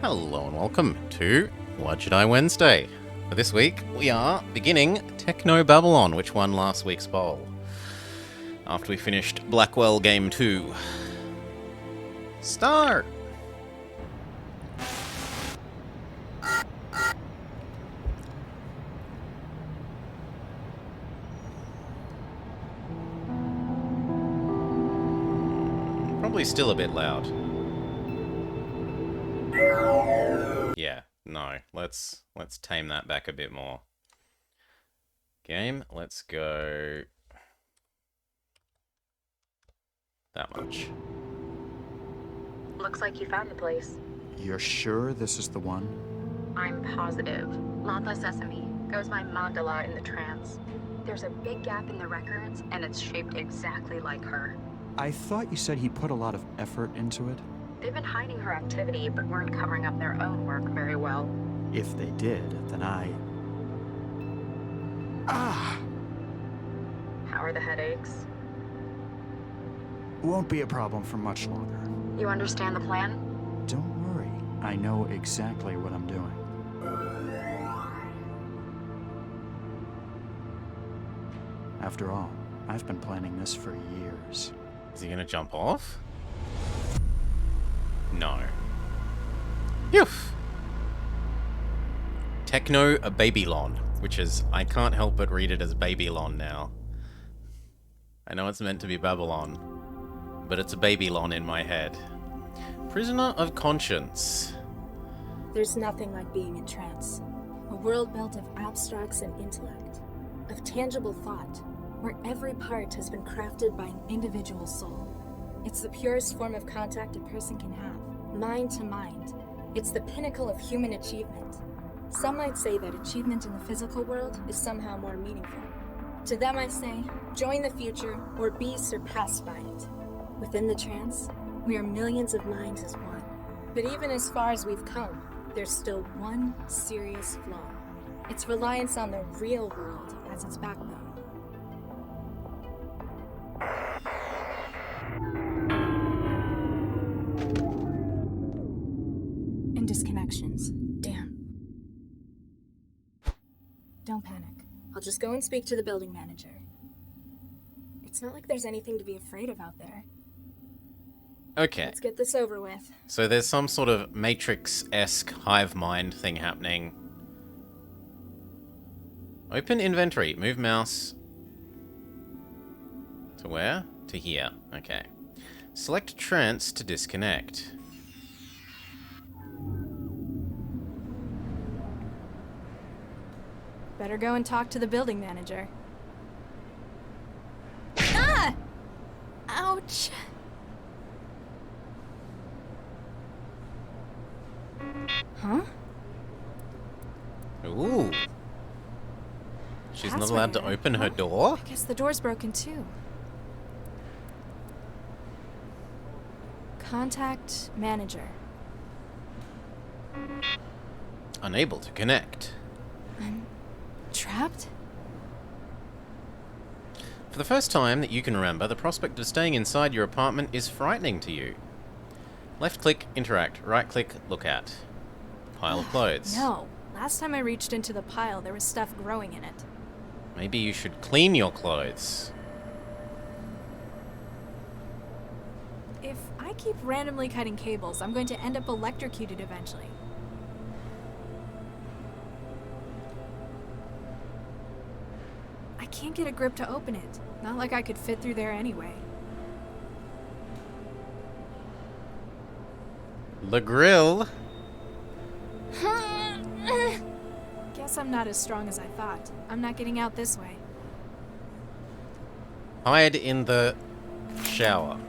Hello and welcome to Wadjet Wednesday. For this week, we are beginning Technobabylon, which won last week's poll. After we finished Blackwell Game 2. Start! Probably still a bit loud. Yeah, no. Let's tame that back a bit more. Game, let's go that much. Looks like you found the place. You're sure this is the one? I'm positive. Lava Sesame goes by Mandala in the trance. There's a big gap in the records, and it's shaped exactly like her. I thought you said he put a lot of effort into it. They've been hiding her activity, but weren't covering up their own work very well. If they did, then Ah! How are the headaches? Won't be a problem for much longer. You understand the plan? Don't worry. I know exactly what I'm doing. After all, I've been planning this for years. Is he gonna jump off? No. Phew! Technobabylon, which is, I can't help but read it as Babylon now. I know it's meant to be Babylon, but it's a Babylon in my head. Prisoner of Conscience. There's nothing like being in trance. A world built of abstracts and intellect, of tangible thought, where every part has been crafted by an individual soul. It's the purest form of contact a person can have, mind to mind. It's the pinnacle of human achievement. Some might say that achievement in the physical world is somehow more meaningful. To them I say, join the future or be surpassed by it. Within the trance, we are millions of minds as one. But even as far as we've come, there's still one serious flaw. Its reliance on the real world as its backbone. And disconnections. Damn. Don't panic. I'll just go and speak to the building manager. It's not like there's anything to be afraid of out there. Okay. Let's get this over with. So there's some sort of Matrix-esque hive mind thing happening. Open inventory. Move mouse. To where? To here. Okay. Select trance to disconnect. Better go and talk to the building manager. Ah! Ouch! Huh? Ooh. She's not Password allowed to error. open her door? I guess the door's broken too. Contact manager. Unable to connect. I'm trapped? For the first time that you can remember, the prospect of staying inside your apartment is frightening to you. Left click, interact. Right click, look at. Pile of clothes. No. Last time I reached into the pile, there was stuff growing in it. Maybe you should clean your clothes. If I keep randomly cutting cables, I'm going to end up electrocuted eventually. I can't get a grip to open it. Not like I could fit through there anyway. The grill. Guess I'm not as strong as I thought. I'm not getting out this way. Hide in the shower.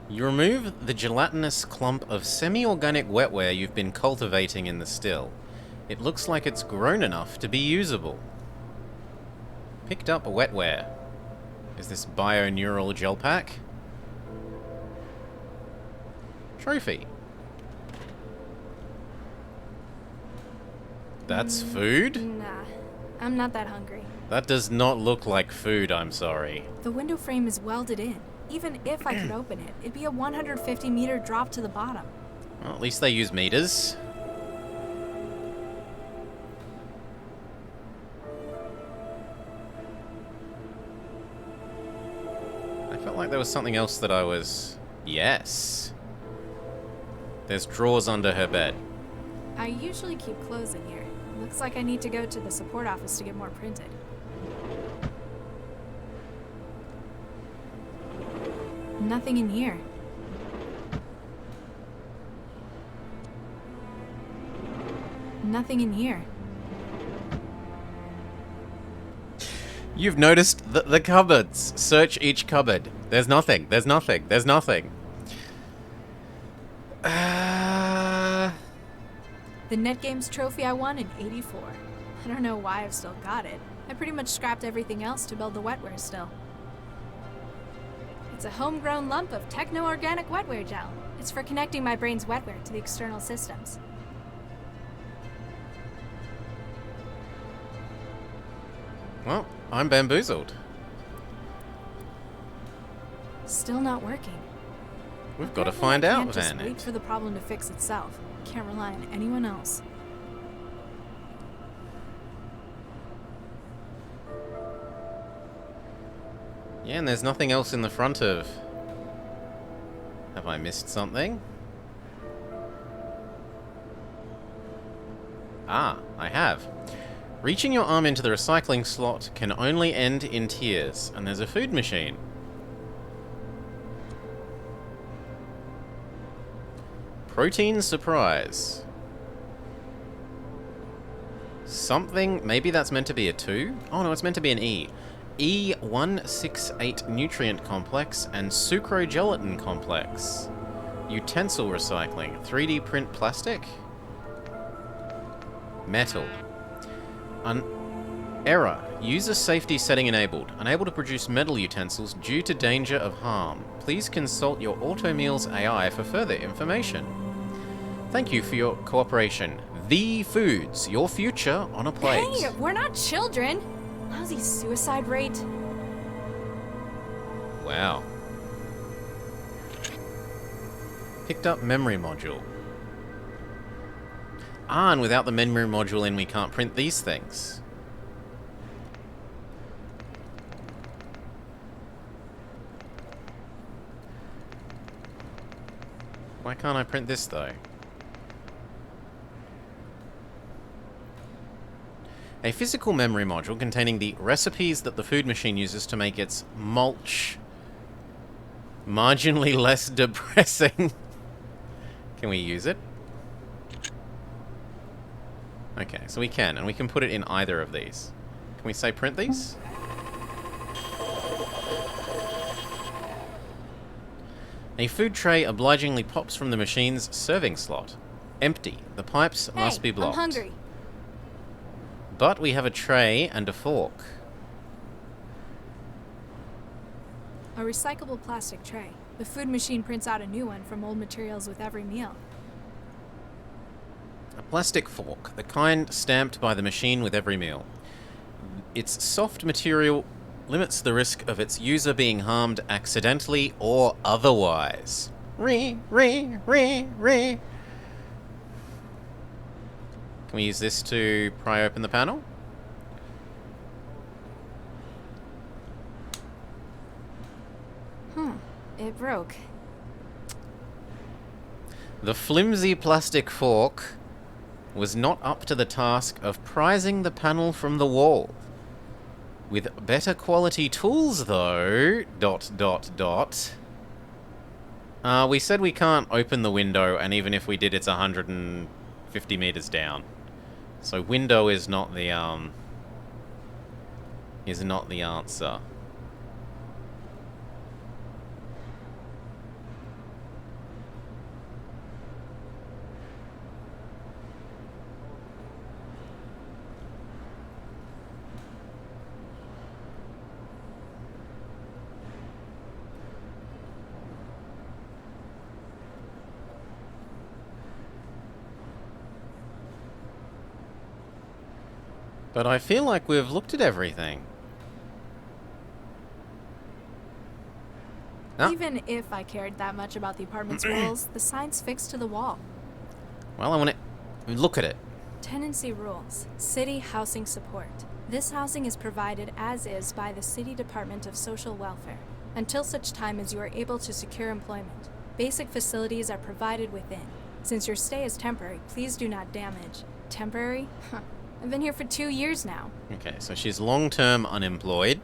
You remove the gelatinous clump of semi-organic wetware you've been cultivating in the still. It looks like it's grown enough to be usable. Picked up wetware. Is this bio-neural gel pack? Trophy. That's food? Nah. I'm not that hungry. That does not look like food, I'm sorry. The window frame is welded in. Even if I could open it, it'd be a 150-meter drop to the bottom. Well, at least they use meters. I felt like there was something else that I was... Yes. There's drawers under her bed. I usually keep clothes in here. Looks like I need to go to the support office to get more printed. Nothing in here. Nothing in here. You've noticed the cupboards. Search each cupboard. There's nothing. There's nothing. There's nothing. The NetGames trophy I won in '84. I don't know why I've still got it. I pretty much scrapped everything else to build the wetware still. It's a homegrown lump of techno-organic wetware gel. It's for connecting my brain's wetware to the external systems. Well, I'm bamboozled. Still not working. We've got to Apparently find I out, can't just Vanit. wait for the problem to fix itself. Can't rely on anyone else. Yeah, and there's nothing else in the front of... Have I missed something? Ah, I have. Reaching your arm into the recycling slot can only end in tears, and there's a food machine. Protein surprise. Something, maybe that's meant to be a 2? Oh no, it's meant to be an E. E168 nutrient complex and sucrogelatin complex. Utensil recycling. 3D print plastic? Metal. Error. User safety setting enabled. Unable to produce metal utensils due to danger of harm. Please consult your AutoMeals AI for further information. Thank you for your cooperation. The Foods. Your future on a plate. Hey, we're not children! Lousy suicide rate. Wow. Picked up memory module. Ah, and without the memory module in, we can't print these things. Why can't I print this, though? A physical memory module containing the recipes that the food machine uses to make its mulch marginally less depressing. Can we use it? Okay, so we can, and we can put it in either of these. Can we say print these? A food tray obligingly pops from the machine's serving slot. Empty. The pipes must be blocked. I'm hungry. But we have a tray and a fork. A recyclable plastic tray. The food machine prints out a new one from old materials with every meal. A plastic fork, the kind stamped by the machine with every meal. Its soft material limits the risk of its user being harmed accidentally or otherwise. Can we use this to pry open the panel? It broke. The flimsy plastic fork was not up to the task of prizing the panel from the wall. With better quality tools, though... we said we can't open the window, and even if we did, it's 150 meters down. So window is not the answer. But I feel like we've looked at everything. Ah. Even if I cared that much about the apartment's rules, the sign's fixed to the wall. Well, I want to look at it. Tenancy rules. City housing support. This housing is provided as is by the City Department of Social Welfare, until such time as you are able to secure employment. Basic facilities are provided within. Since your stay is temporary, please do not damage. Temporary? Huh. I've been here for 2 years now. Okay, so she's long-term unemployed.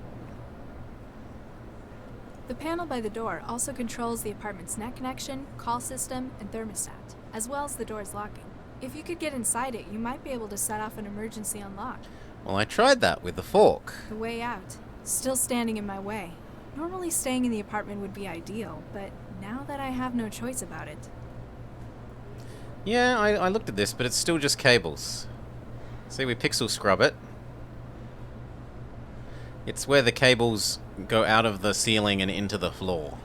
The panel by the door also controls the apartment's net connection, call system, and thermostat, as well as the door's locking. If you could get inside it, you might be able to set off an emergency unlock. Well, I tried that with the fork. The way out. Still standing in my way. Normally staying in the apartment would be ideal, but now that I have no choice about it. Yeah, I looked at this, but it's still just cables. See, we pixel scrub it. It's where the cables go out of the ceiling and into the floor.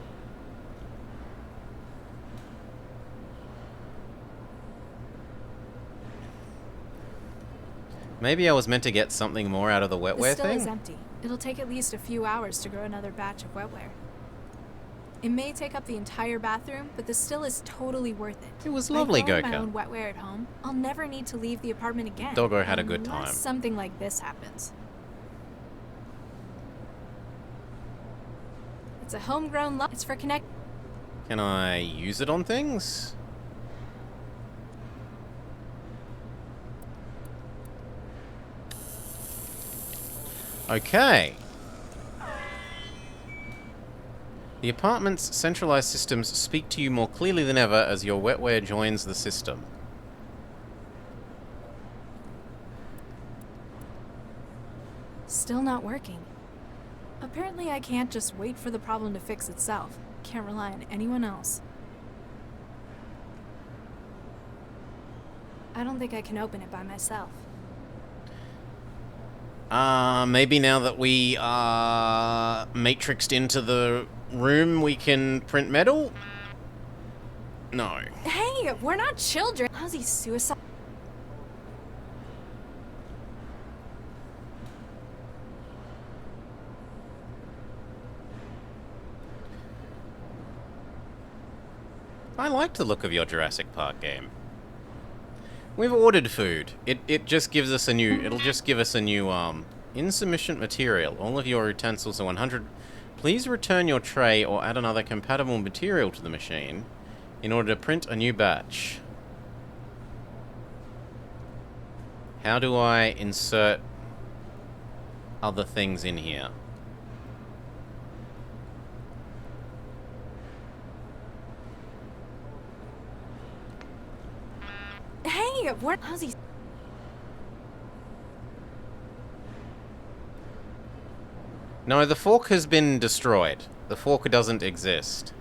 Maybe I was meant to get something more out of the wetware The still thing? is empty. It'll take at least a few hours to grow another batch of wetware. It may take up the entire bathroom, but the still is totally worth it. It was By lovely, growing my Goka. own wetware at home, I'll never need to leave the apartment again. Doggo had a good unless time. something like this happens. It's a homegrown lock. It's for connect. Can I use it on things? Okay. The apartment's centralized systems speak to you more clearly than ever as your wetware joins the system. Still not working. Apparently I can't just wait for the problem to fix itself. Can't rely on anyone else. I don't think I can open it by myself. Maybe now that we are matrixed into the room, we can print metal? No. Hey, we're not children! Lousy suicide. I liked the look of your Jurassic Park game. We've ordered food. It just gives us a new... It'll just give us a new, insufficient material. All of your utensils are 100... Please return your tray or add another compatible material to the machine in order to print a new batch. How do I insert other things in here? Hey, we're lousy. No, the fork has been destroyed. The fork doesn't exist.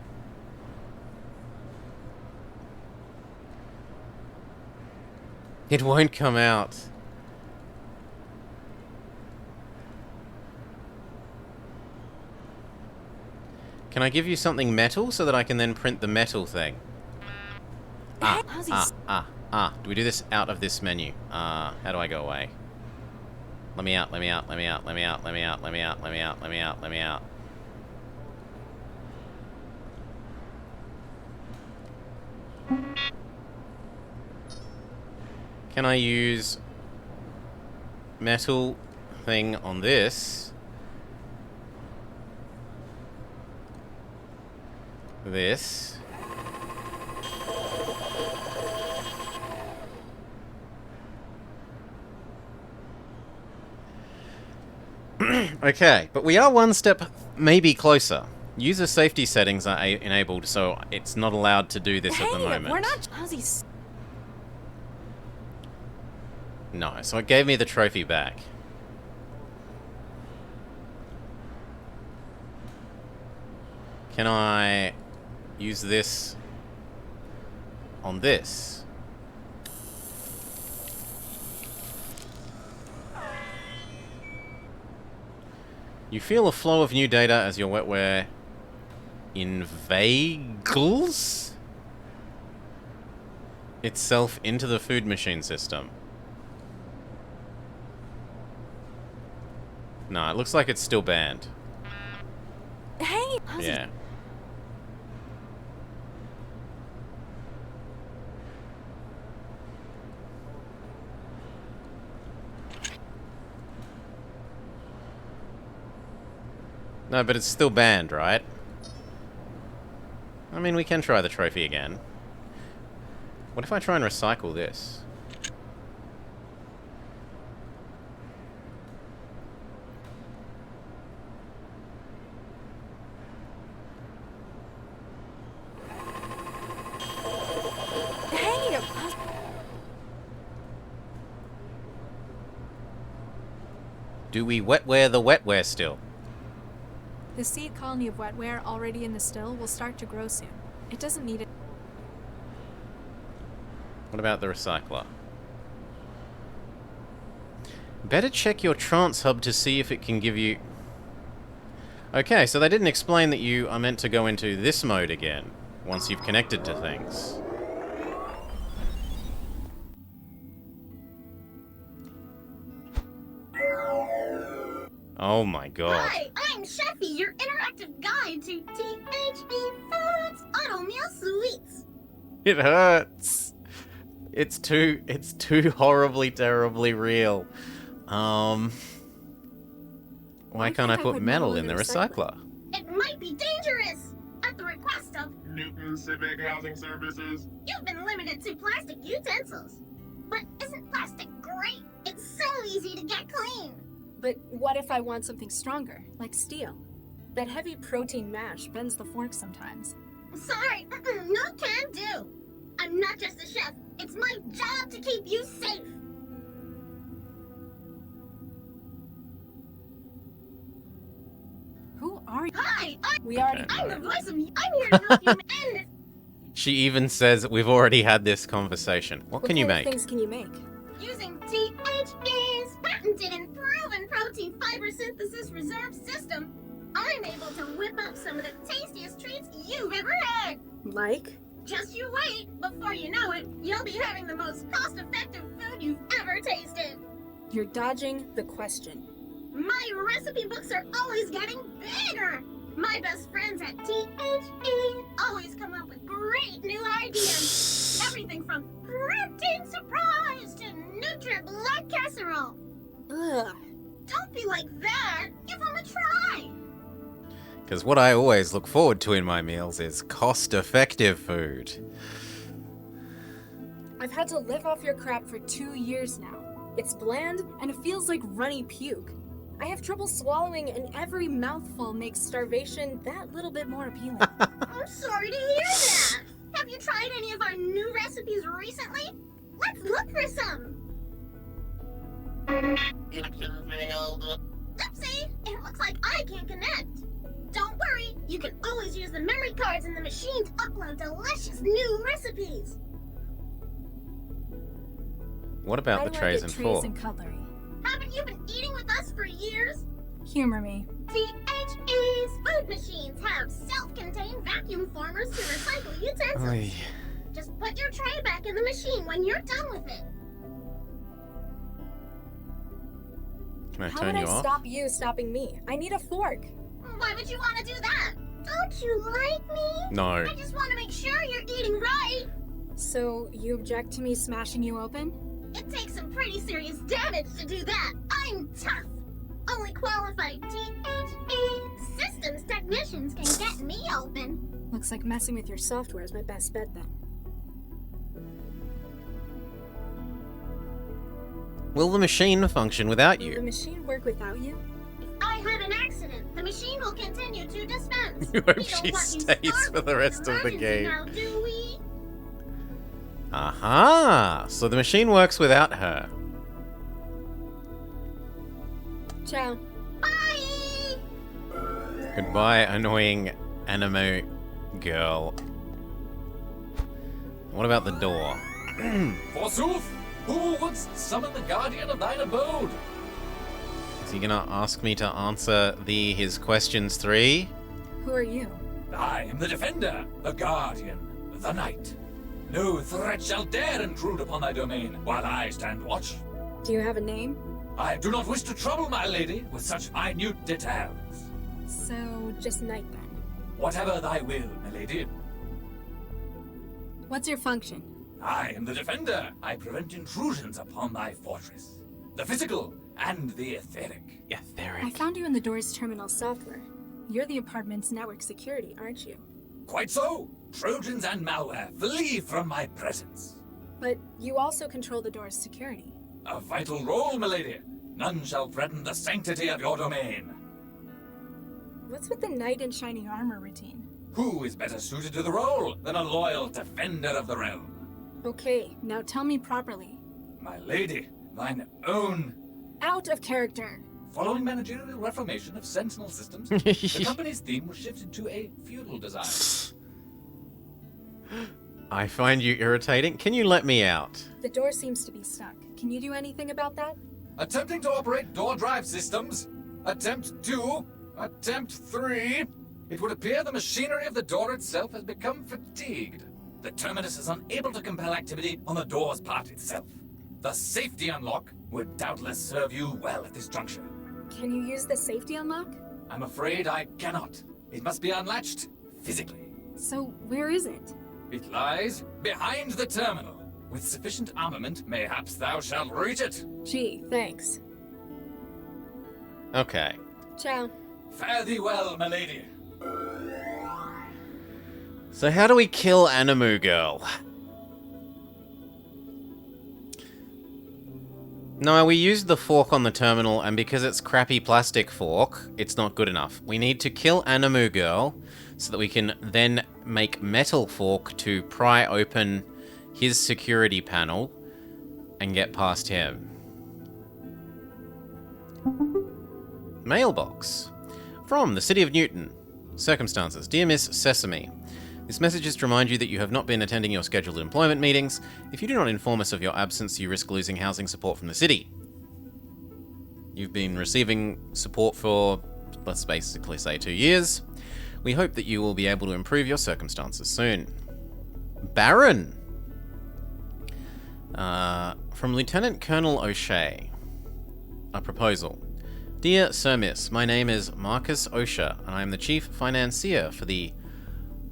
It won't come out. Can I give you something metal so that I can then print the metal thing? Do we do this out of this menu? How do I go away? Let me out, let me out, let me out, let me out, let me out, let me out, let me out, let me out, let me out. Can I use metal thing on this? This. Okay, but we are one step maybe closer. User safety settings are enabled, so it's not allowed to do this at the moment. We're not lousy. No, so it gave me the trophy back. Can I use this on this? You feel a flow of new data as your wetware inveigles itself into the food machine system. No, it looks like it's still banned. Hey! Yeah. No, but it's still banned, right? I mean, we can try the trophy again. What if I try and recycle this? Hey! Do we wetware the wetware still? The seed colony of wetware already in the still will start to grow soon. It doesn't need it. What about the recycler? Better check your trance hub to see if it can give you... Okay, so they didn't explain that you are meant to go into this mode again once you've connected to things. Oh my god. Hi, I'm Sheffy, your interactive guide to THE Foods Auto Meal Sweets. It hurts. It's too horribly, terribly real. Why can't I put metal in the recycler? It might be dangerous. At the request of Newton Civic Housing Services. you've been limited to plastic utensils. But isn't plastic great? It's so easy to get clean. But what if I want something stronger, like steel? That heavy protein mash bends the fork sometimes. Sorry, no can do. I'm not just a chef. It's my job to keep you safe. Who are you? Hi, We already... I'm the voice of... I'm here to help you end... She even says we've already had this conversation. What can you kind of make? things can you make? Using THE's patented and proven protein fiber synthesis reserve system, I'm able to whip up some of the tastiest treats you've ever had. Like? Just you wait. Before you know it, you'll be having the most cost-effective food you've ever tasted. You're dodging the question. My recipe books are always getting bigger. My best friends at THE always come up with great new ideas. Everything from protein surprise to Nutri-Blood casserole. Ugh. Don't be like that. Give them a try. Because what I always look forward to in my meals is cost-effective food. I've had to live off your crap for 2 years now. It's bland, and it feels like runny puke. I have trouble swallowing, and every mouthful makes starvation that little bit more appealing. I'm sorry to hear that. Have you tried any of our new recipes recently? Let's look for some. Oopsie, it looks like I can't connect. Don't worry, you can always use the memory cards in the machine to upload delicious new recipes. What about I the like trays it and trays fork? and cutlery. Haven't you been eating with us for years? Humor me. THE's food machines have self-contained vacuum formers to recycle utensils. Oy. Just put your tray back in the machine when you're done with it. Can I How turn would you I off? stop you stopping me? I need a fork. Why would you want to do that? Don't you like me? No. I just want to make sure you're eating right. So, you object to me smashing you open? It takes some pretty serious damage to do that. I'm tough. Only qualified THE systems technicians can get me open. Looks like messing with your software is my best bet then. Will the machine function without Will the you? machine work without you? If I have an accident, the machine will continue to dispense. You hope We don't she want you stays starving for the in rest of the emergency game. Now, do we? Aha! So the machine works without her. Ciao. Bye! Goodbye, annoying anime girl. What about the door? Forsooth, who wouldst summon the guardian of thine abode? Is he gonna ask me to answer his questions 3? Who are you? I am the defender, the guardian, the knight. No threat shall dare intrude upon thy domain while I stand watch. Do you have a name? I do not wish to trouble my lady with such minute details. So, just night then. Whatever thy will, my lady. What's your function? I am the defender. I prevent intrusions upon thy fortress. The physical and the etheric. I found you in the door's terminal software. You're the apartment's network security, aren't you? Quite so. Trojans and malware, flee from my presence. But you also control the door's security. A vital role, milady. None shall threaten the sanctity of your domain. What's with the knight in shining armor routine? Who is better suited to the role than a loyal defender of the realm? Okay, now tell me properly. My lady, thine own. Out of character! Following managerial reformation of Sentinel systems, the company's theme was shifted to a feudal design. I find you irritating. Can you let me out? The door seems to be stuck. Can you do anything about that? Attempting to operate door drive systems. Attempt 2. Attempt 3. It would appear the machinery of the door itself has become fatigued. The terminus is unable to compel activity on the door's part itself. The safety unlock would doubtless serve you well at this juncture. Can you use the safety unlock? I'm afraid I cannot. It must be unlatched physically. So, where is it? It lies behind the terminal. With sufficient armament, mayhaps thou shalt reach it. Gee, thanks. Okay. Ciao. Fare thee well, my lady. So how do we kill Animu Girl? No, we used the fork on the terminal, and because it's crappy plastic fork, it's not good enough. We need to kill Animu Girl so that we can then make metal fork to pry open his security panel and get past him. Mailbox. From the City of Newton. Circumstances. Dear Miss Sesame, this message is to remind you that you have not been attending your scheduled employment meetings. If you do not inform us of your absence, you risk losing housing support from the city. You've been receiving support for, let's basically say, 2 years. We hope that you will be able to improve your circumstances soon. Baron! From Lieutenant Colonel O'Shea. A proposal. Dear Sir Miss, my name is Marcus O'Shea, and I am the Chief Financier for the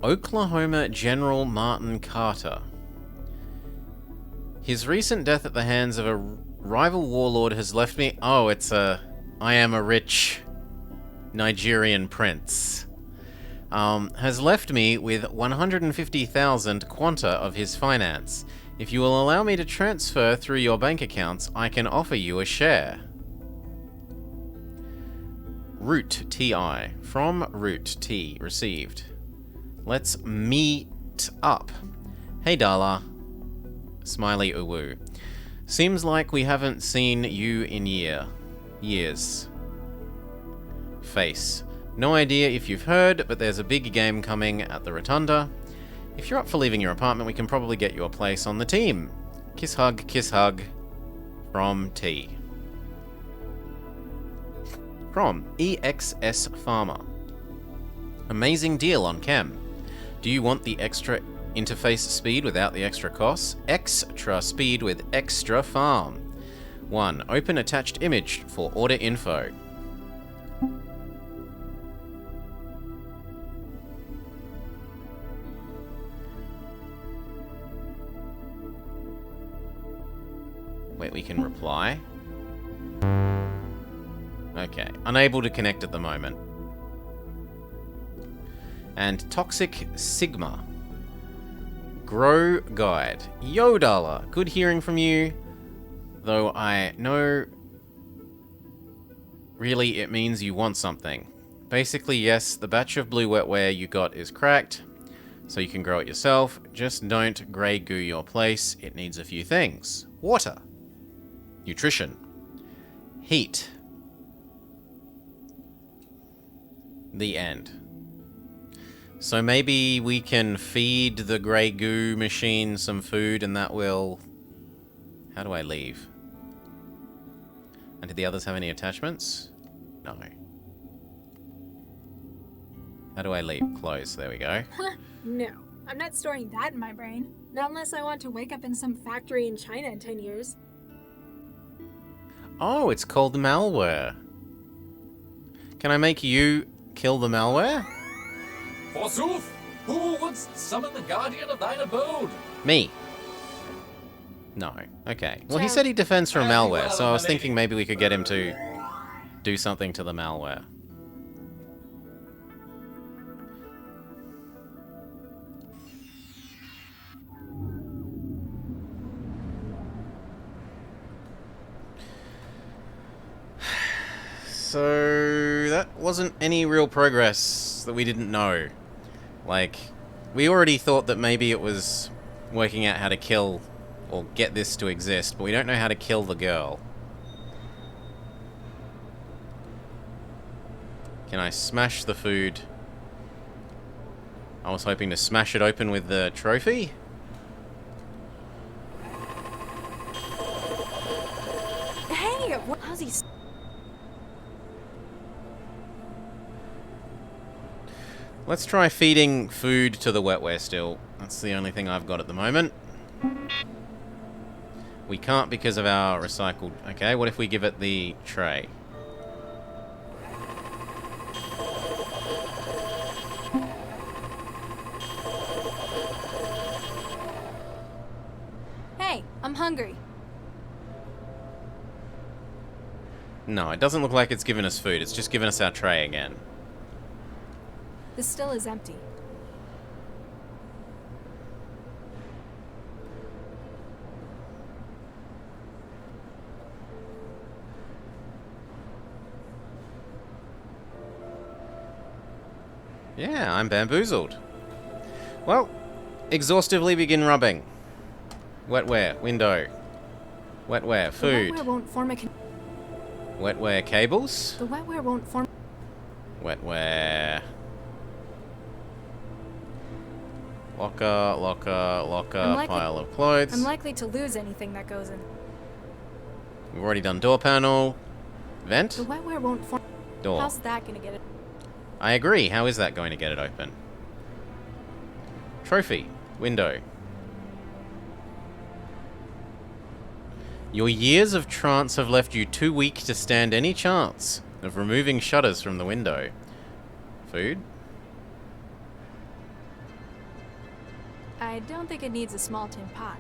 Oklahoma General Martin Carter. His recent death at the hands of a rival warlord has left me... I am a rich Nigerian prince. Has left me with 150,000 quanta of his finance. If you will allow me to transfer through your bank accounts, I can offer you a share. Root TI. From Root T. Received. Let's meet up. Hey Darla. Smiley uwu. Seems like we haven't seen you in years. Face. No idea if you've heard, but there's a big game coming at the Rotunda. If you're up for leaving your apartment, we can probably get you a place on the team. Kiss hug, from T. From EXS Farmer. Amazing deal on Chem. Do you want the extra interface speed without the extra costs? Extra speed with extra farm. 1. Open attached image for order info. Wait, we can reply? Okay. Unable to connect at the moment. And Toxic Sigma. Grow Guide. Yo, Darla. Good hearing from you. Though I know... Really, it means you want something. Basically, yes, the batch of blue wetware you got is cracked, so you can grow it yourself. Just don't grey goo your place. It needs a few things. Water. Nutrition. Heat. The end. So maybe we can feed the grey goo machine some food and that will... How do I leave? And do the others have any attachments? No. How do I leave? Close. There we go. No, I'm not storing that in my brain. Not unless I want to wake up in some factory in China in 10 years. Oh, it's called malware. Can I make you kill the malware? Forsooth, who wouldst summon the guardian of thine abode? Me. No. Okay. Well, he Ciao. said he defends from Very malware, well, so I was my thinking lady. maybe we could get him to do something to the malware. So that wasn't any real progress that we didn't know. Like, we already thought that maybe it was working out how to kill or get this to exist, but we don't know how to kill the girl. Can I smash the food? I was hoping to smash it open with the trophy. Hey, how's he? Let's try feeding food to the wetware still. That's the only thing I've got at the moment. We can't because of our recycled... Okay, what if we give it the tray? Hey, I'm hungry. No, it doesn't look like it's given us food. It's just given us our tray again. The still is empty. Yeah, I'm bamboozled. Well, exhaustively begin rubbing. Wetware, window. Wetware, The food. wetware won't form a. Wetware, cables. The wetware won't form. Wetware. Locker, locker, locker, I'm likely- pile of clothes. I'm likely to lose anything that goes in. We've already done door panel. Vent? The wetware won't form. Door. How's that gonna get it? I agree. How is that going to get it open? Trophy. Window. Your years of trance have left you too weak to stand any chance of removing shutters from the window. Food? I don't think it needs a small tin pot.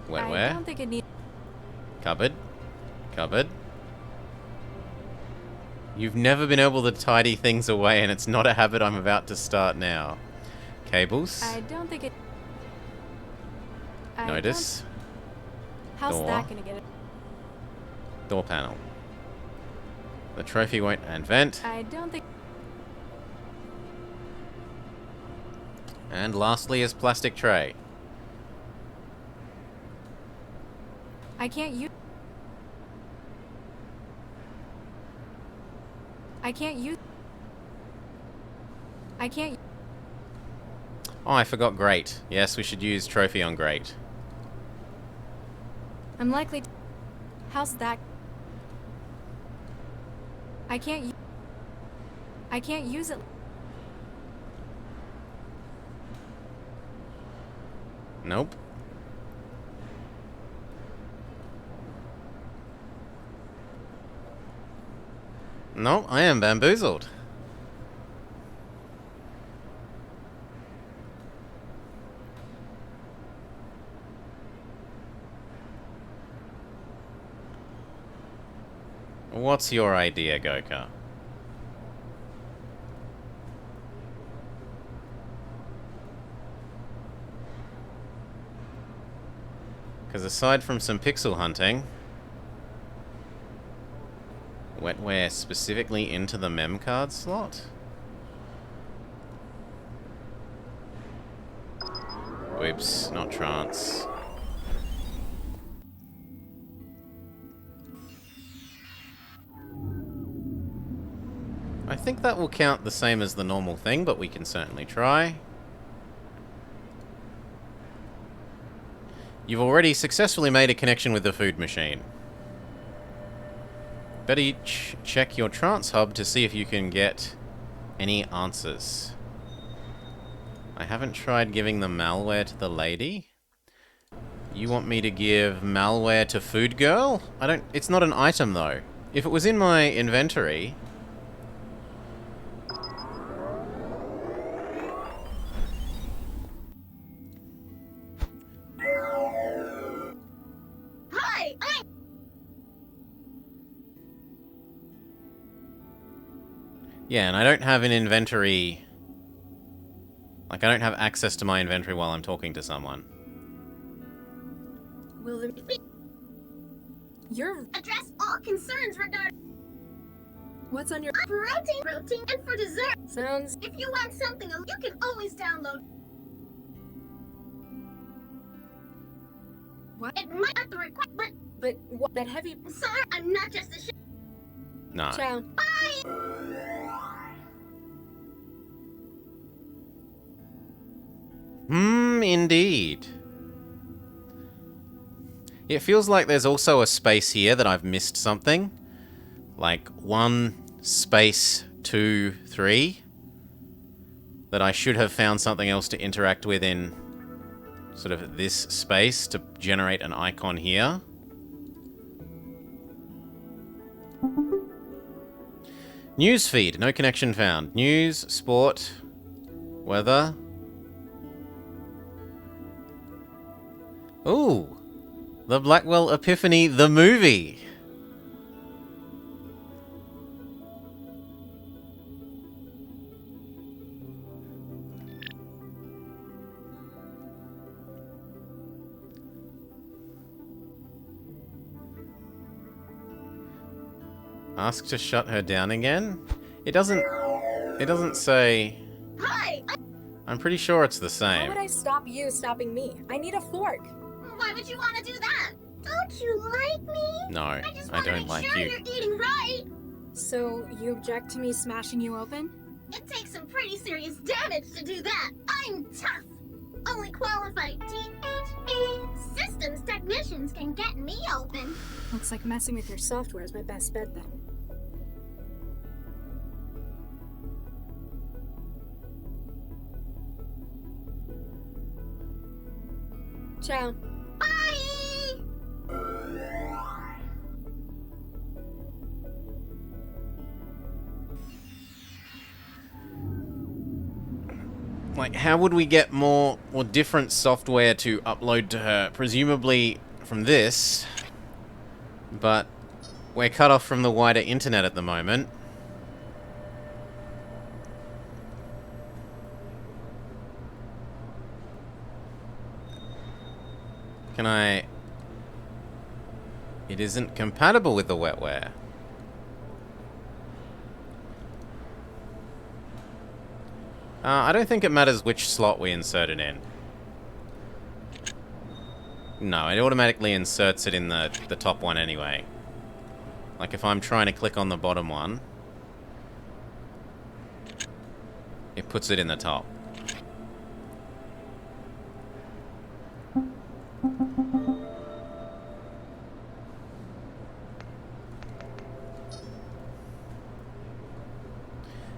I Wetware? don't think it needs. Cupboard? Cupboard? You've never been able to tidy things away, and it's not a habit I'm about to start now. Cables? I don't think it. I Notice? don't- How's Door. that gonna get it? Door panel. The trophy won't... And vent. I don't think. And lastly is plastic tray. I can't use. I can't use. I can't. Oh, I forgot grate. Yes, we should use trophy on grate. I'm likely. How's that? I can't. I can't use it. Nope. No, I am bamboozled. What's your idea, Goka? Because aside from some pixel hunting, wetware specifically into the mem card slot? Oops, not trance. I think that will count the same as the normal thing, but we can certainly try. You've already successfully made a connection with the food machine. Better check your trance hub to see if you can get any answers. I haven't tried giving the malware to the lady. You want me to give malware to Food Girl? I don't... It's not an item, though. If it was in my inventory... Hi! Yeah, and I don't have an inventory... Like, I don't have access to my inventory while I'm talking to someone. Will the... You're... Address all concerns regarding What's on your... protein, and for dessert. Sounds... If you want something, you can always download. What? It might have to require, but But what... That heavy... sorry, I'm not just a No. Ciao. Indeed. It feels like there's also a space here that I've missed something. Like 1 space 2 3. That I should have found something else to interact with in sort of this space to generate an icon here. Newsfeed, no connection found. News, sport, weather. Ooh, the Blackwell Epiphany, the movie. Ask to shut her down again? It doesn't say... Hi! I'm pretty sure it's the Why same. would I stop you stopping me? I need a fork. Why would you want to do that? Don't you like me? No, I just I want to don't make like sure you. you're eating right. So, you object to me smashing you open? It takes some pretty serious damage to do that. I'm tough. Only qualified THE systems technicians can get me open. Looks like messing with your software is my best bet then. Ciao. Bye! Like, how would we get more or different software to upload to her? Presumably from this, but we're cut off from the wider internet at the moment. Can I... It isn't compatible with the wetware. I don't think it matters which slot we insert it in. No, it automatically inserts it in the top one anyway. Like if I'm trying to click on the bottom one, it puts it in the top.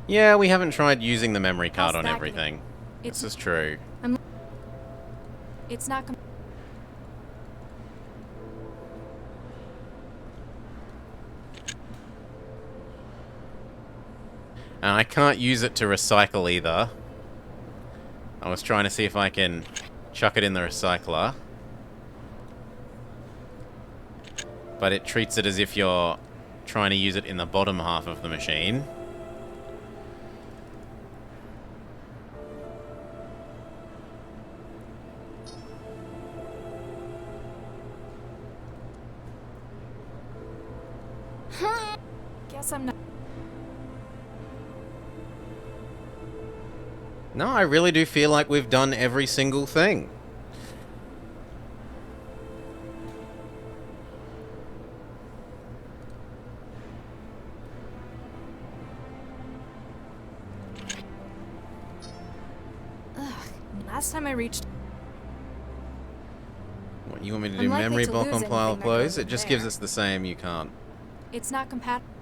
Yeah, we haven't tried using the memory card How's on that everything. It's- This is true. It's not. And I can't use it to recycle either. I was trying to see if I can chuck it in the recycler. But it treats it as if you're trying to use it in the bottom half of the machine. Guess I'm not. No, I really do feel like we've done every single thing. Last time I reached. What, you want me to do I'm likely memory to block lose on anything pile that close? goes It in just gives there. us the same, you can't. It's not compatible.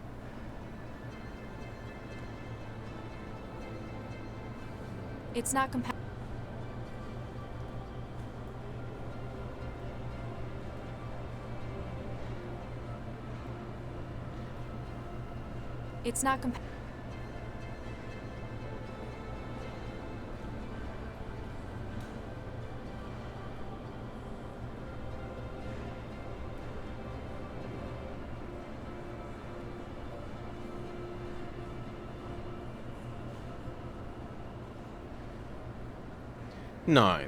It's not compatible. It's not No,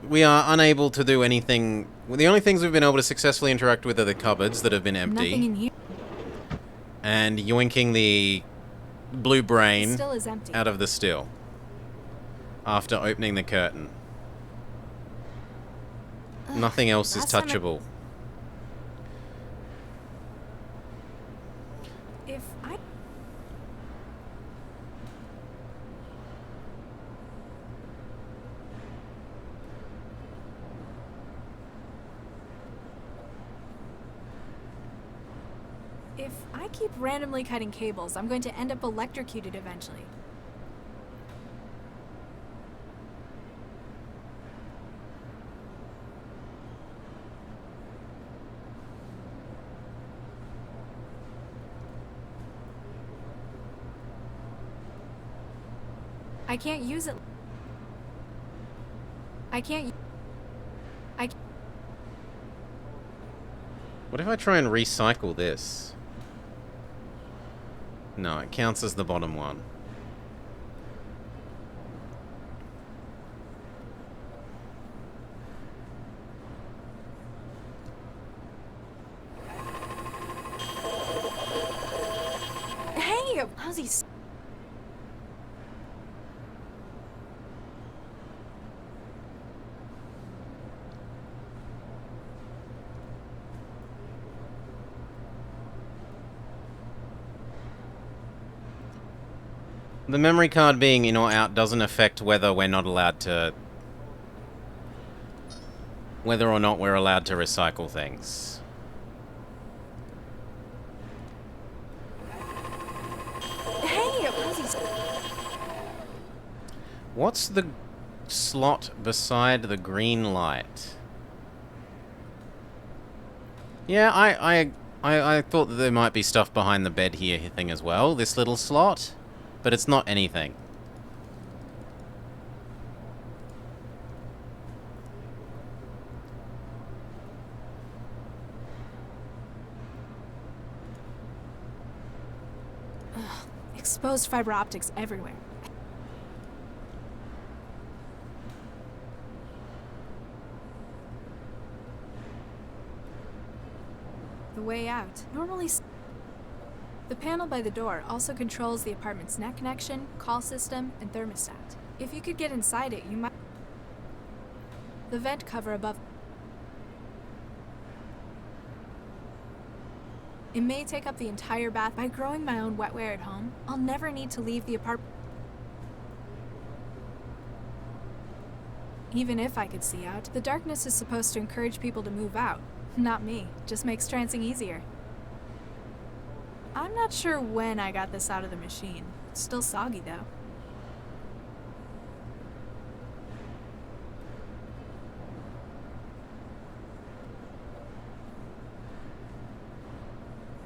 we are unable to do anything. The only things we've been able to successfully interact with are the cupboards that have been nothing empty, in here. and yoinking the blue The brain still is empty. out of the still after opening the curtain. Nothing else is last time I- touchable. If I If I keep randomly cutting cables, I'm going to end up electrocuted eventually. I can't use it. I can't. What if I try and recycle this? No, it counts as the bottom one. Hey, how's he? The memory card being in or out doesn't affect whether we're not allowed to... whether or not we're allowed to recycle things. Hey, how's he? What's the slot beside the green light? Yeah, I thought that there might be stuff behind the bed here thing as well, this little slot, but it's not anything. Exposed fiber optics everywhere. The way out. The panel by the door also controls the apartment's net connection, call system, and thermostat. If you could get inside it, you might... The vent cover above... It may take up the entire bath. By growing my own wetware at home, I'll never need to leave the apartment. Even if I could see out, the darkness is supposed to encourage people to move out. Not me. Just makes trancing easier. I'm not sure when I got this out of the machine. It's still soggy, though.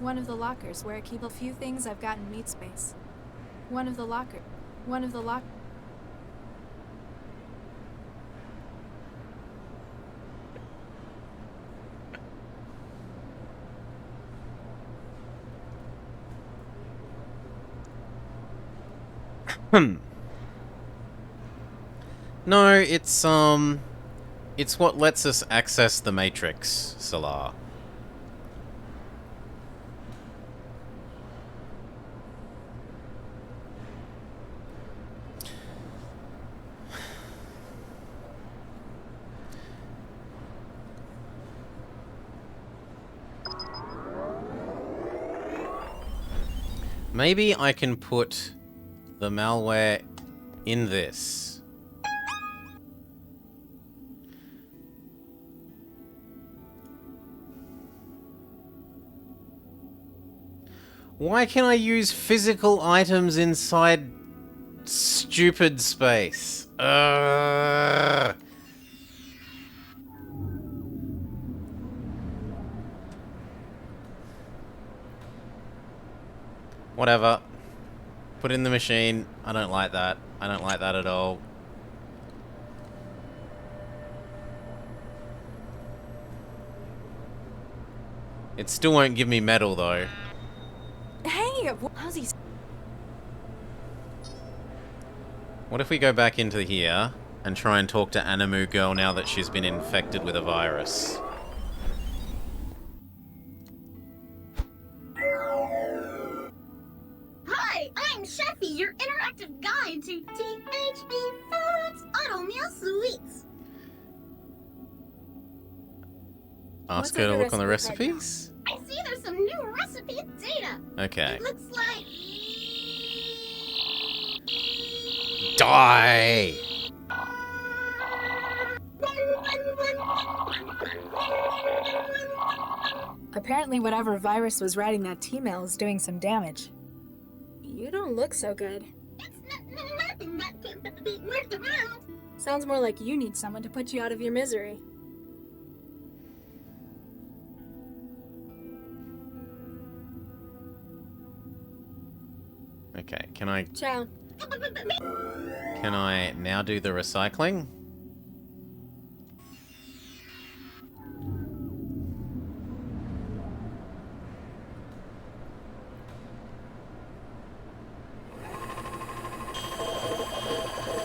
One of the lockers where I keep a few things I've got in meat space. One of the lock... No, it's what lets us access the Matrix, Salar. Maybe I can put the malware in this. Why can I use physical items inside stupid space? Whatever. Put it in the machine. I don't like that. I don't like that at all. It still won't give me metal, though. Hey, how's he? What if we go back into here and try and talk to Animu Girl now that she's been infected with a virus? Hi, I'm Sheffy, your interactive guide to THB Foods Auto Meal Sweets. Ask What's her on to the look on the recipe card? recipes? I see there's some new recipe data. Okay. It looks like... Die! Apparently, whatever virus was writing that T-mail is doing some damage. You don't look so good. It's nothing that can be worked around. Sounds more like you need someone to put you out of your misery. Okay, can I Ciao. now do the recycling?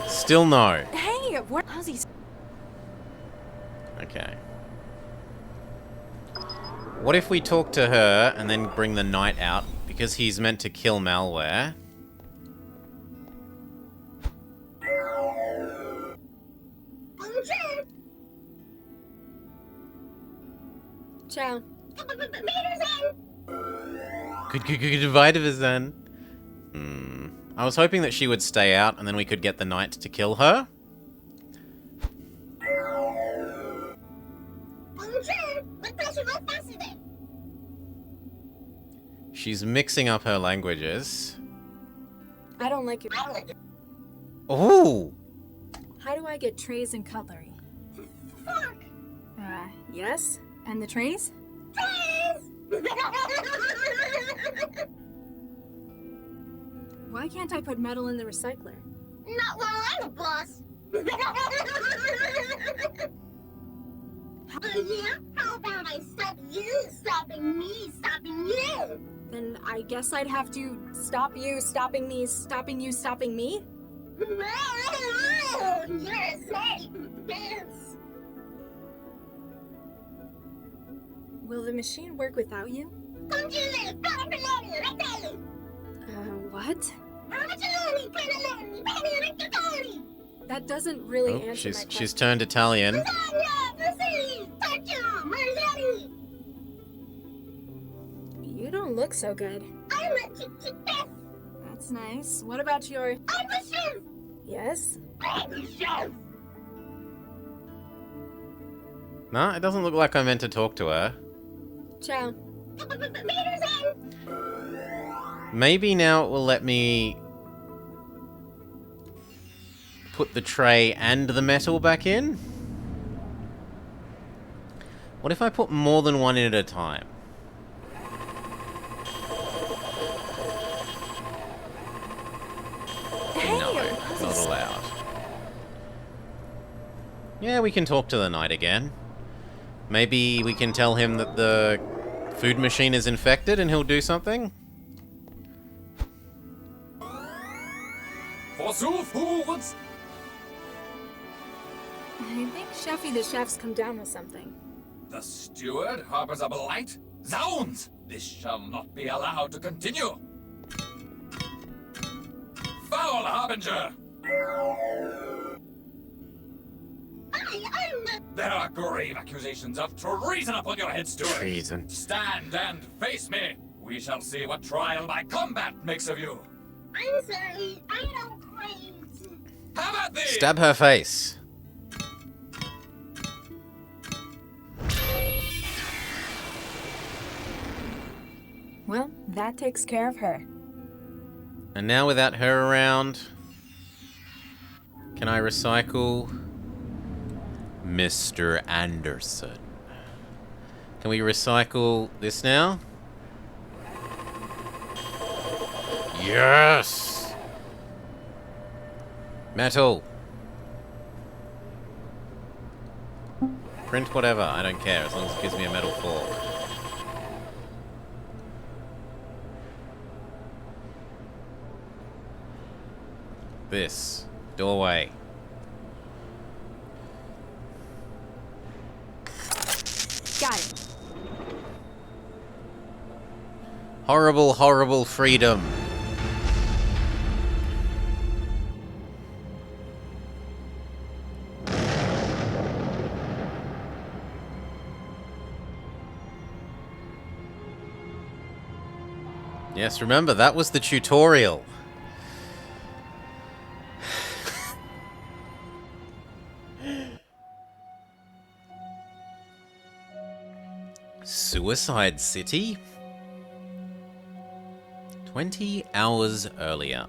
Still no. Hey, how's he? Okay. What if we talk to her and then bring the knight out? Because he's meant to kill malware. Ciao. Good vitamins then. I was hoping that she would stay out and then we could get the knight to kill her. She's mixing up her languages. I don't like it. Ooh! How do I get trays and cutlery? Yes? And the trays? Why can't I put metal in the recycler? Not while I'm the boss. Yeah? How about I stop you stopping me stopping you? Then I guess I'd have to stop you stopping me stopping you stopping me? Oh, you're a smarty pants. Will the machine work without you? Don't you live? What? That doesn't really Oh, answer my she's question. turned Italian. You don't look so good. I'm a chef. That's nice. What about your... I'm a chef. Yes? I'm a chef. No, it doesn't look like I meant to talk to her. Ciao. Maybe now it will let me put the tray and the metal back in? What if I put more than one in at a time? No, not allowed. Yeah, we can talk to the knight again. Maybe we can tell him that the food machine is infected and he'll do something? Forsooth, fools! I think Sheffy the chef's come down with something. The steward harbors a blight? Zounds! This shall not be allowed to continue! Foul harbinger! There are grave accusations of treason upon your head, steward. Treason. Stand and face me. We shall see what trial by combat makes of you. I'm sorry, I don't crave. Have at thee! Stab her face. Well, that takes care of her. And now without her around, can I recycle Mr. Anderson? Can we recycle this now? Yes! Metal. Print whatever, I don't care, as long as it gives me a metal fork. This. Doorway. Got it. Horrible, horrible freedom. Yes, remember, that was the tutorial. Suicide City? 20 hours earlier.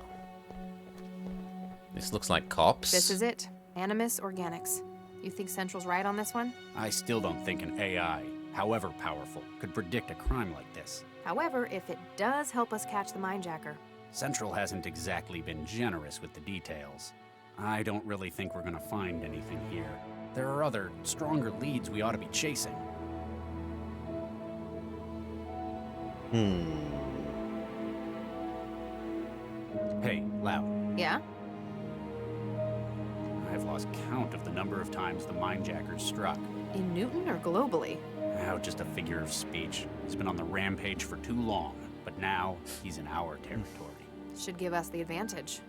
This looks like cops. This is it. Animus Organics. You think Central's right on this one? I still don't think an AI, however powerful, could predict a crime like this. However, if it does help us catch the Mindjacker. Central hasn't exactly been generous with the details. I don't really think we're gonna find anything here. There are other, stronger leads we ought to be chasing. Hey, Loud. Yeah? I've lost count of the number of times the Mindjackers struck. In Newton or globally? Now, just a figure of speech. He's been on the rampage for too long, but now he's in our territory. Should give us the advantage.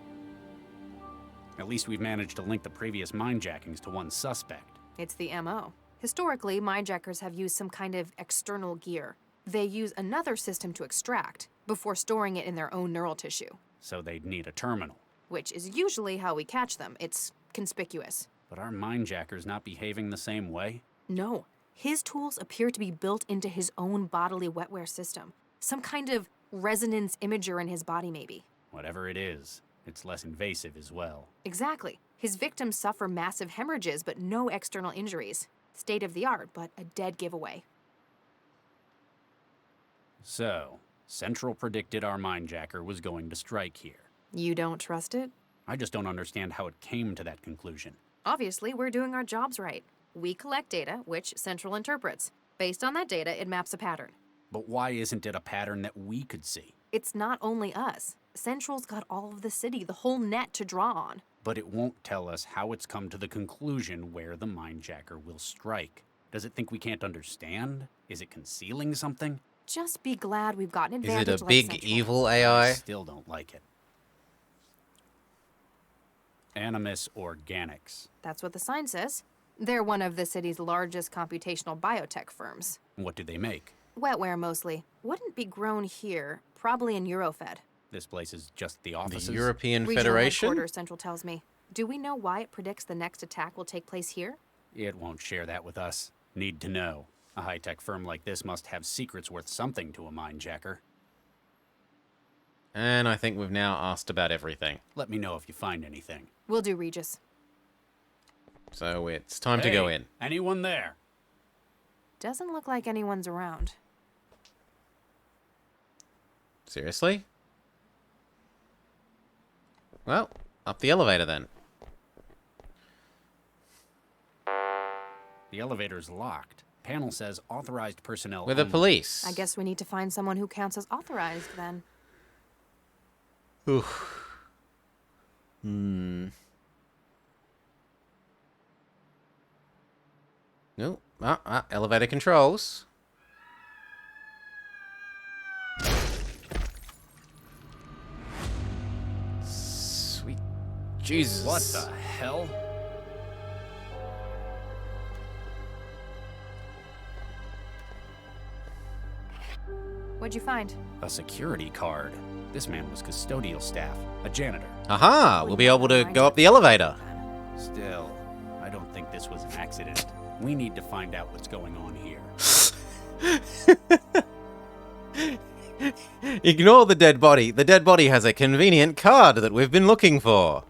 At least we've managed to link the previous mindjackings to one suspect. It's the MO. Historically, Mindjackers have used some kind of external gear. They use another system to extract, before storing it in their own neural tissue. So they'd need a terminal. Which is usually how we catch them. It's conspicuous. But are mindjackers not behaving the same way? No. His tools appear to be built into his own bodily wetware system. Some kind of resonance imager in his body, maybe. Whatever it is, it's less invasive as well. Exactly. His victims suffer massive hemorrhages, but no external injuries. State of the art, but a dead giveaway. So, Central predicted our mindjacker was going to strike here. You don't trust it? I just don't understand how it came to that conclusion. Obviously, we're doing our jobs right. We collect data, which Central interprets. Based on that data, it maps a pattern. But why isn't it a pattern that we could see? It's not only us. Central's got all of the city, the whole net to draw on. But it won't tell us how it's come to the conclusion where the mindjacker will strike. Does it think we can't understand? Is it concealing something? Just be glad we've got an Is advantage. it a like big Central. evil I AI? still don't like it. Animus Organics. That's what the sign says. They're one of the city's largest computational biotech firms. What do they make? Wetware mostly. Wouldn't be grown here, probably in Eurofed. This place is just the The offices? European Regional Federation? headquarters, Central tells me. Do we know why it predicts the next attack will take place here? It won't share that with us. Need to know. A high-tech firm like this must have secrets worth something to a mindjacker. And I think we've now asked about everything. Let me know if you find anything. Will do, Regis. So it's time to go Hey, in. Anyone there? Doesn't look like anyone's around. Seriously? Well, up the elevator then. The elevator's locked. Panel says authorized personnel With the only. police. I guess we need to find someone who counts as authorized, then. Oof. No. Elevator controls. Sweet Jesus. What the hell? What'd you find? A security card. This man was custodial staff, a janitor. Aha! We'll be able to go up the elevator. Still, I don't think this was an accident. We need to find out what's going on here. Ignore the dead body. The dead body has a convenient card that we've been looking for.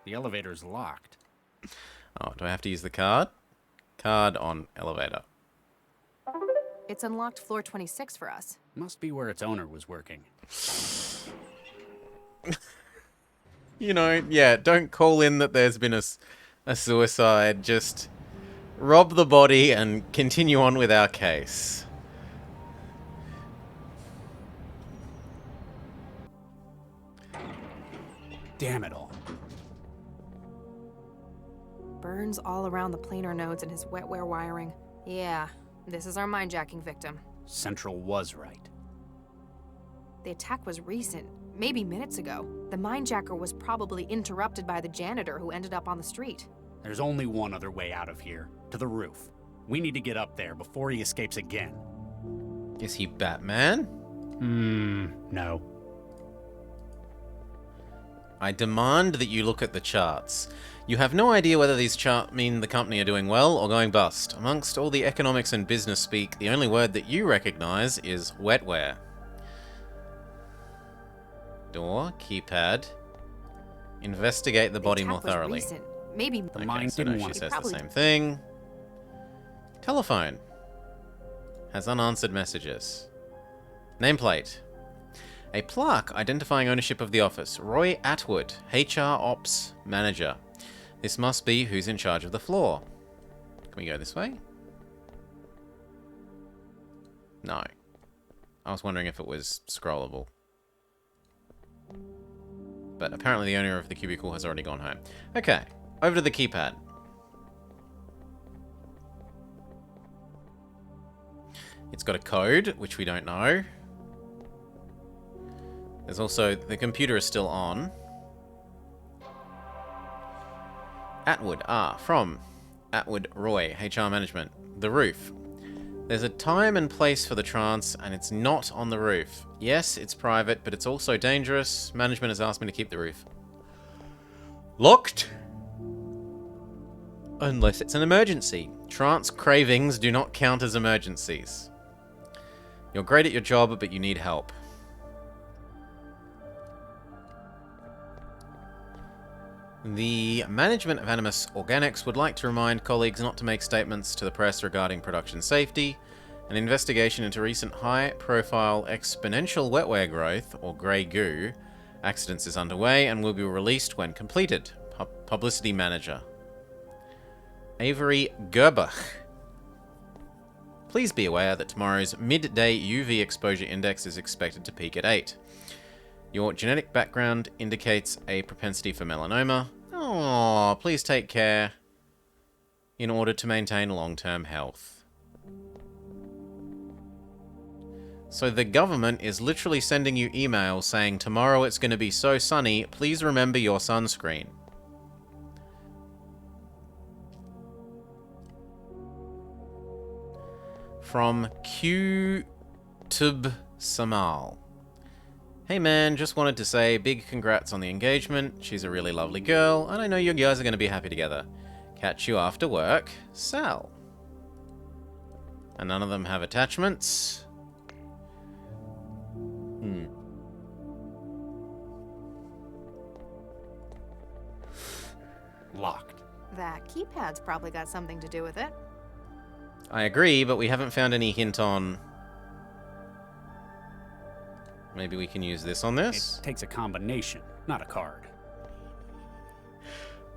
The elevator's locked. Oh, do I have to use the card? Card on elevator. It's unlocked floor 26 for us. Must be where its owner was working. You know, yeah, don't call in that there's been a suicide. Just rob the body and continue on with our case. Damn it all. Burns all around the planar nodes and his wetware wiring. Yeah, this is our mindjacking victim. Central was right. The attack was recent, maybe minutes ago. The mindjacker was probably interrupted by the janitor who ended up on the street. There's only one other way out of here. To the roof. We need to get up there before he escapes again. Is he Batman? No. I demand that you look at the charts. You have no idea whether these charts mean the company are doing well or going bust. Amongst all the economics and business speak, the only word that you recognize is wetware. Door, keypad. Investigate the body more thoroughly. Recent. Maybe The Okay, mind so no, didn't she want says probably- the same thing. Telephone. Has unanswered messages. Nameplate. A plaque identifying ownership of the office. Roy Atwood, HR Ops Manager. This must be who's in charge of the floor. Can we go this way? No. I was wondering if it was scrollable. But apparently the owner of the cubicle has already gone home. Okay, over to the keypad. It's got a code, which we don't know. There's also... the computer is still on. Atwood, from Atwood Roy, HR Management. The roof. There's a time and place for the trance, and it's not on the roof. Yes, it's private, but it's also dangerous. Management has asked me to keep the roof locked. Unless it's an emergency. Trance cravings do not count as emergencies. You're great at your job, but you need help. The management of Animus Organics would like to remind colleagues not to make statements to the press regarding production safety. An investigation into recent high-profile exponential wetware growth, or grey goo, accidents is underway and will be released when completed. Publicity Manager. Avery Gerbach. Please be aware that tomorrow's midday UV exposure index is expected to peak at 8. Your genetic background indicates a propensity for melanoma. Oh, please take care in order to maintain long-term health. So the government is literally sending you emails saying tomorrow it's going to be so sunny, please remember your sunscreen. From Q-Tub Samal. Hey man, just wanted to say big congrats on the engagement. She's a really lovely girl, and I know you guys are going to be happy together. Catch you after work, Sal. And none of them have attachments. Locked. That keypad's probably got something to do with it. I agree, but we haven't found any hint on... Maybe we can use this on this? It takes a combination, not a card.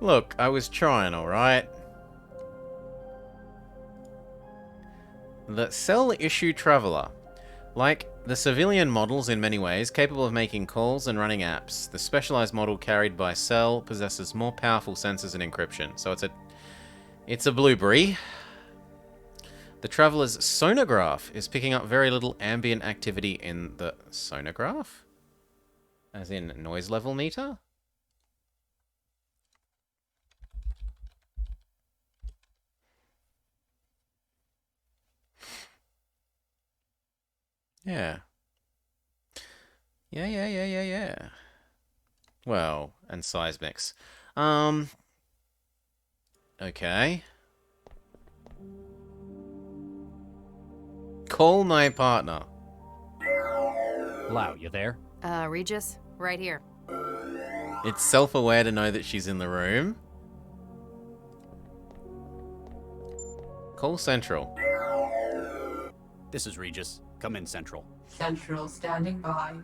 Look, I was trying, alright? The Cell Issue Traveler. Like the civilian models in many ways, capable of making calls and running apps, the specialized model carried by Cell possesses more powerful sensors and encryption. So it's a blueberry. The Traveler's sonograph is picking up very little ambient activity in the sonograph? As in noise level meter? Yeah. Yeah. Well, and seismics. Okay. Call my partner. Lau, you there? Regis, right here. It's self-aware to know that she's in the room. Call Central. This is Regis. Come in, Central. Central standing by.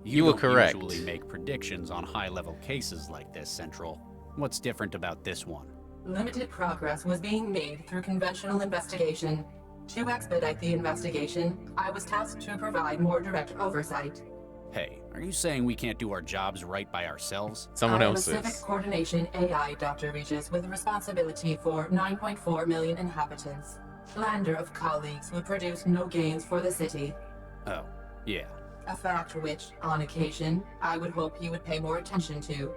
You were correct. Usually make predictions on high-level cases like this, Central. What's different about this one? Limited progress was being made through conventional investigation. To expedite the investigation, I was tasked to provide more direct oversight. Hey, are you saying we can't do our jobs right by ourselves? Someone else I am a civic is. coordination AI, Dr. Regis, with responsibility for 9.4 million inhabitants. Slander of colleagues would produce no gains for the city. Oh, yeah. A fact which, on occasion, I would hope you would pay more attention to.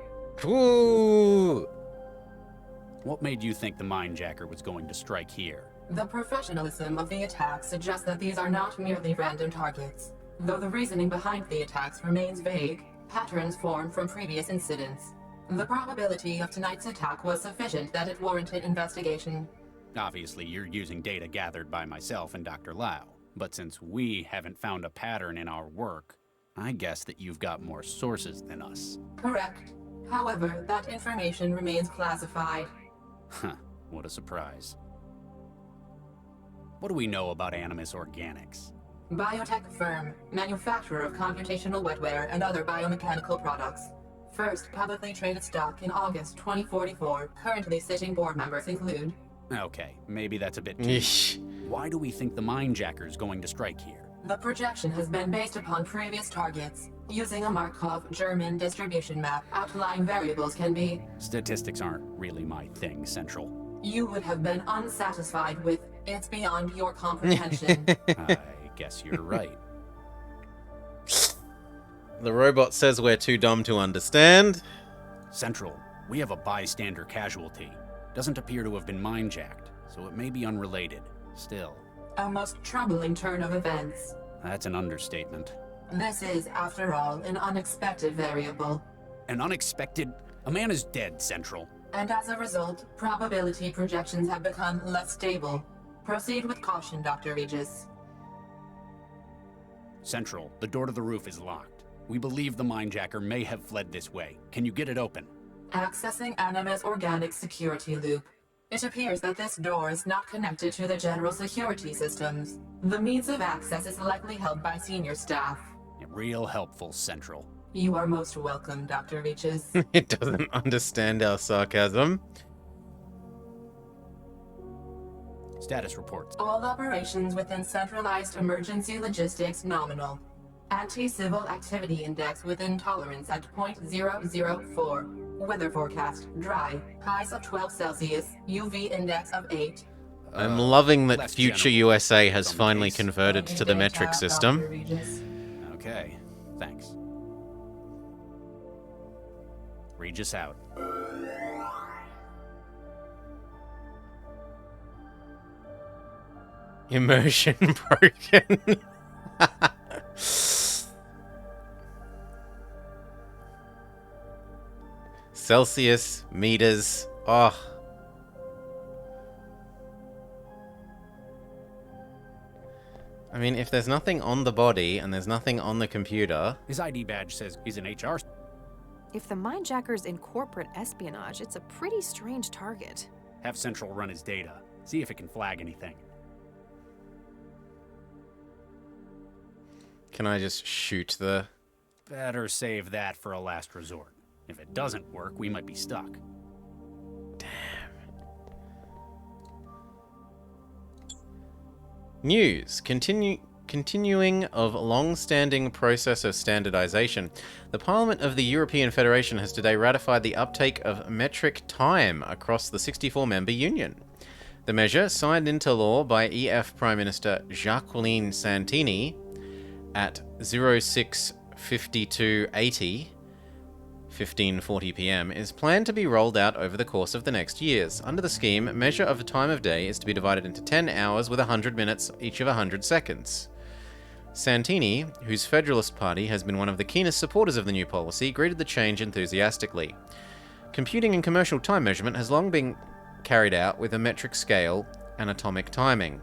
Ooh! What made you think the Mindjacker was going to strike here? The professionalism of the attack suggests that these are not merely random targets. Though the reasoning behind the attacks remains vague, patterns form from previous incidents. The probability of tonight's attack was sufficient that it warranted investigation. Obviously, you're using data gathered by myself and Dr. Lau. But since we haven't found a pattern in our work, I guess that you've got more sources than us. Correct. However, that information remains classified. Huh, what a surprise. What do we know about Animus Organics? Biotech firm, manufacturer of computational wetware and other biomechanical products. First publicly traded stock in August 2044. Currently sitting board members include... Okay, maybe that's a bit too... Why do we think the Mindjacker's going to strike here? The projection has been based upon previous targets. Using a Markov German distribution map, outlying variables can be... Statistics aren't really my thing, Central. You would have been unsatisfied with it's beyond your comprehension. I guess you're right. The robot says we're too dumb to understand. Central, we have a bystander casualty. Doesn't appear to have been mind-jacked, so it may be unrelated. Still. A most troubling turn of events. That's an understatement. This is, after all, an unexpected variable. An unexpected... A man is dead, Central. And as a result, probability projections have become less stable. Proceed with caution, Dr. Regis. Central, the door to the roof is locked. We believe the Mindjacker may have fled this way. Can you get it open? Accessing Animus Organic security loop. It appears that this door is not connected to the general security systems. The means of access is likely held by senior staff. Real helpful, Central. You are most welcome, Dr. Regis. It doesn't understand our sarcasm. Status reports. All operations within centralized emergency logistics nominal. Anti-civil activity index within tolerance at 0.004. Weather forecast, dry. Highs of 12 Celsius. UV index of 8. I'm loving that less future general. USA has It's on the finally case. converted to the metric Dr. system. Regis. Okay, thanks. Regis out. Immersion broken. Celsius, meters. Oh. I mean, if there's nothing on the body and there's nothing on the computer... His ID badge says he's an HR... If the Mindjacker's in corporate espionage, it's a pretty strange target. Have Central run his data. See if it can flag anything. Can I just shoot the... Better save that for a last resort. If it doesn't work, we might be stuck. News. Continuing of long-standing process of standardization, the Parliament of the European Federation has today ratified the uptake of metric time across the 64-member union. The measure, signed into law by EF Prime Minister Jacqueline Santini at 06:52:80, 15:40 p.m., is planned to be rolled out over the course of the next years. Under the scheme, measure of the time of day is to be divided into 10 hours with 100 minutes each of 100 seconds. Santini, whose Federalist Party has been one of the keenest supporters of the new policy, greeted the change enthusiastically. Computing and commercial time measurement has long been carried out with a metric scale and atomic timing.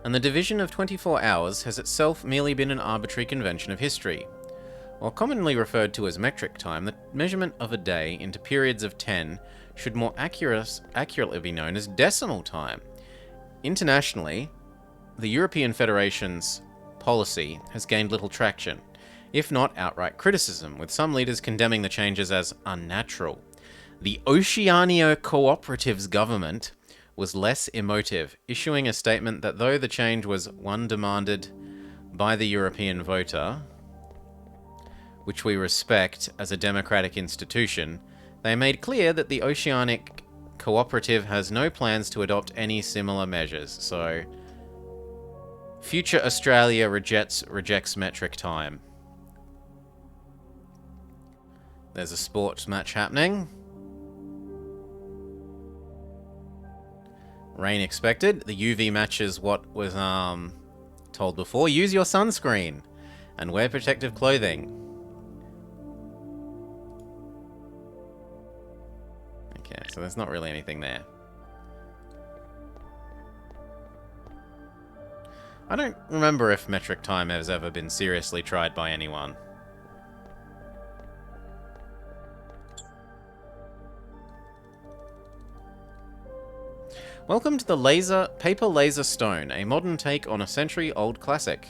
And the division of 24 hours has itself merely been an arbitrary convention of history. While commonly referred to as metric time, the measurement of a day into periods of 10 should more accurately be known as decimal time. Internationally, the European Federation's policy has gained little traction, if not outright criticism, with some leaders condemning the changes as unnatural. The Oceania Cooperative's government was less emotive, issuing a statement that though the change was one demanded by the European voter, which we respect as a democratic institution, they made clear that the Oceanic Cooperative has no plans to adopt any similar measures. So, future Australia rejects metric time. There's a sports match happening. Rain expected. The UV matches what was told before. Use your sunscreen and wear protective clothing. Okay, so there's not really anything there. I don't remember if metric time has ever been seriously tried by anyone. Welcome to the Paper Laser Stone, a modern take on a century-old classic.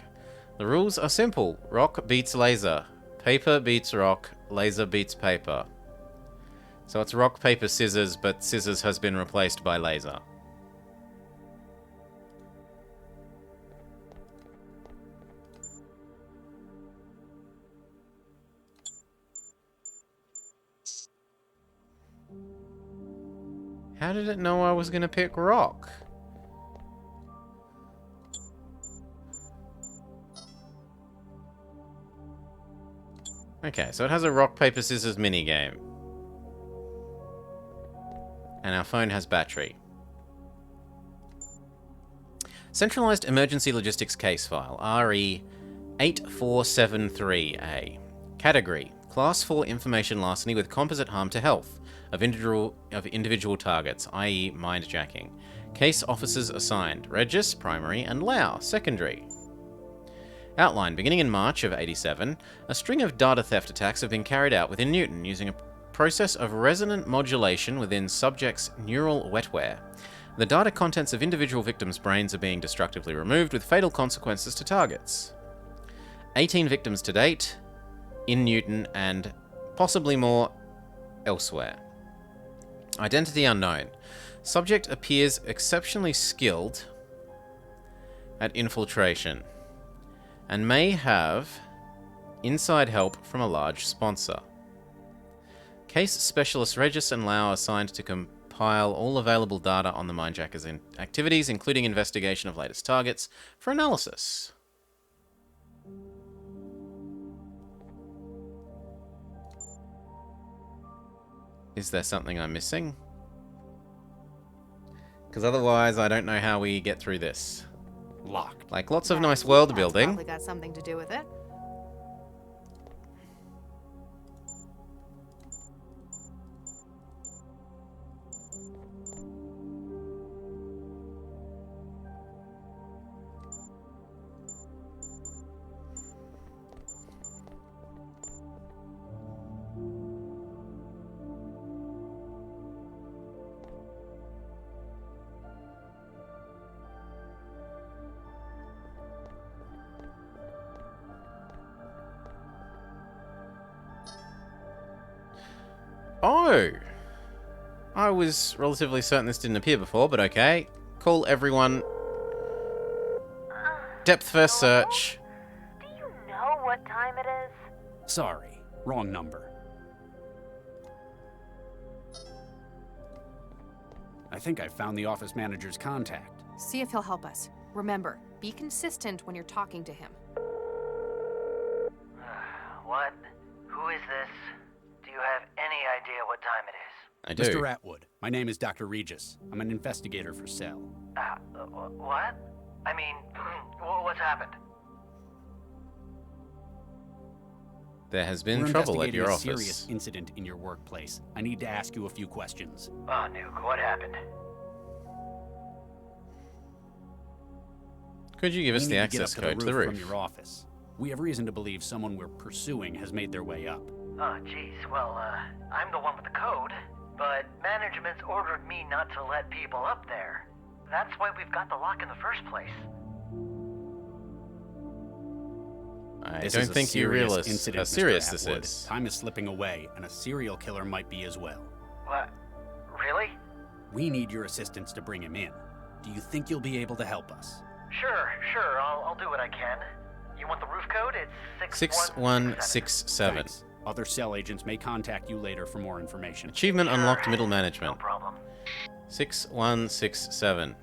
The rules are simple. Rock beats laser. Paper beats rock. Laser beats paper. So it's rock, paper, scissors, but scissors has been replaced by laser. How did it know I was going to pick rock? Okay, so it has a rock, paper, scissors minigame. And our phone has battery. Centralized Emergency Logistics Case File, RE8473A. Category, Class 4 Information Larceny with Composite Harm to Health of individual targets, i.e. mindjacking. Case Officers Assigned, Regis, Primary, and Lau, Secondary. Outline, beginning in March of '87, a string of data theft attacks have been carried out within Newton using a process of resonant modulation within subjects' neural wetware. The data contents of individual victims' brains are being destructively removed with fatal consequences to targets. 18 victims to date, in Newton and possibly more elsewhere. Identity unknown. Subject appears exceptionally skilled at infiltration and may have inside help from a large sponsor. Case specialists Regis and Lau are assigned to compile all available data on the mindjackers' activities, including investigation of latest targets, for analysis. Is there something I'm missing? Because otherwise I don't know how we get through this. Locked. Like, lots of nice world building. Probably got something to do with it. Oh! I was relatively certain this didn't appear before, but okay. Call everyone. Depth first search. Do you know what time it is? Sorry, wrong number. I think I found the office manager's contact. See if he'll help us. Remember, be consistent when you're talking to him. What? Who is this? Do you have any idea what time it is? I do. Mr. Atwood, my name is Dr. Regis. I'm an investigator for Cell. What? I mean, what's happened? There has been We're trouble at your investigating a office. serious incident in your workplace. I need to ask you a few questions. Oh, Nuke, what happened? Could you give us We the need to get access up to code to the roof? from your office. We have reason to believe someone we're pursuing has made their way up. Oh, jeez. Well, I'm the one with the code, but management's ordered me not to let people up there. That's why we've got the lock in the first place. I This don't is a think you serious realize incident, how Mr. serious this Atwood. is. Time is slipping away, and a serial killer might be as well. What? Really? We need your assistance to bring him in. Do you think you'll be able to help us? Sure. I'll do what I can. You want the roof code? It's 6167. Thanks. Other cell agents may contact you later for more information. Achievement Sure. unlocked middle No management. problem. 6167.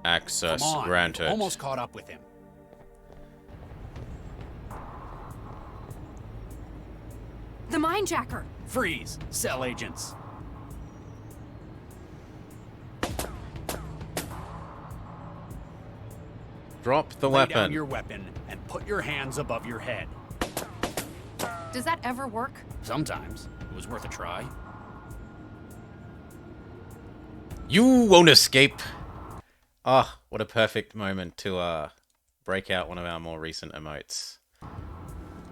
Access Come on, granted. you've almost caught up with him. The Mindjacker! Freeze, cell agents. Drop the Lay down weapon. your weapon and put your hands above your head. Does that ever work? Sometimes. It was worth a try. You won't escape. Ah, what a perfect moment to break out one of our more recent emotes.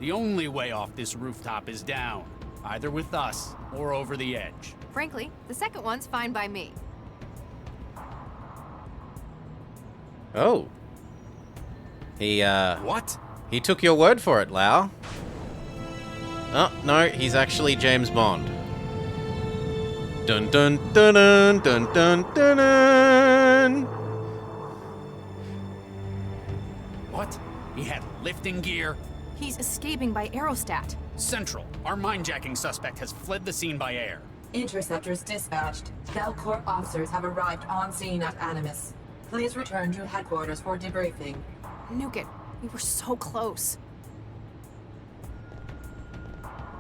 The only way off this rooftop is down, either with us or over the edge. Frankly, the second one's fine by me. Oh. He What? he took your word for it, Lau. Oh, no, he's actually James Bond. Dun dun dun dun dun dun dun dun. What? He had lifting gear? He's escaping by aerostat. Central, our mindjacking suspect has fled the scene by air. Interceptors dispatched. Belcorp officers have arrived on scene at Animus. Please return to headquarters for debriefing. Nuke it. We were so close.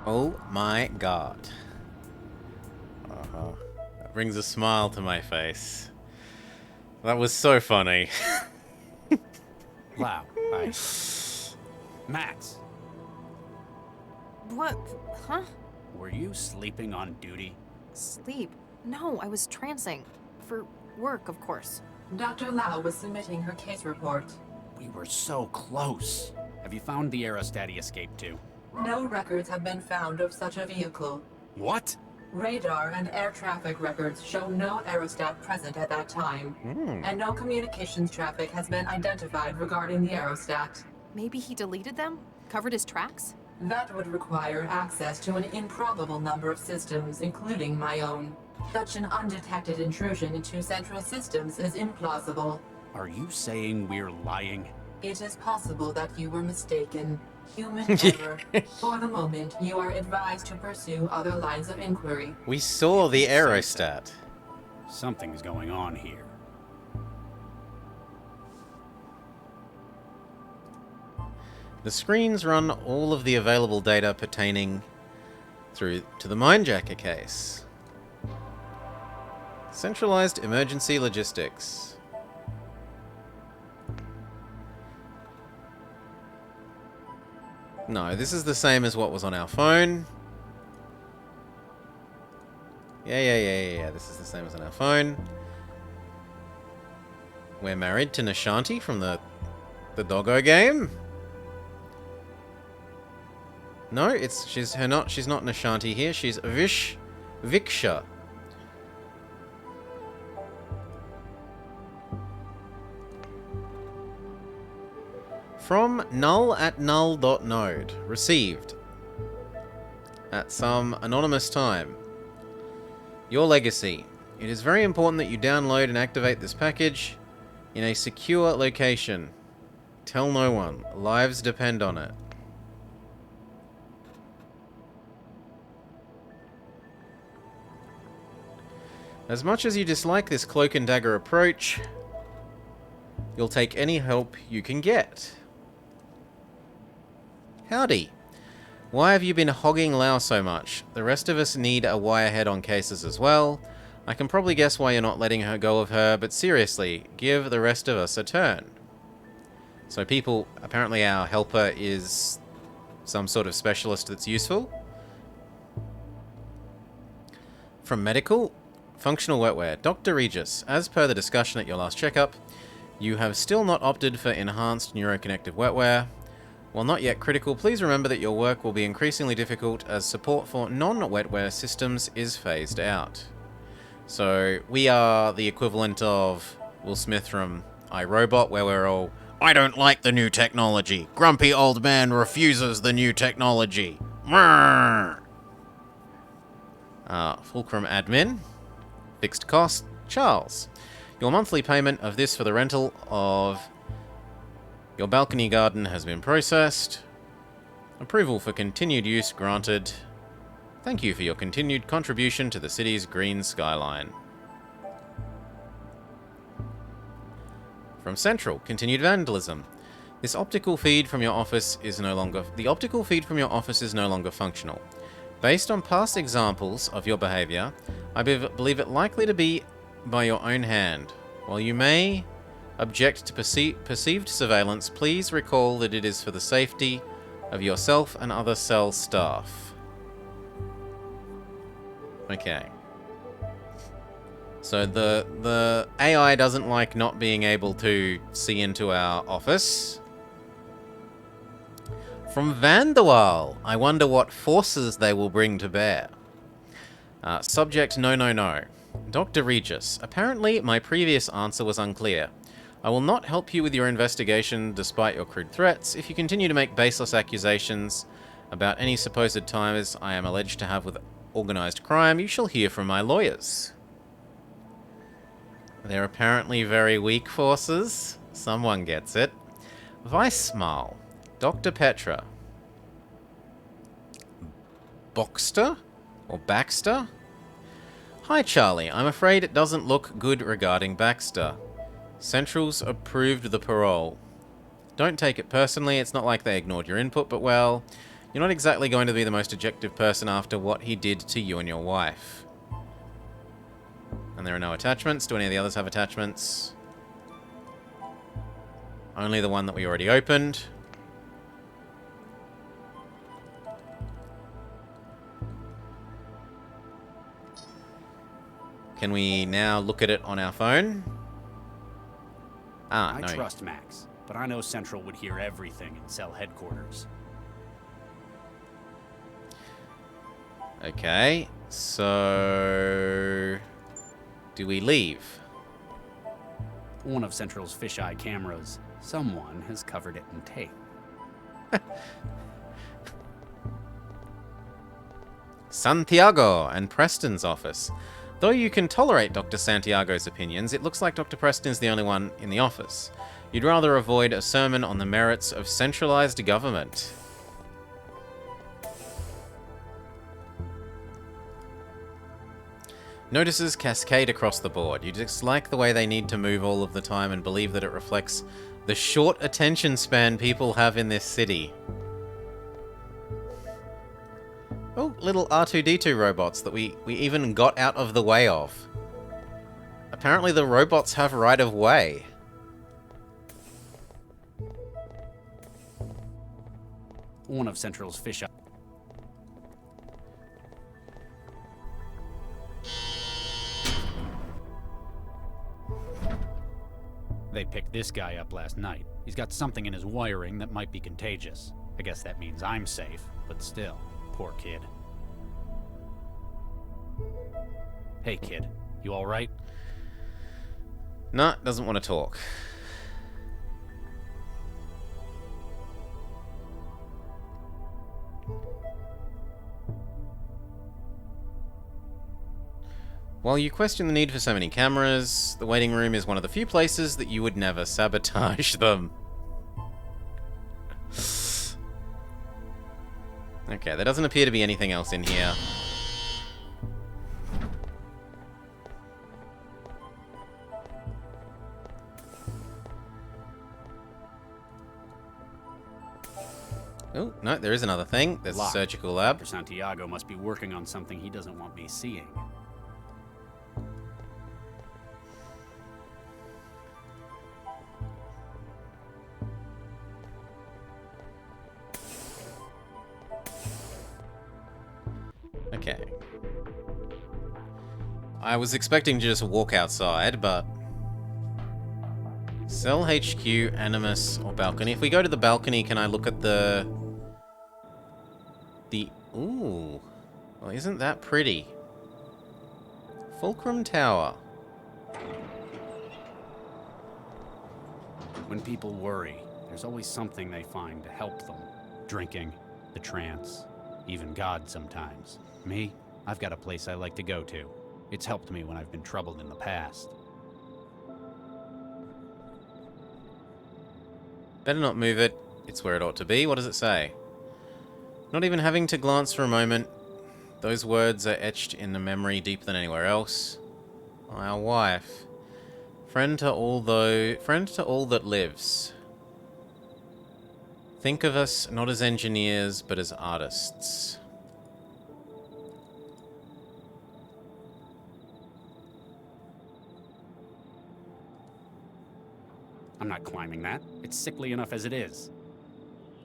Oh my god. Uh-huh. That brings a smile to my face. That was so funny. Wow, Max, What? Huh? were you sleeping on duty? Sleep? No, I was trancing. For work, of course. Dr. Lau was submitting her case report. We were so close. Have you found the aerostat he escaped to? No records have been found of such a vehicle. What? Radar and air traffic records show no aerostat present at that time, and no communications traffic has been identified regarding the aerostat. Maybe he deleted them? Covered his tracks? That would require access to an improbable number of systems, including my own. Such an undetected intrusion into central systems is implausible. Are you saying we're lying? It is possible that you were mistaken. Human error. For the moment, you are advised to pursue other lines of inquiry. We saw the aerostat. Something's going on here. The screens run all of the available data pertaining through to the Mindjacker case. Centralized emergency logistics. No, this is the same as what was on our phone. Yeah. This is the same as on our phone. We're married to Nishanti from the Doggo game. No, she's not Nishanti here. She's Viksha. From null@null.node. Received. At some anonymous time. Your legacy. It is very important that you download and activate this package in a secure location. Tell no one. Lives depend on it. As much as you dislike this cloak and dagger approach, you'll take any help you can get. Howdy. Why have you been hogging Lau so much? The rest of us need a wirehead on cases as well. I can probably guess why you're not letting her go of her, but seriously, give the rest of us a turn. So people, apparently our helper is some sort of specialist that's useful. From medical, functional wetware. Dr. Regis, as per the discussion at your last checkup, you have still not opted for enhanced neuroconnective wetware. While not yet critical, please remember that your work will be increasingly difficult as support for non-wetware systems is phased out. So, we are the equivalent of Will Smith from iRobot, where we're all, I don't like the new technology. Grumpy old man refuses the new technology. Fulcrum admin. Fixed cost, Charles. Your monthly payment of this for the rental of your balcony garden has been processed. Approval for continued use granted. Thank you for your continued contribution to the city's green skyline. From Central, continued vandalism. The optical feed from your office is no longer functional. Based on past examples of your behavior, I believe it likely to be by your own hand. While you may object to perceived surveillance, please recall that it is for the safety of yourself and other cell staff. Okay. So the AI doesn't like not being able to see into our office. From Vanderwall, I wonder what forces they will bring to bear. Subject, no. Dr. Regis, apparently my previous answer was unclear. I will not help you with your investigation despite your crude threats. If you continue to make baseless accusations about any supposed ties I am alleged to have with organized crime, you shall hear from my lawyers. They're apparently very weak forces. Someone gets it. Weissmal. Dr. Petra. Boxter? Or Baxter? Hi, Charlie. I'm afraid it doesn't look good regarding Baxter. Central's approved the parole. Don't take it personally. It's not like they ignored your input, but well, you're not exactly going to be the most objective person after what he did to you and your wife. And there are no attachments. Do any of the others have attachments? Only the one that we already opened. Can we now look at it on our phone? I trust Max, but I know Central would hear everything in cell headquarters. Okay, so do we leave? One of Central's fisheye cameras. Someone has covered it in tape. Santiago and Preston's office. Though you can tolerate Dr. Santiago's opinions, it looks like Dr. Preston is the only one in the office. You'd rather avoid a sermon on the merits of centralized government. Notices cascade across the board. You dislike the way they need to move all of the time and believe that it reflects the short attention span people have in this city. Oh, little R2-D2 robots that we even got out of the way of. Apparently the robots have right of way. One of Central's fisheye. They picked this guy up last night. He's got something in his wiring that might be contagious. I guess that means I'm safe, but still. Poor kid. Hey, kid. You alright? Nah, doesn't want to talk. While you question the need for so many cameras, the waiting room is one of the few places that you would never sabotage them. Okay, there doesn't appear to be anything else in here. Oh, no, there is another thing. There's a surgical lab. Dr. Santiago must be working on something he doesn't want me seeing. Okay. I was expecting to just walk outside, but Cell HQ, Animus, or balcony. If we go to the balcony, can I look at the... Ooh. Well, isn't that pretty? Fulcrum Tower. When people worry, there's always something they find to help them. Drinking, the trance, even God sometimes. Me, I've got a place I like to go to. It's helped me when I've been troubled in the past. Better not move it. It's where it ought to be. What does it say? Not even having to glance for a moment. Those words are etched in the memory deeper than anywhere else. Our wife. Friend to all that lives. Think of us not as engineers, but as artists. I'm not climbing that. It's sickly enough as it is.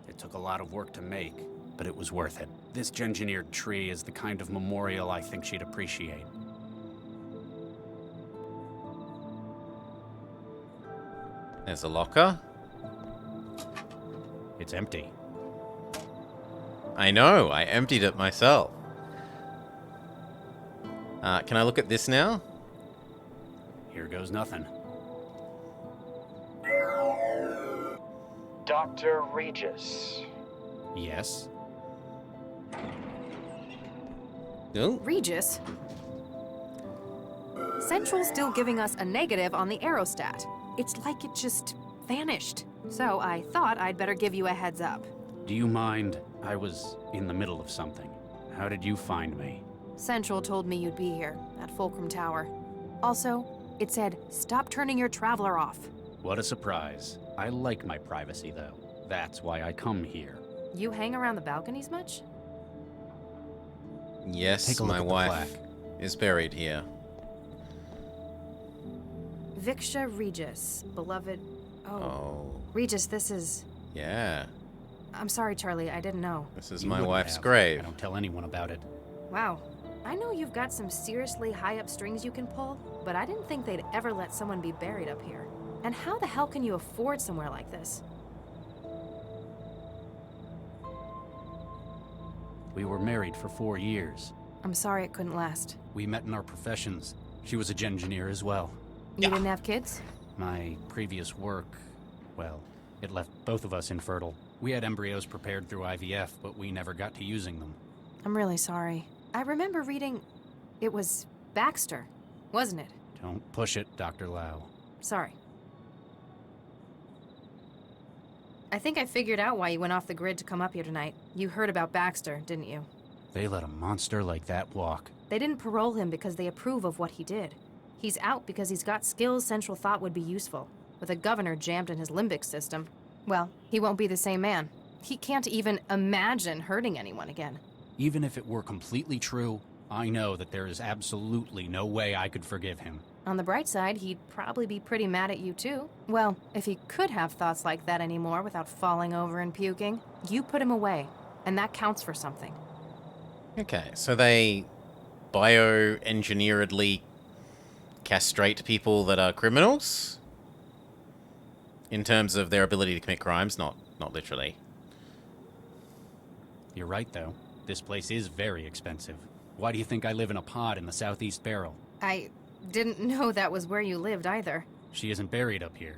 It took a lot of work to make, but it was worth it. This engineered tree is the kind of memorial I think she'd appreciate. There's a locker. It's empty. I know, I emptied it myself. Can I look at this now? Here goes nothing. Dr. Regis. Yes? Oh. Regis? Central's still giving us a negative on the aerostat. It's like it just vanished. So I thought I'd better give you a heads up. Do you mind? I was in the middle of something. How did you find me? Central told me you'd be here, at Fulcrum Tower. Also, it said, stop turning your traveler off. What a surprise. I like my privacy, though. That's why I come here. You hang around the balconies much? Yes, my wife is buried here. Viksha Regis, beloved... Oh. Regis, this is... Yeah. I'm sorry, Charlie, I didn't know. This is my wife's grave. I don't tell anyone about it. Wow. I know you've got some seriously high-up strings you can pull, but I didn't think they'd ever let someone be buried up here. And how the hell can you afford somewhere like this? We were married for 4 years. I'm sorry it couldn't last. We met in our professions. She was a engineer as well. You didn't have kids? My previous work, well, it left both of us infertile. We had embryos prepared through IVF, but we never got to using them. I'm really sorry. I remember reading... It was Baxter, wasn't it? Don't push it, Dr. Lau. Sorry. I think I figured out why you went off the grid to come up here tonight. You heard about Baxter, didn't you? They let a monster like that walk. They didn't parole him because they approve of what he did. He's out because he's got skills Central thought would be useful. With a governor jammed in his limbic system, well, he won't be the same man. He can't even imagine hurting anyone again. Even if it were completely true, I know that there is absolutely no way I could forgive him. On the bright side, he'd probably be pretty mad at you too. Well, if he could have thoughts like that anymore without falling over and puking, you put him away, and that counts for something. Okay, so they bioengineeredly castrate people that are criminals? In terms of their ability to commit crimes, not literally. You're right, though. This place is very expensive. Why do you think I live in a pod in the Southeast Barrel? I didn't know that was where you lived either. She isn't buried up here.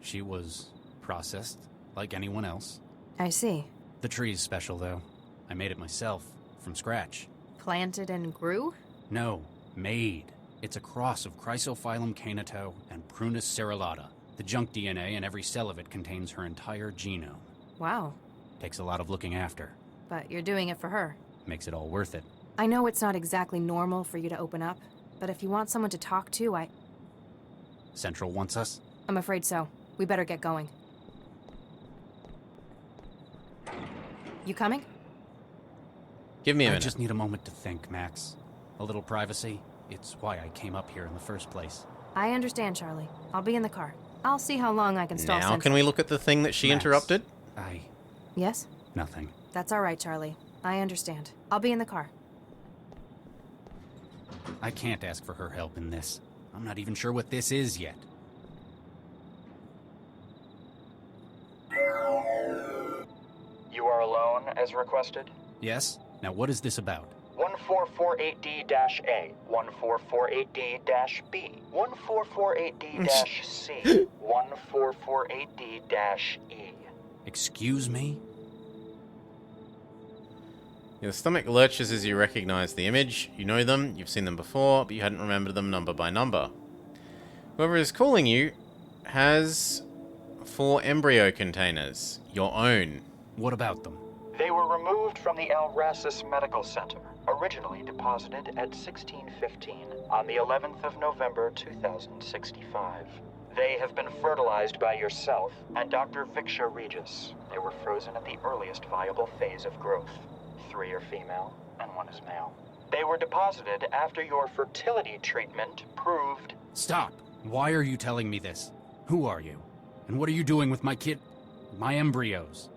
She was processed, like anyone else. I see. The tree's special, though. I made it myself, from scratch. Planted and grew? No, made. It's a cross of Chrysophyllum caneto and Prunus cerulata. The junk DNA in every cell of it contains her entire genome. Wow. Takes a lot of looking after. But you're doing it for her. Makes it all worth it. I know it's not exactly normal for you to open up, but if you want someone to talk to, Central wants us? I'm afraid so. We better get going. You coming? Give me a minute. I just need a moment to think, Max. A little privacy. It's why I came up here in the first place. I understand, Charlie. I'll be in the car. I'll see how long I can stall Now Central. can we look at the thing that she Max, interrupted? Yes? Nothing. That's all right, Charlie. I understand. I'll be in the car. I can't ask for her help in this. I'm not even sure what this is yet. as requested. Yes? Now what is this about? 1448D-A, 1448D-B, 1448D-C, 1448D-E. Excuse me? Your stomach lurches as you recognize the image. You know them, you've seen them before, but you hadn't remembered them number by number. Whoever is calling you has 4 embryo containers. Your own. What about them? They were removed from the Alrasis Medical Center, originally deposited at 1615 on the 11th of November 2065. They have been fertilized by yourself and Dr. Viksha Regis. They were frozen at the earliest viable phase of growth. 3 are female and 1 is male. They were deposited after your fertility treatment proved... Stop! Why are you telling me this? Who are you? And what are you doing with my kid... my embryos?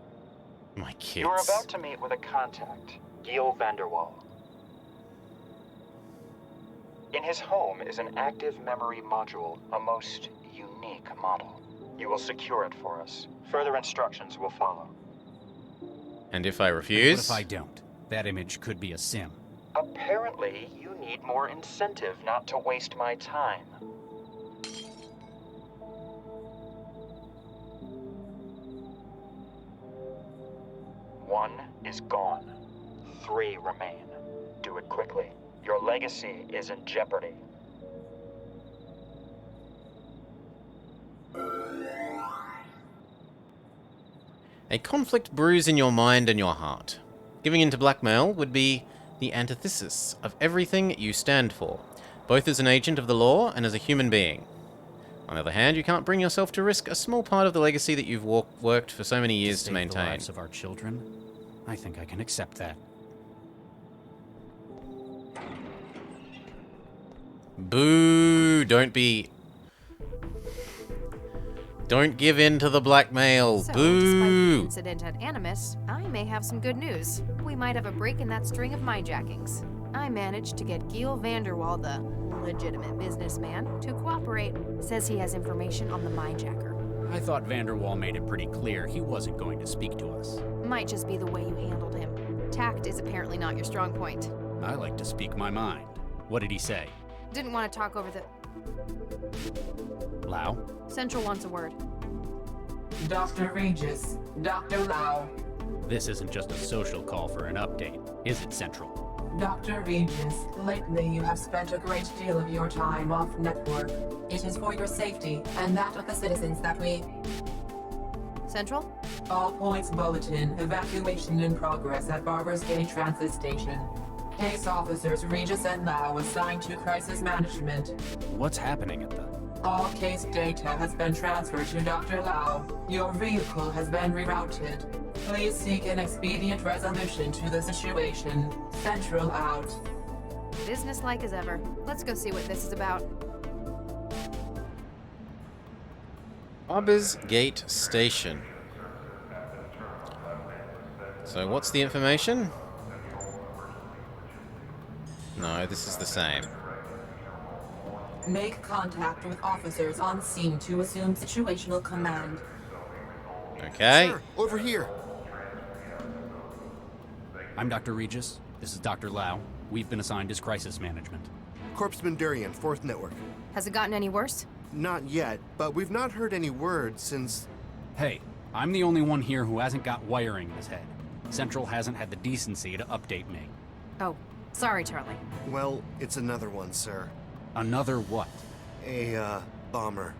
My kids. You are about to meet with a contact, Gil Vanderwall. In his home is an active memory module, a most unique model. You will secure it for us. Further instructions will follow. And if I refuse? What if I don't? That image could be a sim. Apparently, you need more incentive not to waste my time. One is gone. 3 remain. Do it quickly. Your legacy is in jeopardy. A conflict brews in your mind and your heart. Giving in to blackmail would be the antithesis of everything you stand for, both as an agent of the law and as a human being. On the other hand, you can't bring yourself to risk a small part of the legacy that you've worked for so many years to maintain. The lives of our children? I think I can accept that. Boo! Don't give in to the blackmail. So, Boo! despite the incident at Animus, I may have some good news. We might have a break in that string of mindjackings. I managed to get Gil Vanderwall, the legitimate businessman, to cooperate. Says he has information on the mindjacker. I thought Vanderwall made it pretty clear he wasn't going to speak to us. Might just be the way you handled him. Tact is apparently not your strong point. I like to speak my mind. What did he say? Didn't want to talk over the... Lau? Central wants a word. Dr. Regis, Dr. Lau. This isn't just a social call for an update, is it, Central? Dr. Regis, lately you have spent a great deal of your time off network. It is for your safety and that of the citizens that we... Central? All points bulletin, evacuation in progress at Barber's Gate Transit Station. Case officers Regis and Lau assigned to crisis management. What's happening at the... All case data has been transferred to Dr. Lau. Your vehicle has been rerouted. Please seek an expedient resolution to the situation. Central out. Business-like as ever. Let's go see what this is about. Barber's Gate Station. So what's the information? No, this is the same. Make contact with officers on scene to assume situational command. Okay. Sir, over here. I'm Dr. Regis. This is Dr. Lau. We've been assigned as crisis management. Corpsman Durian, 4th Network. Has it gotten any worse? Not yet, but we've not heard any word since... Hey, I'm the only one here who hasn't got wiring in his head. Central hasn't had the decency to update me. Oh, sorry, Charlie. Well, it's another one, sir. Another what? A, bomber.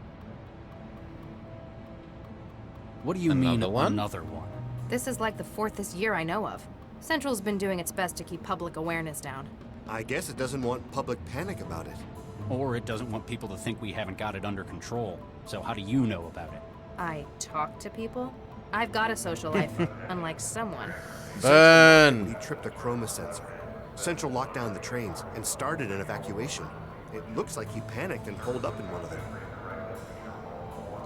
What do you mean, one? another one? This is like the 4th this year I know of. Central's been doing its best to keep public awareness down. I guess it doesn't want public panic about it. Or it doesn't want people to think we haven't got it under control. So how do you know about it? I talk to people? I've got a social life, unlike someone. Burn! He tripped a chroma sensor. Central locked down the trains and started an evacuation. It looks like he panicked and holed up in one of them.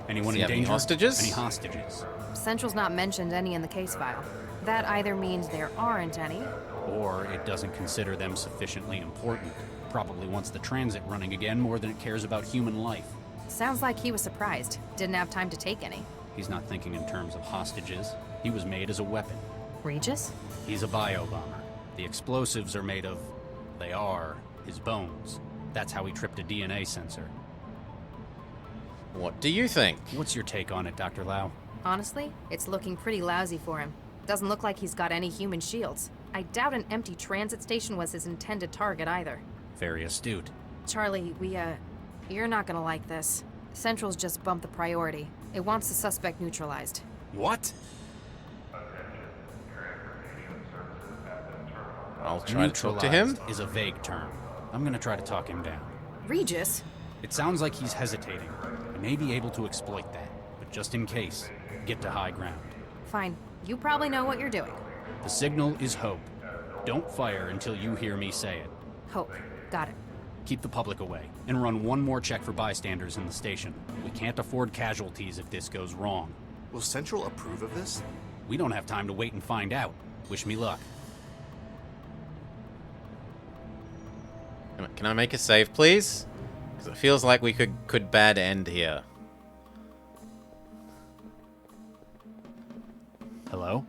Anyone Does he in have any danger? hostages? Any hostages? Central's not mentioned any in the case file. That either means there aren't any, Or it doesn't consider them sufficiently important. Probably wants the transit running again more than it cares about human life. sounds like he was surprised. Didn't have time to take any. He's not thinking in terms of hostages. He was made as a weapon. Regis? He's a biobomber. The explosives are made of... they are his bones. That's how he tripped a DNA sensor. What do you think? What's your take on it, Dr. Lau? Honestly, it's looking pretty lousy for him. Doesn't look like he's got any human shields. I doubt an empty transit station was his intended target either. Very astute. Charlie, you're not gonna like this. Central's just bumped the priority. It wants the suspect neutralized. What? I'll try to talk to him. Is a vague term. I'm gonna try to talk him down. Regis? It sounds like he's hesitating. I may be able to exploit that, but just in case, get to high ground. Fine. You probably know what you're doing. The signal is hope. Don't fire until you hear me say it. Hope. Got it. Keep the public away, and run one more check for bystanders in the station. We can't afford casualties if this goes wrong. Will Central approve of this? We don't have time to wait and find out. Wish me luck. Can I make a save, please? Because it feels like we could bad end here. Hello?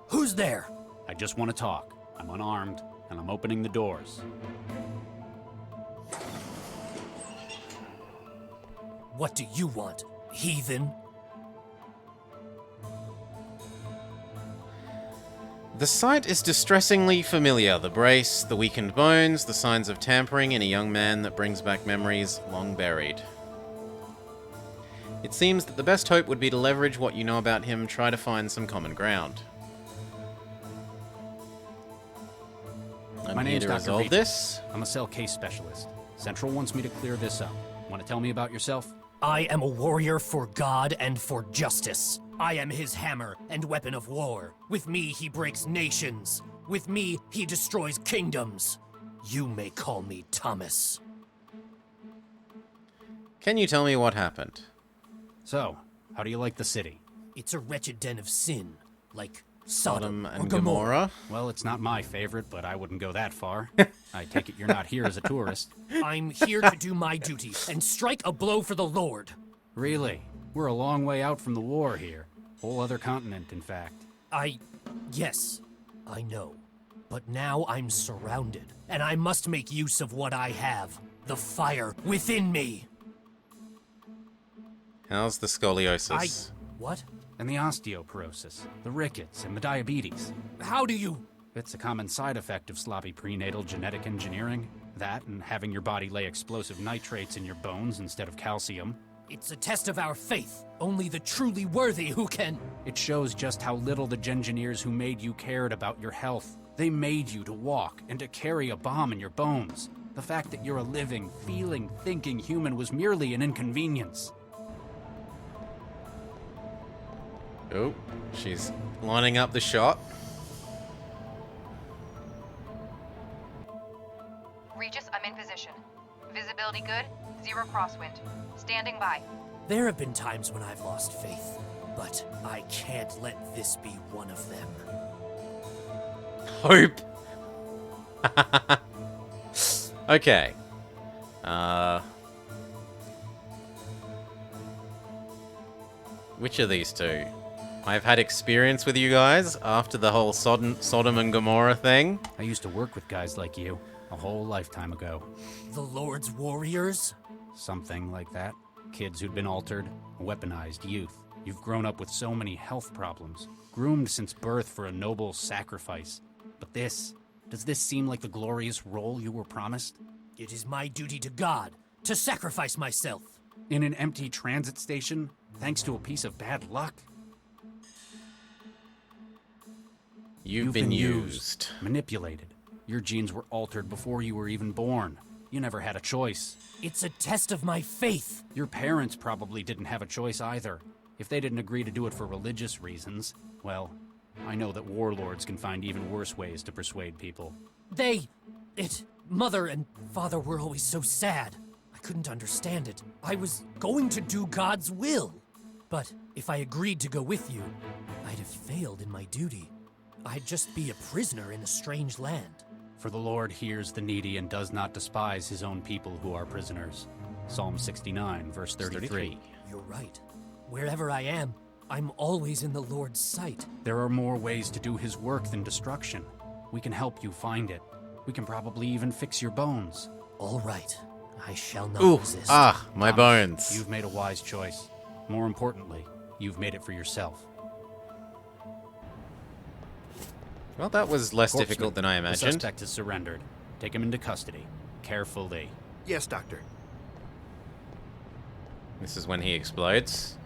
Who's there? I just want to talk. I'm unarmed, and I'm opening the doors. What do you want, heathen? The sight is distressingly familiar. The brace, the weakened bones, the signs of tampering in a young man that brings back memories long buried. It seems that the best hope would be to leverage what you know about him, try to find some common ground. My name's to Dr. resolve Regis. this. I'm a cell case specialist. Central wants me to clear this up. Want to tell me about yourself? I am a warrior for God and for justice. I am his hammer and weapon of war. With me, he breaks nations. With me, he destroys kingdoms. You may call me Thomas. Can you tell me what happened? So, how do you like the city? It's a wretched den of sin, like Sodom or and Gomorrah. Gomorrah? Well, it's not my favorite, but I wouldn't go that far. I take it you're not here as a tourist. I'm here to do my duty and strike a blow for the Lord. Really? We're a long way out from the war here. Whole other continent, in fact. Yes, I know. But now I'm surrounded, and I must make use of what I have. The fire within me. How's the scoliosis? What? And the osteoporosis, the rickets, and the diabetes. How do you... It's a common side effect of sloppy prenatal genetic engineering. That and having your body lay explosive nitrates in your bones instead of calcium. It's a test of our faith. Only the truly worthy who can... It shows just how little the Gengineers who made you cared about your health. They made you to walk and to carry a bomb in your bones. The fact that you're a living, feeling, thinking human was merely an inconvenience. Oh, she's lining up the shot. Regis, I'm in position. Visibility good, 0 crosswind. Standing by. There have been times when I've lost faith, but I can't let this be one of them. Hope. Okay. Which of these two? I've had experience with you guys after the whole Sodom and Gomorrah thing. I used to work with guys like you a whole lifetime ago. The Lord's warriors? Something like that. Kids who'd been altered, weaponized youth. You've grown up with so many health problems, groomed since birth for a noble sacrifice. But does this seem like the glorious role you were promised? It is my duty to God to sacrifice myself. In an empty transit station, thanks to a piece of bad luck? You've been used. Manipulated. Your genes were altered before you were even born. You never had a choice. It's a test of my faith. Your parents probably didn't have a choice either. If they didn't agree to do it for religious reasons, well, I know that warlords can find even worse ways to persuade people. Mother and Father were always so sad. I couldn't understand it. I was going to do God's will. But if I agreed to go with you, I'd have failed in my duty. I'd just be a prisoner in a strange land. For the Lord hears the needy and does not despise his own people who are prisoners. Psalm 69, verse 33. You're right. Wherever I am, I'm always in the Lord's sight. There are more ways to do his work than destruction. We can help you find it. We can probably even fix your bones. All right. I shall not Ooh, resist. my Thomas, bones. You've made a wise choice. More importantly, you've made it for yourself. Well, that was less Corpsman, difficult than I the imagined. suspect has surrendered. Take him into custody. Carefully. Yes, Doctor. This is when he explodes.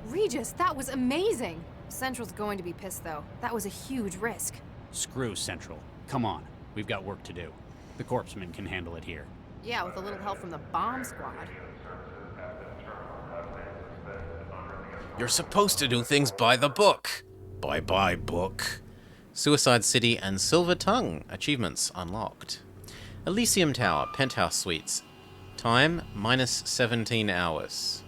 Regis, that was amazing! Central's going to be pissed, though. That was a huge risk. Screw Central. Come on. We've got work to do. The Corpsman can handle it here. Yeah, with a little help from the bomb squad. You're supposed to do things by the book. Bye-bye, book. Suicide City and Silver Tongue. Achievements unlocked. Elysium Tower, Penthouse Suites. Time, minus 17 hours.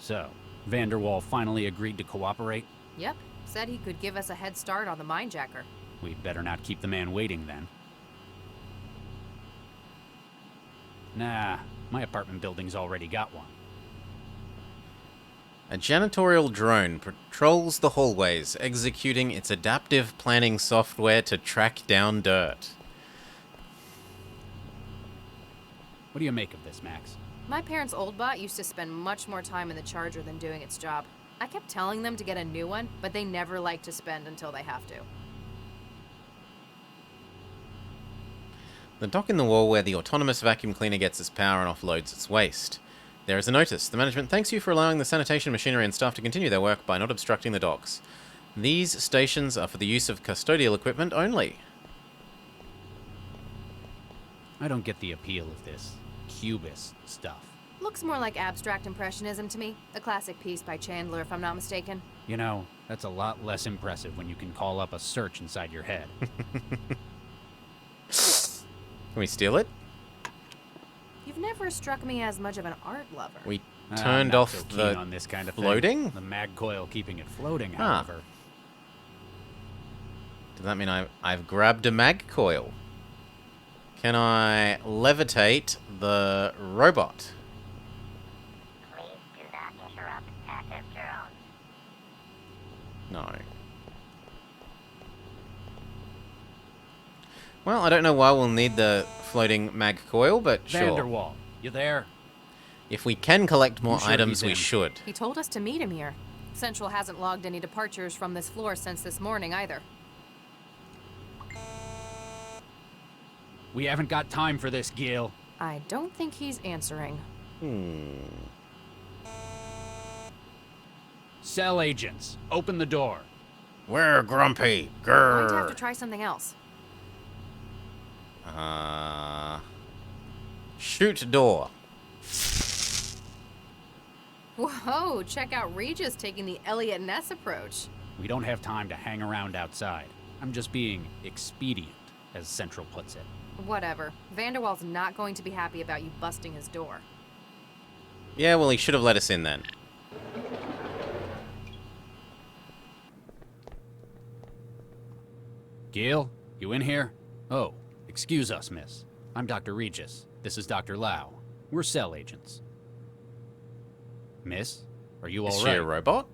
So, Vanderwall finally agreed to cooperate? Yep, said he could give us a head start on the minejacker. We'd better not keep the man waiting, then. Nah, my apartment building's already got one. A janitorial drone patrols the hallways, executing its adaptive planning software to track down dirt. What do you make of this, Max? My parents' old bot used to spend much more time in the charger than doing its job. I kept telling them to get a new one, but they never like to spend until they have to. The dock in the wall where the autonomous vacuum cleaner gets its power and offloads its waste. There is a notice. The management thanks you for allowing the sanitation machinery and staff to continue their work by not obstructing the docks. These stations are for the use of custodial equipment only. I don't get the appeal of this Cubist stuff. Looks more like abstract impressionism to me. A classic piece by Chandler, if I'm not mistaken. You know, that's a lot less impressive when you can call up a search inside your head. Can we steal it? You've never struck me as much of an art lover. We I'm turned not off so keen the on this kind of floating? thing. The mag coil keeping it floating, Ah. however. Does that mean I've grabbed a mag coil? Can I levitate the robot? Please do not interrupt active drone. No. Well, I don't know why we'll need the floating mag coil, but sure. Vanderwall, you there? If we can collect more I'm sure items, he's we in. should. He told us to meet him here. Central hasn't logged any departures from this floor since this morning either. We haven't got time for this, Gil. I don't think he's answering. Cell agents, open the door. We're grumpy. Going to have to Grr. try something else. Shoot door. Whoa, check out Regis taking the Elliot Ness approach. We don't have time to hang around outside. I'm just being expedient, as Central puts it. Whatever. Vanderwall's not going to be happy about you busting his door. Yeah, well, he should have let us in then. Gil, you in here? Oh, excuse us, miss. I'm Dr. Regis. This is Dr. Lau. We're cell agents. Miss, are you all Is right? she a robot?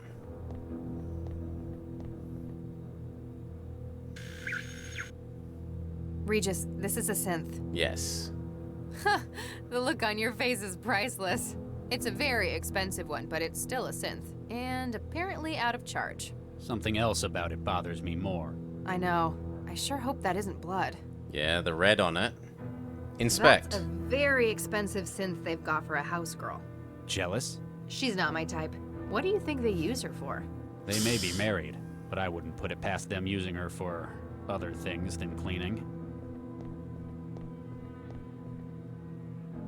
Regis, this is a synth. Yes. The look on your face is priceless. It's a very expensive one, but it's still a synth. And apparently out of charge. Something else about it bothers me more. I know. I sure hope that isn't blood. Yeah, the red on it. Inspect. That's a very expensive synth they've got for a house girl. Jealous? She's not my type. What do you think they use her for? They may be married, but I wouldn't put it past them using her for other things than cleaning.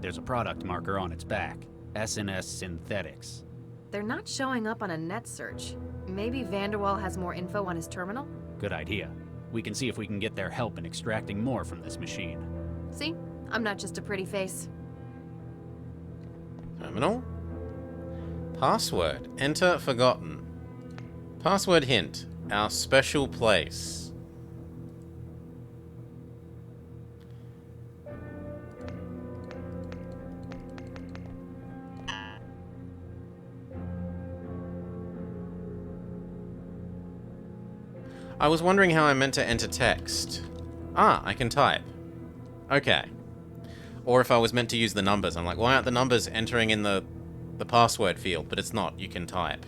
There's a product marker on its back. S&S Synthetics. They're not showing up on a net search. Maybe Vanderwall has more info on his terminal? Good idea. We can see if we can get their help in extracting more from this machine. See? I'm not just a pretty face. Terminal. Password. Enter forgotten. Password hint. Our special place. I was wondering how I'm meant to enter text. Ah, I can type. Okay. Or if I was meant to use the numbers. I'm like, why aren't the numbers entering in the password field? But it's not. You can type.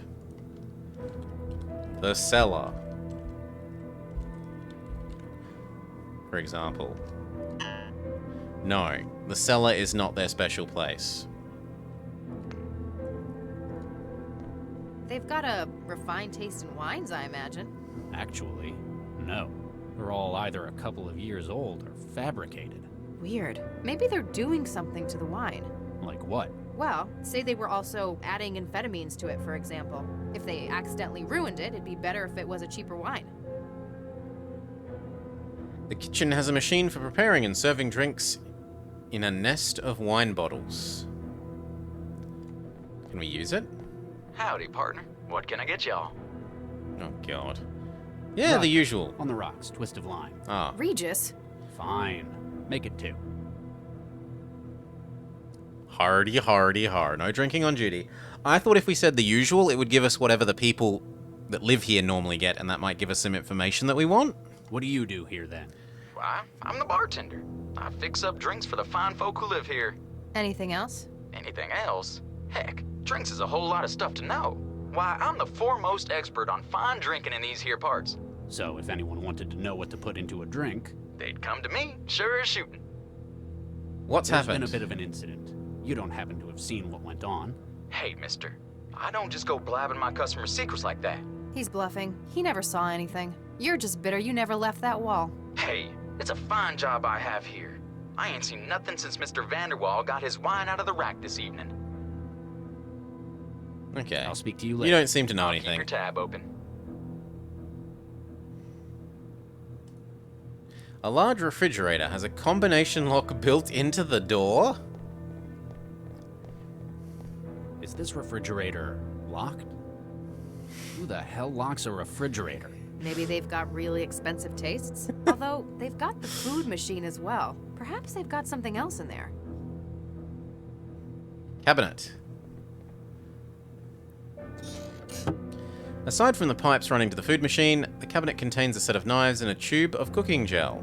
The cellar. For example. No, the cellar is not their special place. They've got a refined taste in wines, I imagine. Actually, no. They're all either a couple of years old or fabricated. Weird. Maybe they're doing something to the wine. Like what? Well, say they were also adding amphetamines to it, for example. If they accidentally ruined it, it'd be better if it was a cheaper wine. The kitchen has a machine for preparing and serving drinks in a nest of wine bottles. Can we use it? Howdy, partner. What can I get y'all? Oh, God. Yeah, Rock. the usual. On the rocks, twist of lime. Ah. Regis? Fine. Make it 2. Hardy, hardy, hard. No drinking on duty. I thought if we said the usual, it would give us whatever the people that live here normally get, and that might give us some information that we want. What do you do here, then? Why, I'm the bartender. I fix up drinks for the fine folk who live here. Anything else? Anything else? Heck, drinks is a whole lot of stuff to know. Why, I'm the foremost expert on fine drinking in these here parts. So, if anyone wanted to know what to put into a drink... They'd come to me, sure as shooting. What's happened? There's been a bit of an incident. You don't happen to have seen what went on. Hey, mister. I don't just go blabbing my customers' secrets like that. He's bluffing. He never saw anything. You're just bitter you never left that wall. Hey, it's a fine job I have here. I ain't seen nothing since Mr. Vanderwall got his wine out of the rack this evening. Okay. I'll speak to you later. You don't seem to know Keep anything. your tab open. A large refrigerator has a combination lock built into the door? Is this refrigerator locked? Who the hell locks a refrigerator? Maybe they've got really expensive tastes. Although, they've got the food machine as well. Perhaps they've got something else in there. Cabinet. Aside from the pipes running to the food machine, the cabinet contains a set of knives and a tube of cooking gel.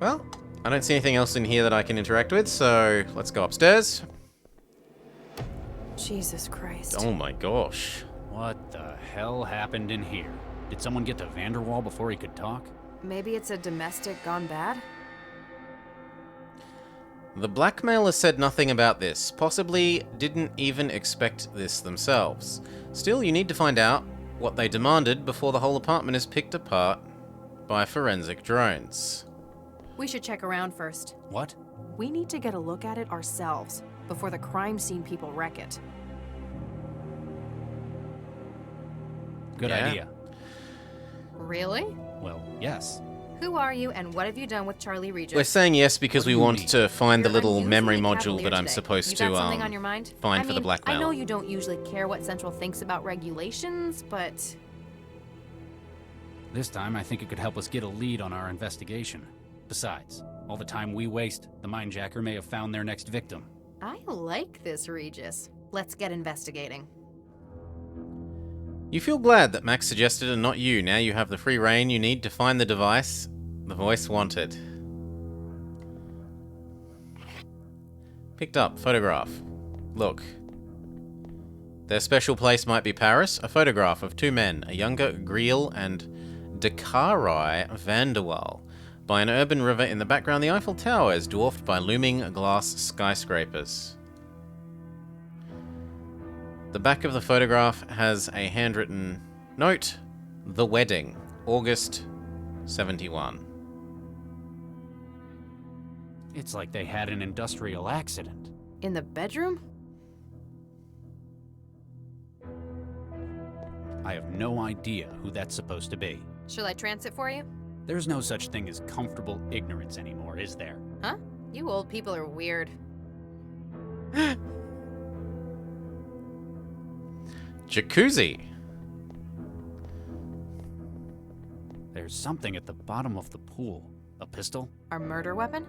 Well, I don't see anything else in here that I can interact with, so let's go upstairs. Jesus Christ. Oh my gosh. What the hell happened in here? Did someone get to Vanderwall before he could talk? Maybe it's a domestic gone bad? The blackmailer said nothing about this, possibly didn't even expect this themselves. Still, you need to find out what they demanded before the whole apartment is picked apart by forensic drones. We should check around first. What? We need to get a look at it ourselves before the crime scene people wreck it. Good idea. Really? Well, yes. Who are you and what have you done with Charlie Regis? We're saying yes because we want to find the little Unusually memory module cavalier that I'm today. supposed You to got something on your mind? find I for the mean, blackmail. I know you don't usually care what Central thinks about regulations, but This time, I think it could help us get a lead on our investigation. Besides, all the time we waste, the mindjacker may have found their next victim. I like this, Regis. Let's get investigating. You feel glad that Max suggested and not you. Now you have the free reign you need to find the device the voice wanted. Picked up. Photograph. Look. Their special place might be Paris. A photograph of 2 men, a younger Griel and Dakarai Vanderwall. By an urban river in the background, the Eiffel Tower is dwarfed by looming glass skyscrapers. The back of the photograph has a handwritten note. The wedding, August 71. It's like they had an industrial accident. In the bedroom? I have no idea who that's supposed to be. Shall I trance it for you? There's no such thing as comfortable ignorance anymore, is there? Huh? You old people are weird. Jacuzzi. There's something at the bottom of the pool. A pistol? Our murder weapon?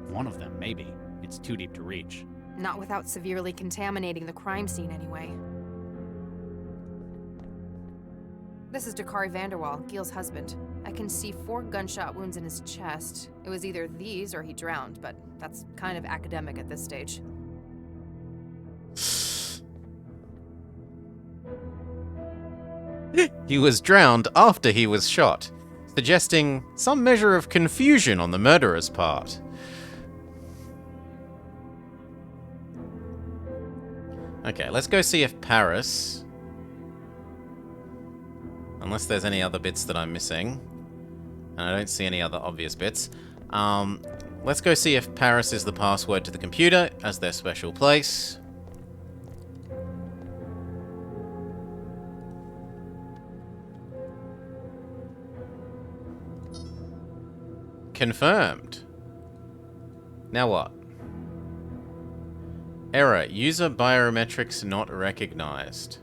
One of them, maybe. It's too deep to reach. Not without severely contaminating the crime scene, anyway. This is Dakari Vanderwall, Gil's husband. I can see 4 gunshot wounds in his chest. It was either these or he drowned, but that's kind of academic at this stage. He was drowned after he was shot, suggesting some measure of confusion on the murderer's part. Okay, let's go see if Paris... Unless there's any other bits that I'm missing. And I don't see any other obvious bits. Let's go see if Paris is the password to the computer as their special place. Confirmed. Now what? Error. User biometrics not recognized.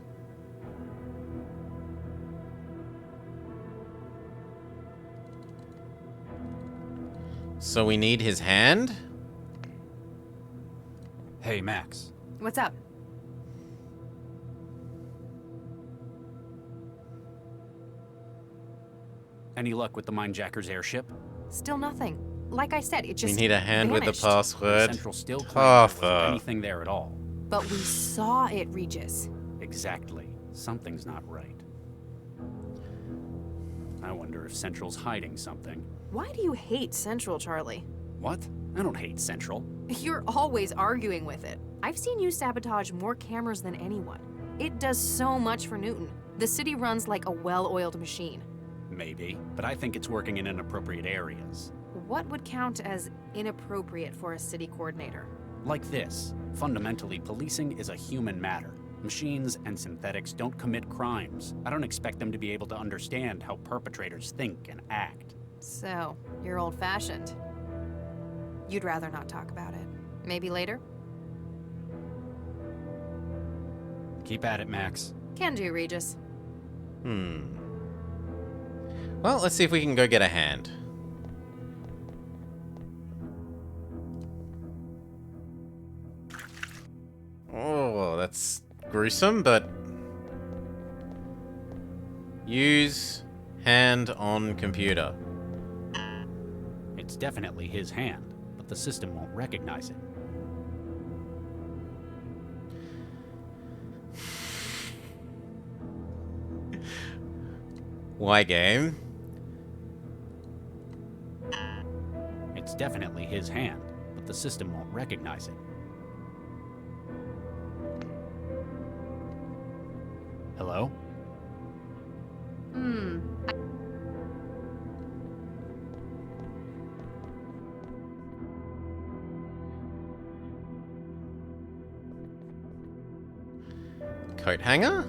So we need his hand? Hey, Max. What's up? Any luck with the Mindjacker's airship? Still nothing. Like I said, it just We need a hand vanished. with the password. Central still claims there wasn't Tougher. anything there at all. But we saw it, Regis. Exactly. Something's not right. I wonder if Central's hiding something. Why do you hate Central, Charlie? What? I don't hate Central. You're always arguing with it. I've seen you sabotage more cameras than anyone. It does so much for Newton. The city runs like a well-oiled machine. Maybe, but I think it's working in inappropriate areas. What would count as inappropriate for a city coordinator? Like this. Fundamentally, policing is a human matter. Machines and synthetics don't commit crimes. I don't expect them to be able to understand how perpetrators think and act. So, you're old-fashioned. You'd rather not talk about it. Maybe later? Keep at it, Max. Can do, Regis. Well, let's see if we can go get a hand. Oh, that's gruesome, but... Use hand on computer. It's definitely his hand, but the system won't recognize it. Why game? It's definitely his hand, but the system won't recognize it. Hello? Coat hanger?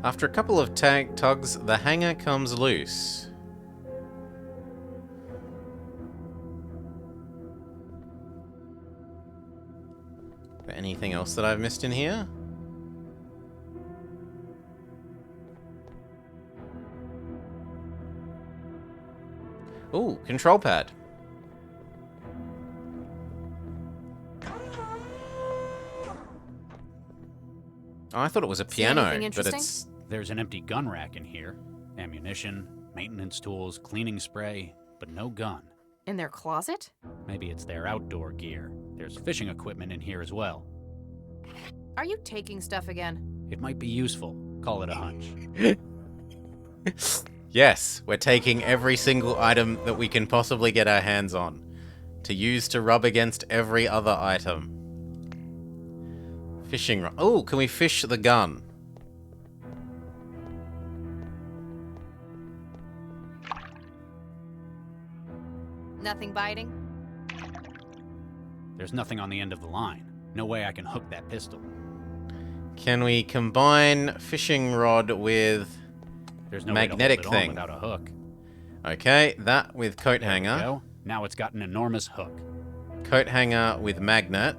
After a couple of tugs, the hanger comes loose. Anything else that I've missed in here? Ooh, control pad. Oh, I thought it was a piano, but it's... There's an empty gun rack in here. Ammunition, maintenance tools, cleaning spray, but no gun. In their closet? Maybe it's their outdoor gear. There's fishing equipment in here as well. Are you taking stuff again? It might be useful. Call it a hunch. Yes, we're taking every single item that we can possibly get our hands on to use to rub against every other item. Fishing rod. Oh, can we fish the gun? Nothing biting? There's nothing on the end of the line. No way I can hook that pistol. Can we combine fishing rod with There's no magnetic way to hold it on thing? without a hook. Okay, that with coat There we hanger. go. Now it's got an enormous hook. Coat hanger with magnet.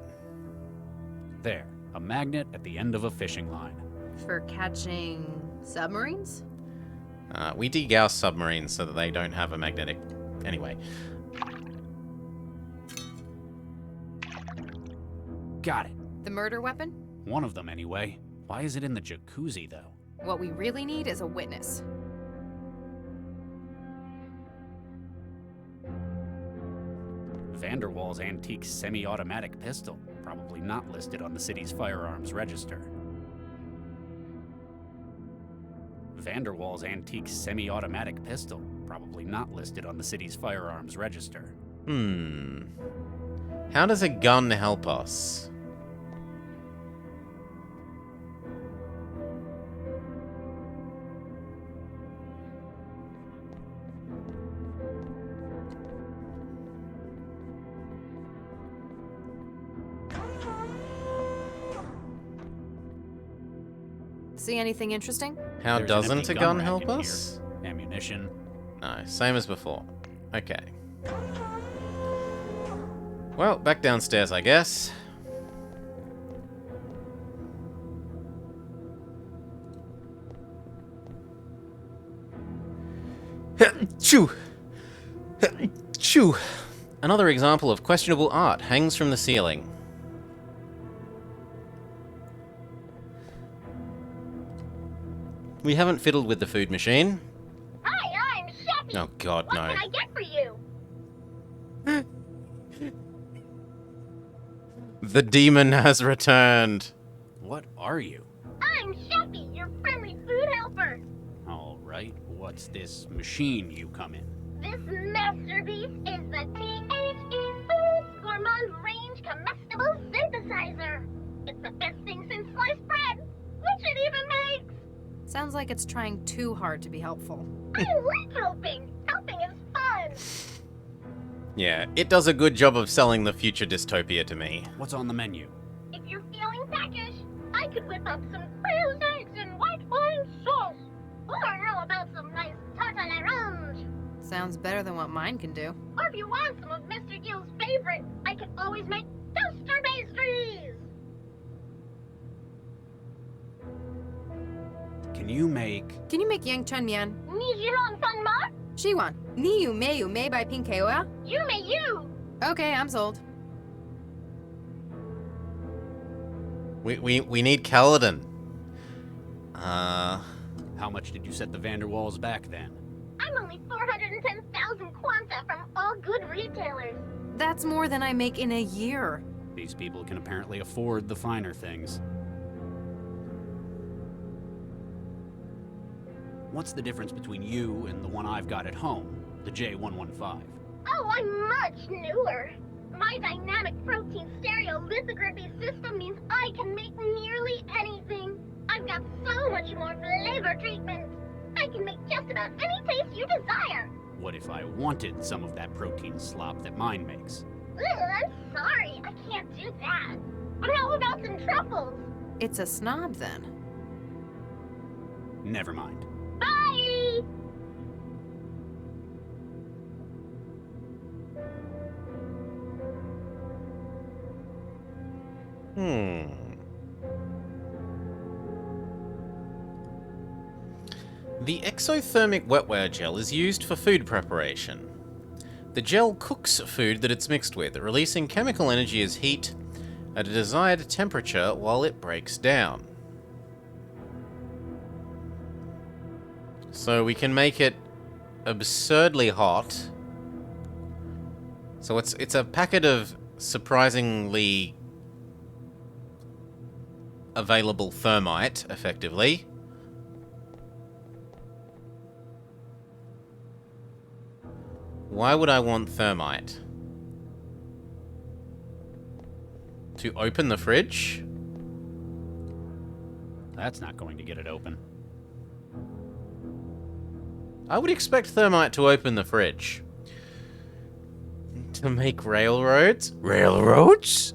There, a magnet at the end of a fishing line. For catching submarines? We degauss submarines so that they don't have a magnetic... Anyway. Got it. The murder weapon? One of them, anyway. Why is it in the jacuzzi, though? What we really need is a witness. Vanderwall's antique semi-automatic pistol. Probably not listed on the city's firearms register. Vanderwall's antique semi-automatic pistol. Probably not listed on the city's firearms register. How does a gun help us? See anything interesting? How There's an doesn't empty a gun rack help in here. us? Ammunition. No, same as before. Okay. Well, back downstairs, I guess. Choo! Choo! Another example of questionable art hangs from the ceiling. We haven't fiddled with the food machine. Hi, I'm Sheppy. Oh god, What no. can I get for you? The demon has returned. What are you? I'm Sheppy, your friendly food helper. All right, what's this machine you come in? This masterpiece is the THE Foods Gourmand Range Comestible Synthesizer. It's the best thing since sliced bread, which it even makes. Sounds like it's trying too hard to be helpful. I like helping. Helping is fun. Yeah, it does a good job of selling the future dystopia to me. What's on the menu? If you're feeling peckish, I could whip up some quail's eggs and white wine sauce. Or how about some nice tarte à l'orange? Sounds better than what mine can do. Or if you want some of Mr. Gill's favorite, I can always make toaster pastries. Can you make Yang Chun Mian? Ni Jiron Fun Ma? Shiwan. Ni yu mei yu mei by Pinkeoya? You may you. Okay, I'm sold. We need Kaladin. How much did you set the Vanderwalls back then? I'm only 410,000 Kwanzaa from all good retailers. That's more than I make in a year. These people can apparently afford the finer things. What's the difference between you and the one I've got at home, the J115? Oh, I'm much newer. My dynamic protein stereolithography system means I can make nearly anything. I've got so much more flavor treatment. I can make just about any taste you desire. What if I wanted some of that protein slop that mine makes? Ugh, I'm sorry, I can't do that. But how about some truffles? It's a snob then. Never mind. Bye! The exothermic wetware gel is used for food preparation. The gel cooks food that it's mixed with, releasing chemical energy as heat at a desired temperature while it breaks down. So we can make it absurdly hot. So it's a packet of surprisingly available thermite, effectively. Why would I want thermite? To open the fridge? That's not going to get it open. I would expect thermite to open the fridge. To make railroads? Railroads?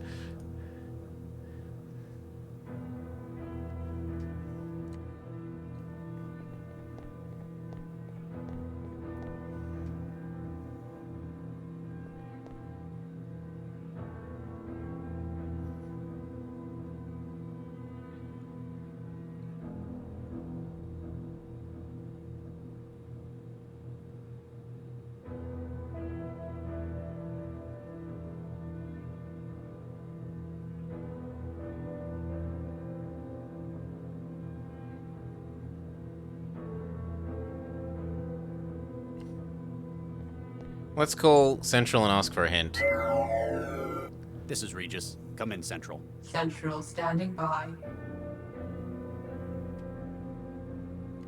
Let's call Central and ask for a hint. This is Regis. Come in, Central. Central standing by.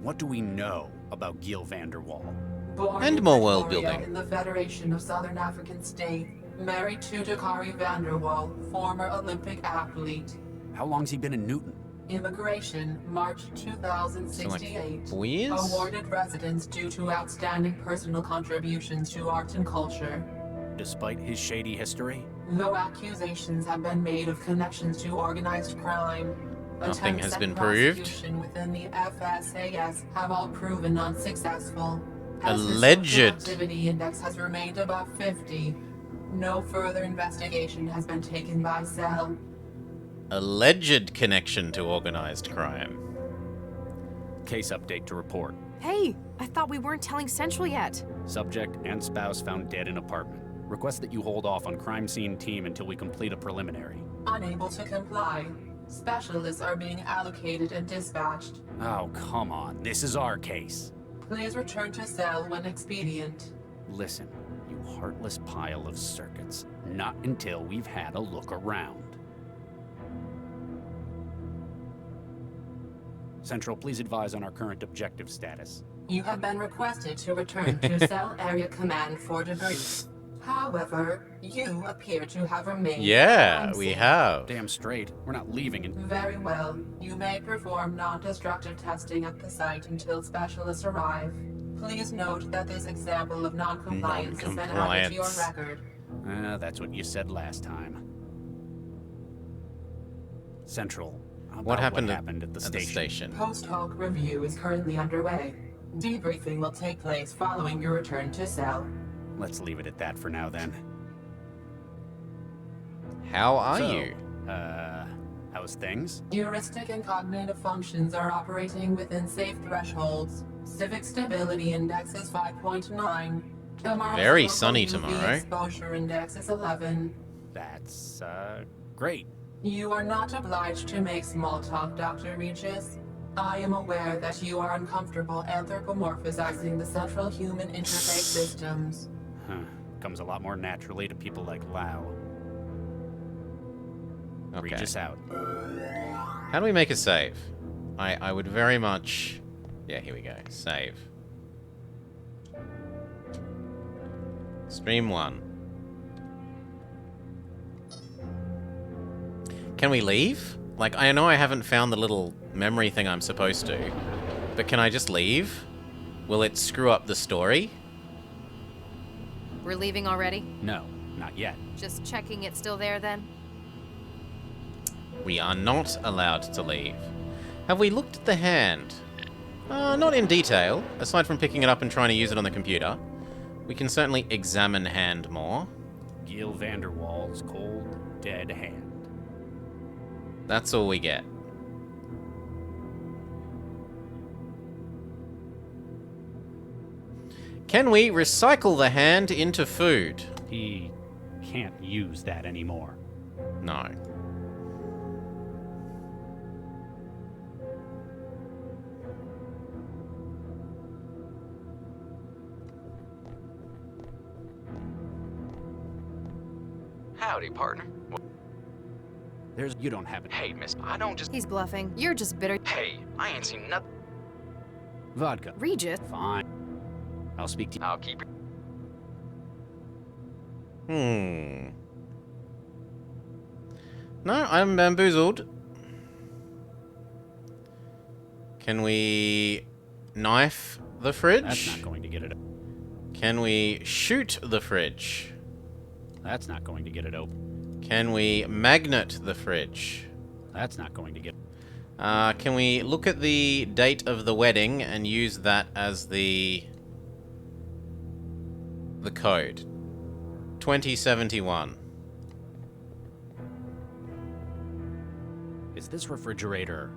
What do we know about Gil Vanderwall? Born And in more world Pretoria building. In the Federation of Southern African States, married to Dakari Vanderwall, former Olympic athlete. How long's he been in Newton? Immigration, March So 2068. like 4 years? Awarded residence due to outstanding personal contributions to art and culture. Despite his shady history? Though accusations have been made of connections to organized crime, Nothing attempts has at been proved. prosecution within the FSAS have all proven unsuccessful. As his Alleged. social activity index has remained above 50. No further investigation has been taken by Cell. Alleged connection to organized crime. Case update to report. Hey, I thought we weren't telling Central yet. Subject and spouse found dead in apartment. Request that you hold off on crime scene team until we complete a preliminary. Unable to comply. Specialists are being allocated and dispatched. Oh, come on. This is our case. Please return to Cell when expedient. Listen, you heartless pile of circuits. Not until we've had a look around. Central, please advise on our current objective status. You have been requested to return to Cell Area Command for debrief. However, you appear to have remained. Yeah, we have. Damn straight. We're not leaving in. Very well. You may perform non-destructive testing at the site until specialists arrive. Please note that this example of non-compliance has been added to your record. That's what you said last time. Central, What happened at the station? Post-hoc review is currently underway. Debriefing will take place following your return to Cell. Let's leave it at that for now, then. How are you? How's things? Heuristic and cognitive functions are operating within safe thresholds. Civic stability index is 5.9. Tomorrow's Very local sunny UV tomorrow. Exposure index is 11. That's, great. You are not obliged to make small talk, Dr. Regis. I am aware that you are uncomfortable anthropomorphizing the central human interface systems. Huh. Comes a lot more naturally to people like Lau. Okay. Regis out. How do we make a save? I would very much... Yeah, here we go. Save. Stream 1. Can we leave? Like, I know I haven't found the little memory thing I'm supposed to, but can I just leave? Will it screw up the story? We're leaving already? No, not yet. Just checking it's still there then? We are not allowed to leave. Have we looked at the hand? Not in detail, aside from picking it up and trying to use it on the computer. We can certainly examine hand more. Gil Vanderwall's cold, dead hand. That's all we get. Can we recycle the hand into food? He can't use that anymore. No. Howdy, partner. You don't have it. Hey, miss, I don't just... He's bluffing. You're just bitter. Hey, I ain't seen nothing. Vodka. Regis. Fine. I'll speak to you. I'll keep it. No, I'm bamboozled. Can we knife the fridge? That's not going to get it. Can we shoot the fridge? That's not going to get it open. Can we magnet the fridge? That's not going to get... Can we look at the date of the wedding and use that as the code? 2071. Is this refrigerator...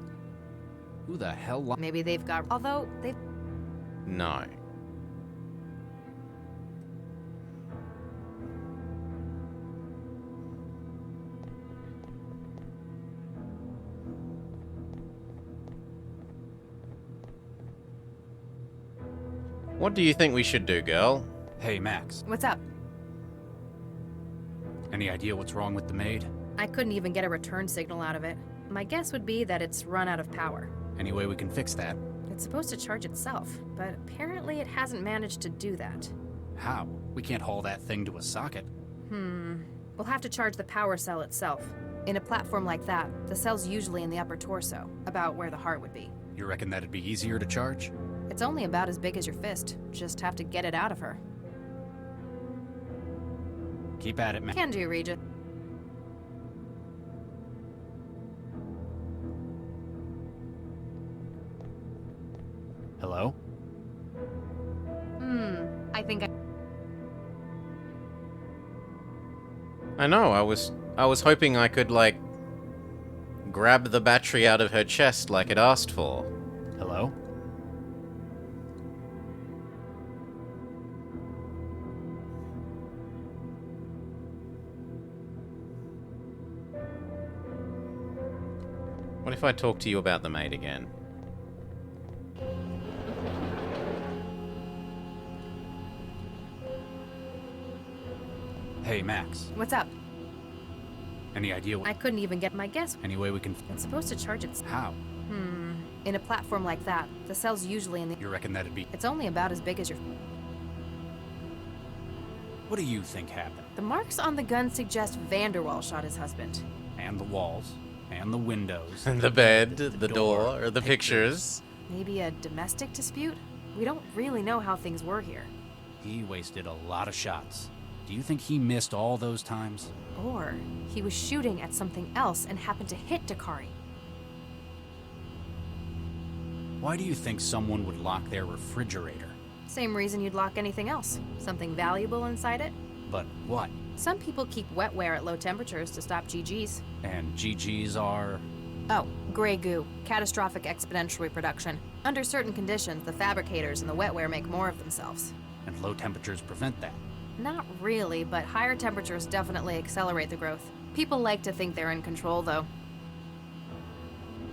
Who the hell... Maybe they've got... Although, they've... No. What do you think we should do, girl? Hey, Max. What's up? Any idea what's wrong with the maid? I couldn't even get a return signal out of it. My guess would be that it's run out of power. Any way we can fix that? It's supposed to charge itself, but apparently it hasn't managed to do that. How? We can't haul that thing to a socket. We'll have to charge the power cell itself. In a platform like that, the cell's usually in the upper torso, about where the heart would be. You reckon that'd be easier to charge? It's only about as big as your fist. Just have to get it out of her. Keep at it, man. Can do, Regis. Hello? I think I know, I was hoping I could, like, grab the battery out of her chest like it asked for. Hello? What if I talk to you about the maid again? Hey, Max. What's up? Any idea what... I couldn't even get my guess. Any way we can... It's supposed to charge itself. How? In a platform like that, the cell's usually in the... You reckon that'd be... It's only about as big as your... What do you think happened? The marks on the gun suggest Vanderwall shot his husband. And the walls. And the windows. And the bed, the door, or the pictures. Maybe a domestic dispute? We don't really know how things were here. He wasted a lot of shots. Do you think he missed all those times? Or he was shooting at something else and happened to hit Dakari. Why do you think someone would lock their refrigerator? Same reason you'd lock anything else. Something valuable inside it? But what? Some people keep wetware at low temperatures to stop GGs. And GGs are... Oh, gray goo. Catastrophic exponential reproduction. Under certain conditions, the fabricators and the wetware make more of themselves. And low temperatures prevent that. Not really, but higher temperatures definitely accelerate the growth. People like to think they're in control, though.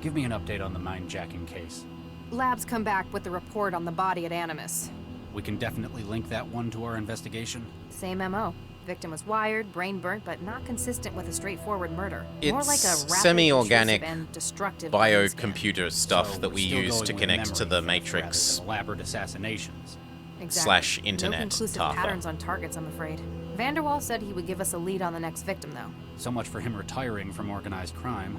Give me an update on the mine-jacking case. Labs come back with the report on the body at Animus. We can definitely link that one to our investigation? Same MO. Victim was wired, brain burnt, but not consistent with a straightforward murder. More It's like a rapid, semi-organic intrusive, and destructive biocomputer stuff So that we're we still use going to with connect to the memory thefts rather Matrix than elaborate assassinations. Exactly. / internet No conclusive Tarfa. patterns on targets, I'm afraid. Vanderwall said he would give us a lead on the next victim, though. So much for him retiring from organized crime.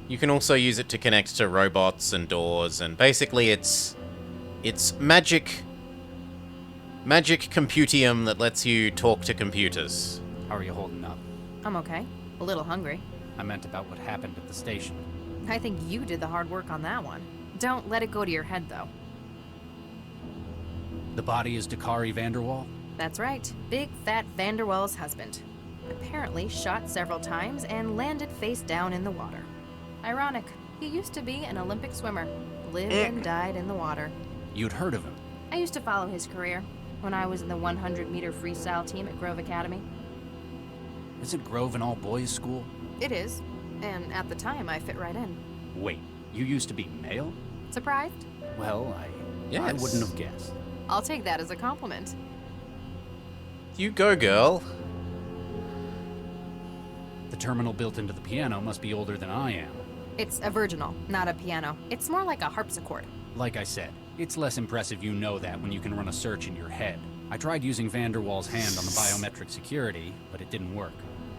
You can also use it to connect to robots and doors, and basically it's magic computium that lets you talk to computers. How are you holding up? I'm okay. A little hungry. I meant about what happened at the station. I think you did the hard work on that one. Don't let it go to your head, though. The body is Dakari Vanderwall? That's right. Big, fat Vanderwall's husband. Apparently shot several times and landed face down in the water. Ironic. He used to be an Olympic swimmer. Lived and died in the water. You'd heard of him? I used to follow his career when I was in the 100-meter freestyle team at Grove Academy. Isn't Grove an all-boys school? It is. And at the time, I fit right in. Wait, you used to be male? Surprised? Well, I wouldn't have guessed. I'll take that as a compliment. You go, girl. The terminal built into the piano must be older than I am. It's a virginal, not a piano. It's more like a harpsichord. Like I said, it's less impressive you know that when you can run a search in your head. I tried using Vanderwall's hand on the biometric security, but it didn't work.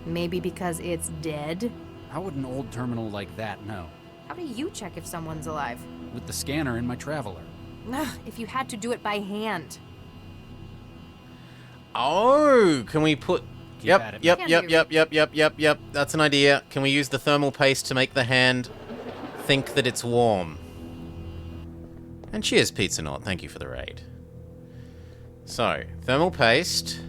Maybe because it's dead? How would an old terminal like that know? How do you check if someone's alive? With the scanner in my Traveler. If you had to do it by hand. Oh, can we put... Yep. Yep. That's an idea. Can we use the thermal paste to make the hand think that it's warm? And cheers, Pizza Knot. Thank you for the raid. So, thermal paste.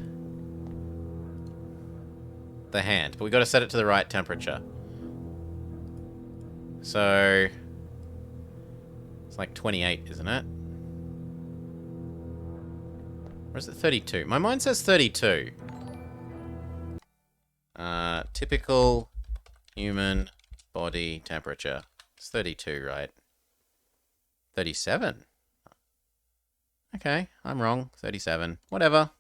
The hand. But we got to set it to the right temperature. So... It's like 28, isn't it? Or is it 32? My mind says 32. Typical human body temperature. It's 32, right? 37. Okay, I'm wrong. 37. Whatever.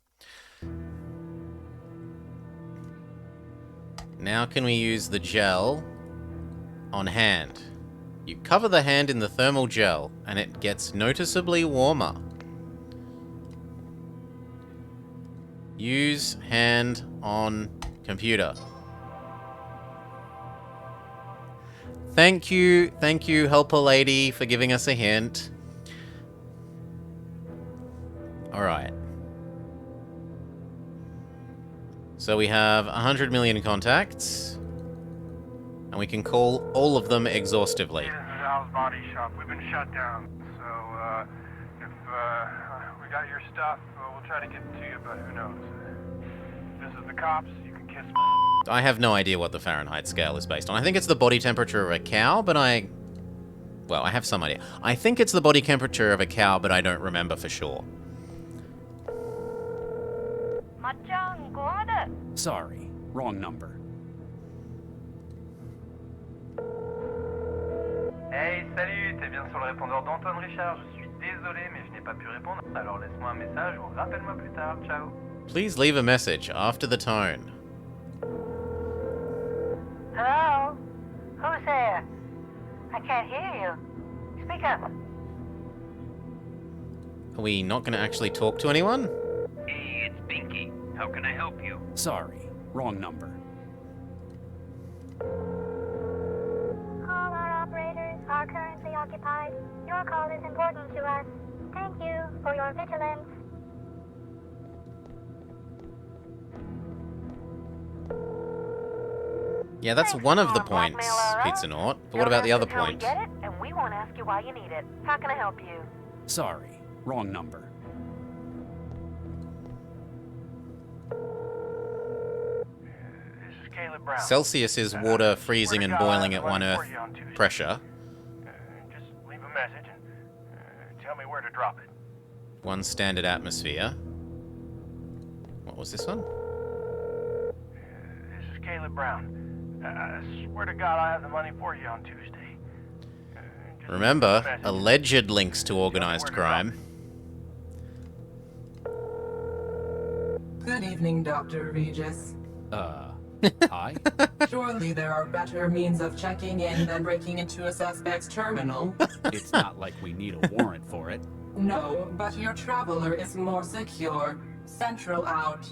Now can we use the gel on hand? You cover the hand in the thermal gel, and it gets noticeably warmer. Use hand on computer. Thank you, helper lady, for giving us a hint. Alright. So we have 100 million contacts, and we can call all of them exhaustively. This is Al's body shop. We've been shut down, so if we got your stuff, we'll try to get to you, but who knows. This is the cops. You can kiss my... I have no idea what the Fahrenheit scale is based on. I think it's the body temperature of a cow, but well, I have some idea. I think it's the body temperature of a cow, but I don't remember for sure. Sorry, wrong number. Hey, salut, t'es bien sur le répondeur d'Antoine Richard. Je suis désolé, mais je n'ai pas pu répondre. Alors laisse-moi un message ou rappelle-moi plus tard. Ciao. Please leave a message after the tone. Hello? Who's there? I can't hear you. Speak up. Are we not going to actually talk to anyone? Hey, it's Binky. How can I help you? Sorry, wrong number. All our operators are currently occupied. Your call is important to us. Thank you for your vigilance. Yeah, that's one of the points, Pizza Naut. But what about the other point? Get it, and we won't ask you why you need it. How can I help you? Sorry, wrong number. Celsius is water freezing and boiling at 1 Earth pressure. Just leave a message and tell me where to drop it. 1 standard atmosphere. What was this one? This is Caleb Brown. I swear to God I have the money for you on Tuesday. Remember, alleged links to organized crime. Good evening, Dr. Regis. Hi? Surely there are better means of checking in than breaking into a suspect's terminal. It's not like we need a warrant for it. No, but your traveler is more secure. Central out.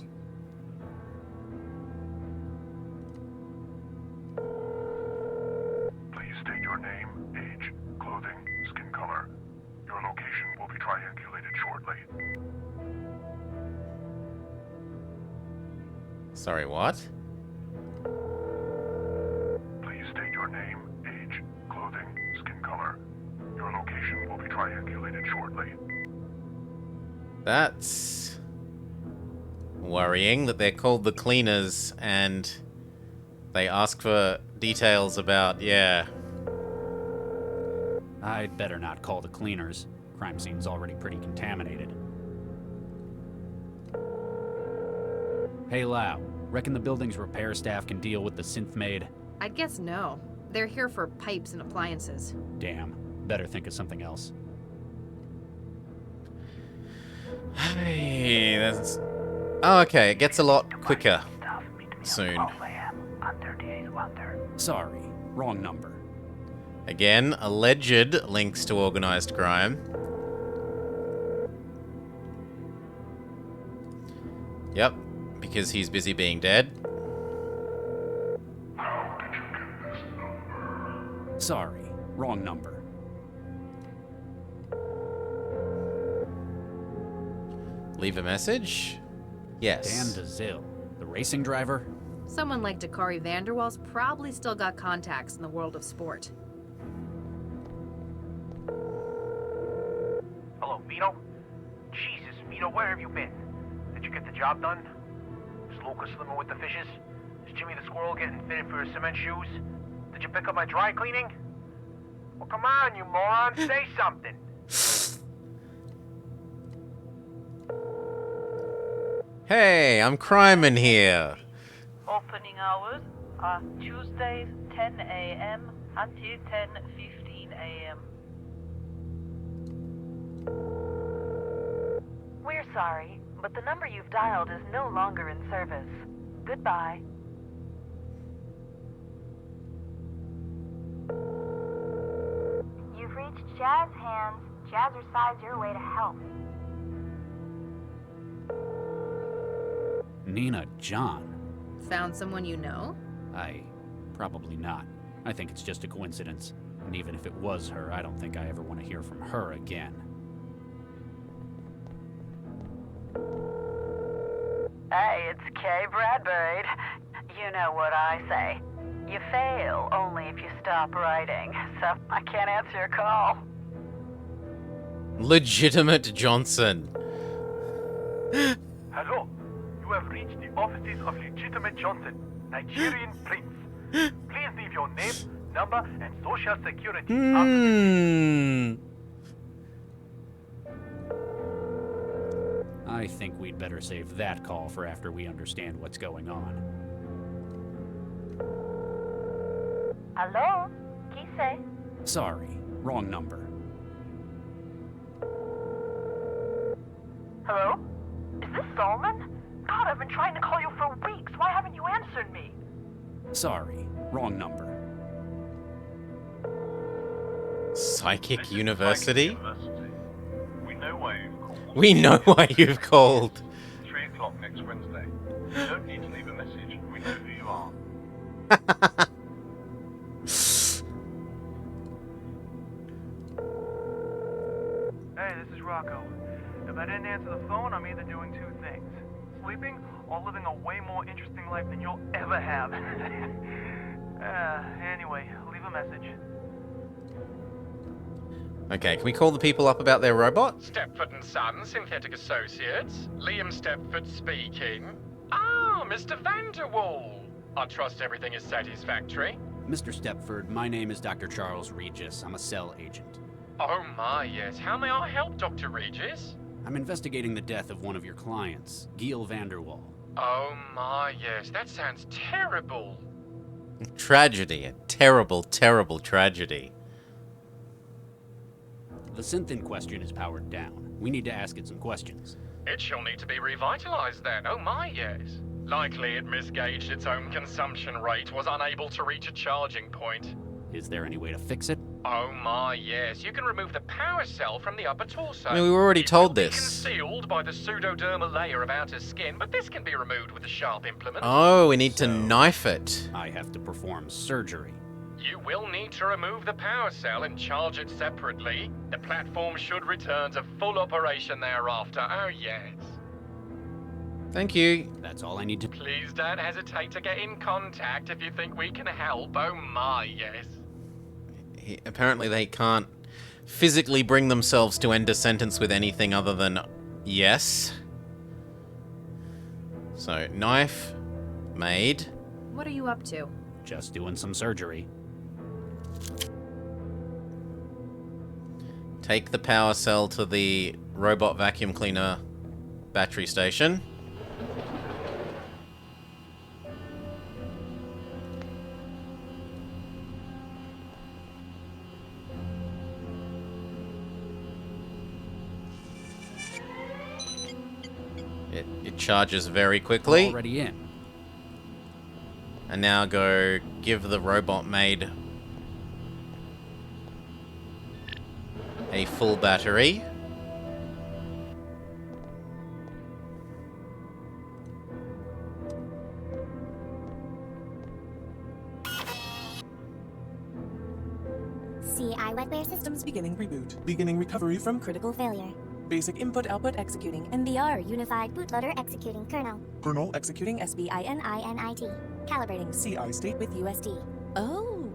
Please state your name, age, clothing, skin color. Your location will be triangulated shortly. Sorry, what? Please state your name, age, clothing, skin color. Your location will be triangulated shortly. That's worrying that they're called the cleaners and they ask for details about, yeah. I'd better not call the cleaners. Crime scene's already pretty contaminated. Hey Lau, reckon the building's repair staff can deal with the synth maid? I guess no. They're here for pipes and appliances. Damn, better think of something else. Hey, that's... Oh, okay, it gets a lot quicker soon. Sorry, wrong number. Again, alleged links to organized crime. Yep, because he's busy being dead. Sorry, wrong number. Leave a message? Yes. Dan DeZill, the racing driver? Someone like Dakari Vanderwall's probably still got contacts in the world of sport. Hello, Vito? Jesus, Vito, where have you been? Did you get the job done? Is Lucas slimming with the fishes? Is Jimmy the squirrel getting fitted for his cement shoes? Did you pick up my dry cleaning? Well, come on, you moron, say something. Hey, I'm Crimeman here. Opening hours are Tuesdays 10 a.m. until 10:15 a.m. sorry, but the number you've dialed is no longer in service. Goodbye. You've reached Jazz Hands. Jazzercise your way to help. Nina John? Found someone you know? Probably not. I think it's just a coincidence. And even if it was her, I don't think I ever want to hear from her again. Hey, it's Kay Bradbury. You know what I say. You fail only if you stop writing, so I can't answer your call. Legitimate Johnson. Hello. You have reached the offices of Legitimate Johnson, Nigerian Prince. Please leave your name, number, and social security I think we'd better save that call for after we understand what's going on. Hello? Kise? Sorry, wrong number. Hello? Is this Solomon? God, I've been trying to call you for weeks. Why haven't you answered me? Sorry, wrong number. Psychic University? We know why you've called. We know why you've called. 3 o'clock next Wednesday. You don't need to leave a message. We know who you are. Hey, this is Rocco. If I didn't answer the phone, I'm either doing 2 things. Sleeping or living a way more interesting life than you'll ever have. Anyway, leave a message. Okay, can we call the people up about their robot? Stepford and Son, Synthetic Associates. Liam Stepford speaking. Ah, Mr. Vanderwall. I trust everything is satisfactory. Mr. Stepford, my name is Dr. Charles Regis. I'm a cell agent. Oh my, yes. How may I help, Dr. Regis? I'm investigating the death of one of your clients, Giel Vanderwall. Oh my, yes. That sounds terrible. Tragedy. A terrible, terrible tragedy. The synth in question is powered down. We need to ask it some questions. It shall need to be revitalized then. Oh my, yes. Likely it misgauged its own consumption rate, was unable to reach a charging point. Is there any way to fix it? Oh my, yes. You can remove the power cell from the upper torso. I mean, we were already told this. Concealed by the pseudodermal layer of outer skin, but this can be removed with a sharp implement. Oh, we need to knife it. I have to perform surgery. You will need to remove the power cell and charge it separately. The platform should return to full operation thereafter. Oh yes. Thank you. That's all I need to... Please don't hesitate to get in contact if you think we can help. Oh my, yes. Apparently they can't physically bring themselves to end a sentence with anything other than yes. So, knife made. What are you up to? Just doing some surgery. Take the power cell to the robot vacuum cleaner battery station. It charges very quickly. We're already in. And now go give the robot maid a full battery. CI wetware systems beginning reboot. Beginning recovery from critical failure. Basic input-output executing. MBR unified bootloader executing kernel. Kernel executing SBININIT. Calibrating CI state with USD. Oh,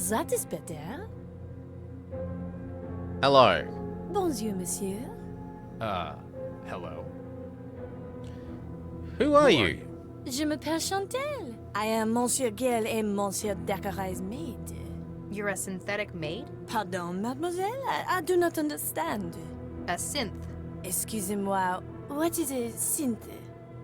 that is better. Hello. Bonjour, monsieur. Hello. Who are you? Je m'appelle Chantal. I am Monsieur Giel et Monsieur Dacqueray's maid. You're a synthetic maid? Pardon, mademoiselle? I do not understand. A synth. Excusez-moi, what is a synth?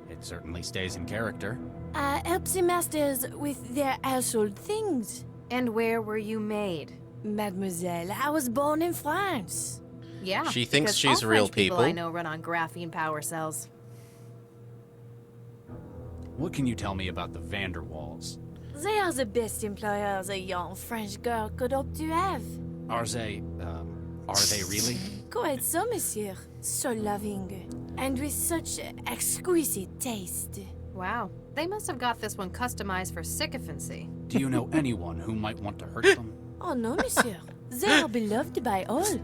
It certainly stays in character. I help the masters with their household things. And where were you made? Mademoiselle, I was born in France. Yeah. She thinks because she's all real French people people. I know run on graphene power cells. What can you tell me about the Vanderwalls? They are the best employers a young French girl could hope to have. Are they really? Quite so, monsieur. So loving. And with such exquisite taste. Wow. They must have got this one customized for sycophancy. Do you know anyone who might want to hurt them? Oh no, monsieur. They are beloved by all.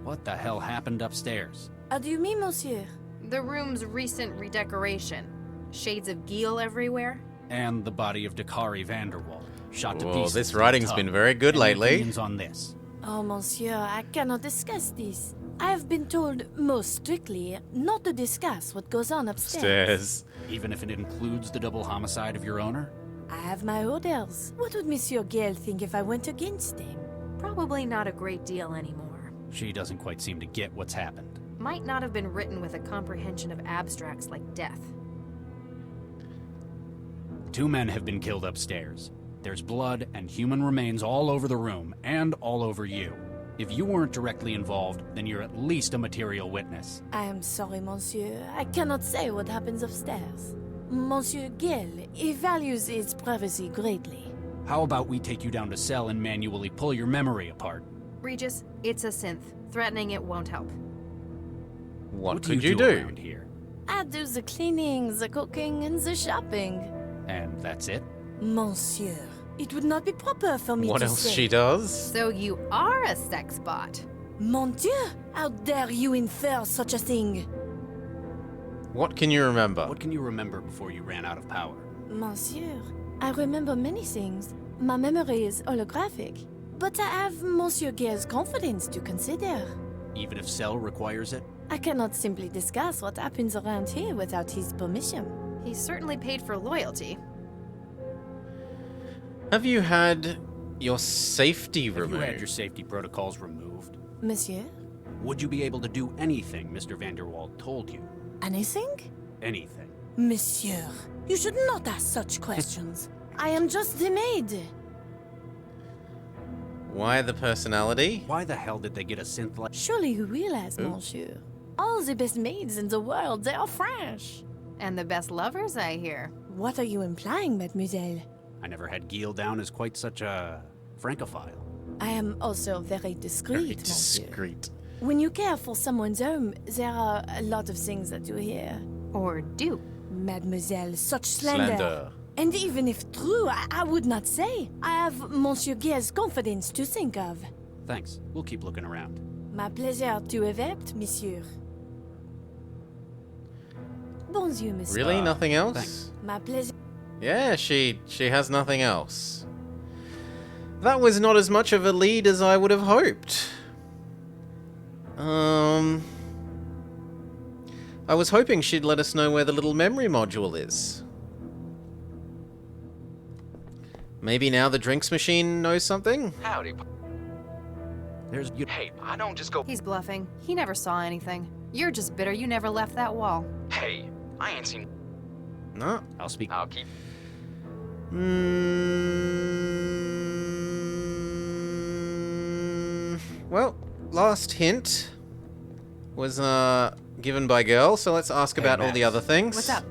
What the hell happened upstairs? How do you mean, monsieur? The room's recent redecoration. Shades of Gil everywhere. And the body of Dakari Vanderwall, shot to Whoa, pieces. this in a writing's tub. been very good Any lately. opinions on this? Oh, monsieur, I cannot discuss this. I have been told most strictly not to discuss what goes on upstairs. Even if it includes the double homicide of your owner? I have my orders. What would Monsieur Gale think if I went against him? Probably not a great deal anymore. She doesn't quite seem to get what's happened. Might not have been written with a comprehension of abstracts like death. 2 men have been killed upstairs. There's blood and human remains all over the room, and all over you. If you weren't directly involved, then you're at least a material witness. I am sorry, monsieur. I cannot say what happens upstairs. Monsieur Gale, he values his privacy greatly. How about we take you down to cell and manually pull your memory apart? Regis, it's a synth. Threatening it won't help. What do could you you do do? around here? I do the cleaning, the cooking, and the shopping. And that's it? Monsieur, it would not be proper for me What to else say. she does? So you are a sex bot. Mon Dieu, how dare you infer such a thing? What can you remember? What can you remember before you ran out of power? Monsieur, I remember many things. My memory is holographic. But I have Monsieur Gale's confidence to consider. Even if cell requires it? I cannot simply discuss what happens around here without his permission. He's certainly paid for loyalty. Have you had your safety Have removed? you had your safety protocols removed? Monsieur? Would you be able to do anything Mr. Vanderwall told you? Anything? Anything. Monsieur, you should not ask such questions. I am just the maid. Why the personality? Why the hell did they get a synth like... Surely you realize, monsieur. All the best maids in the world, they are French. And the best lovers, I hear. What are you implying, mademoiselle? I never had Gil down as quite such a francophile. I am also very discreet, Very monsieur. discreet. When you care for someone's home, there are a lot of things that you hear. Or do. Mademoiselle, such slander. And even if true, I would not say. I have Monsieur Gale's confidence to think of. Thanks. We'll keep looking around. My pleasure to evapt, monsieur. Bonjour, monsieur. Really? Nothing else? Thanks. My pleasure. Yeah, she has nothing else. That was not as much of a lead as I would have hoped. I was hoping she'd let us know where the little memory module is. Maybe now the drinks machine knows something? Howdy. There's you. Hey, I don't just go. He's bluffing. He never saw anything. You're just bitter you never left that wall. Hey, I ain't seen. No. I'll speak. I'll keep. Well, last hint was given by girl, so let's ask about all the other things. What's up?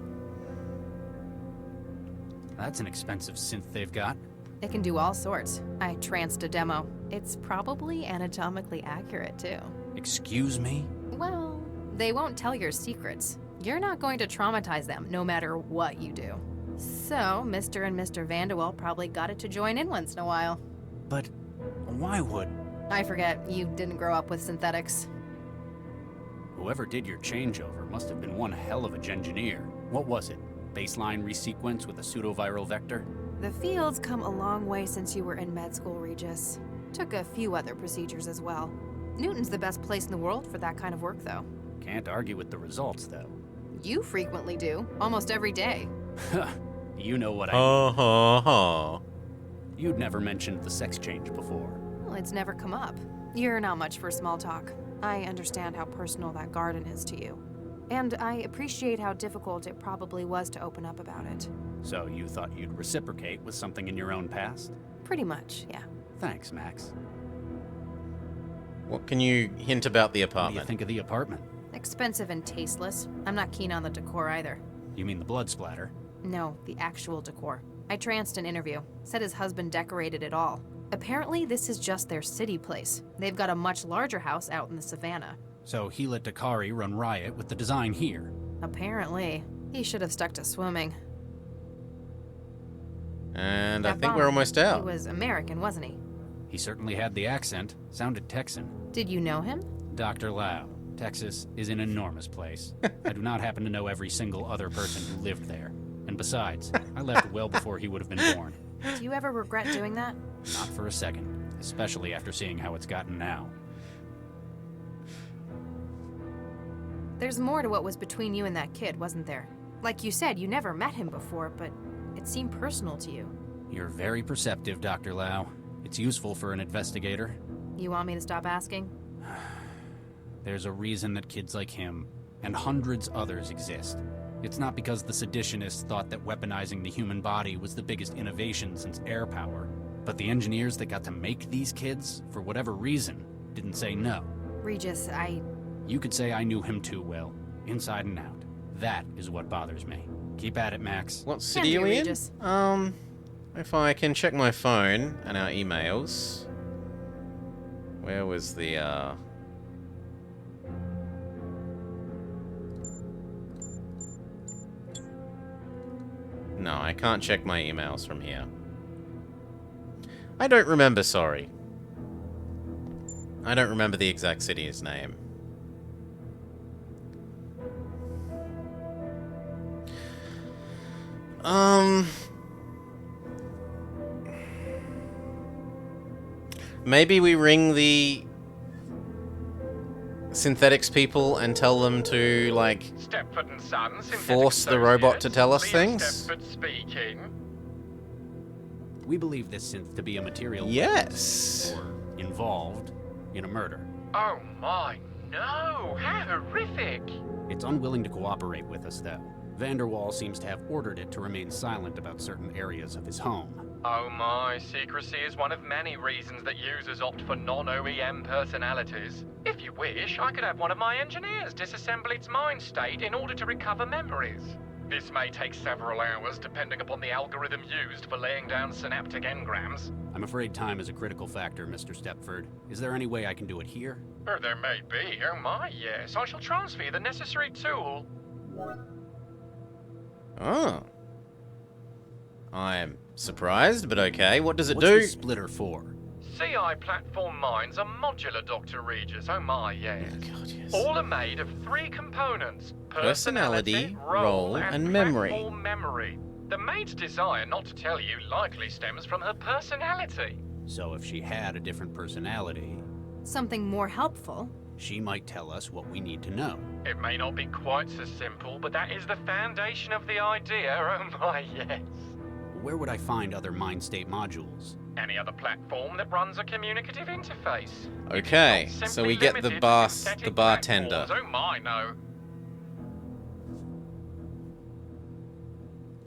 That's an expensive synth they've got. It can do all sorts. I tranced a demo. It's probably anatomically accurate, too. Excuse me? Well, they won't tell your secrets. You're not going to traumatize them, no matter what you do. So, Mr. and Mr. Vanderwall probably got it to join in once in a while. But why would... I forget, you didn't grow up with synthetics. Whoever did your changeover must have been one hell of a engineer. What was it? Baseline resequence with a pseudoviral vector? The field's come a long way since you were in med school, Regis. Took a few other procedures as well. Newton's the best place in the world for that kind of work, though. Can't argue with the results, though. You frequently do, almost every day. You know what I mean. Ha ha. You'd never mentioned the sex change before. Well, it's never come up. You're not much for small talk. I understand how personal that garden is to you. And I appreciate how difficult it probably was to open up about it. So you thought you'd reciprocate with something in your own past? Pretty much, yeah. Thanks, Max. What can you hint about the What do you apartment? think of the apartment? Expensive and tasteless. I'm not keen on the decor either. You mean the blood splatter? No, the actual decor. I tranced an interview. Said his husband decorated it all. Apparently, this is just their city place. They've got a much larger house out in the savannah. So he let Dakari run riot with the design here. Apparently. He should have stuck to swimming. And I That think bum, we're almost out. He was American, wasn't he? He certainly had the accent. Sounded Texan. Did you know him? Dr. Lau. Texas is an enormous place. I do not happen to know every single other person who lived there. And besides, I left well before he would have been born. Do you ever regret doing that? Not for a second. Especially after seeing how it's gotten now. There's more to what was between you and that kid, wasn't there? Like you said, you never met him before, but it seemed personal to you. You're very perceptive, Dr. Lau. It's useful for an investigator. You want me to stop asking? There's a reason that kids like him, and hundreds others, exist. It's not because the seditionists thought that weaponizing the human body was the biggest innovation since air power, but the engineers that got to make these kids, for whatever reason, didn't say no. Regis, You could say I knew him too well, inside and out. That is what bothers me. Keep at it, Max. What city are we in? If I can check my phone and our emails. Where was the, No, I can't check my emails from here. I don't remember, sorry. I don't remember the exact city's name. Maybe we ring the synthetics people and tell them to, like, Stepford and Son, force the robot to tell us things? Stepford speaking. We believe this synth to be a material Yes. or involved in a murder. Oh my, no! How horrific! It's unwilling to cooperate with us, though. Vanderwall seems to have ordered it to remain silent about certain areas of his home. Oh my, secrecy is one of many reasons that users opt for non-OEM personalities. If you wish, I could have one of my engineers disassemble its mind state in order to recover memories. This may take several hours, depending upon the algorithm used for laying down synaptic engrams. I'm afraid time is a critical factor, Mr. Stepford. Is there any way I can do it here? Oh, there may be. Oh my, yes. I shall transfer you the necessary tool. Oh. I'm surprised, but okay. What does it What's do? the splitter for? CI platform minds are modular, Dr. Regis. Oh my, yes. Oh God, yes. All are made of 3 components. Personality, role, and memory. Platform memory. The maid's desire not to tell you likely stems from her personality. So if she had a different personality, something more helpful, she might tell us what we need to know. It may not be quite so simple, but that is the foundation of the idea. Oh my, yes. Where would I find other mind state modules? Any other platform that runs a communicative interface. Okay, so we get the bartender. Oh my, no.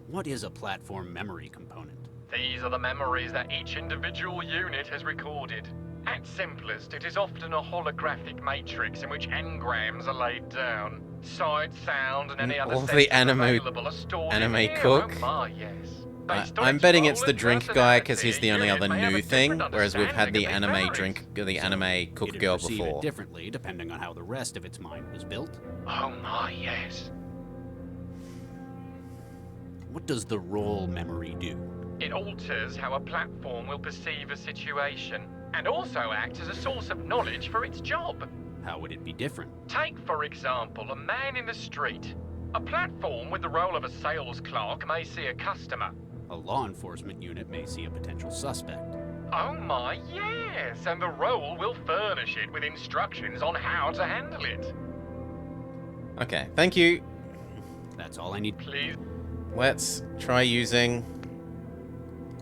What is a platform memory component? These are the memories that each individual unit has recorded. At simplest, it is often a holographic matrix in which engrams are laid down. Sight, sound, and any other All the senses anime available are stored in here. cook. Oh my, yes. I'm betting it's the drink guy because he's the only other new thing, whereas we've had the anime cook girl perceive before. It differently depending on how the rest of its mind was built. Oh my, yes. What does the role memory do? It alters how a platform will perceive a situation, and also acts as a source of knowledge for its job. How would it be different? Take, for example, a man in the street. A platform with the role of a sales clerk may see a customer. A law enforcement unit may see a potential suspect. Oh my, yes, and the role will furnish it with instructions on how to handle it. Okay, thank you. That's all I need. Please. Let's try using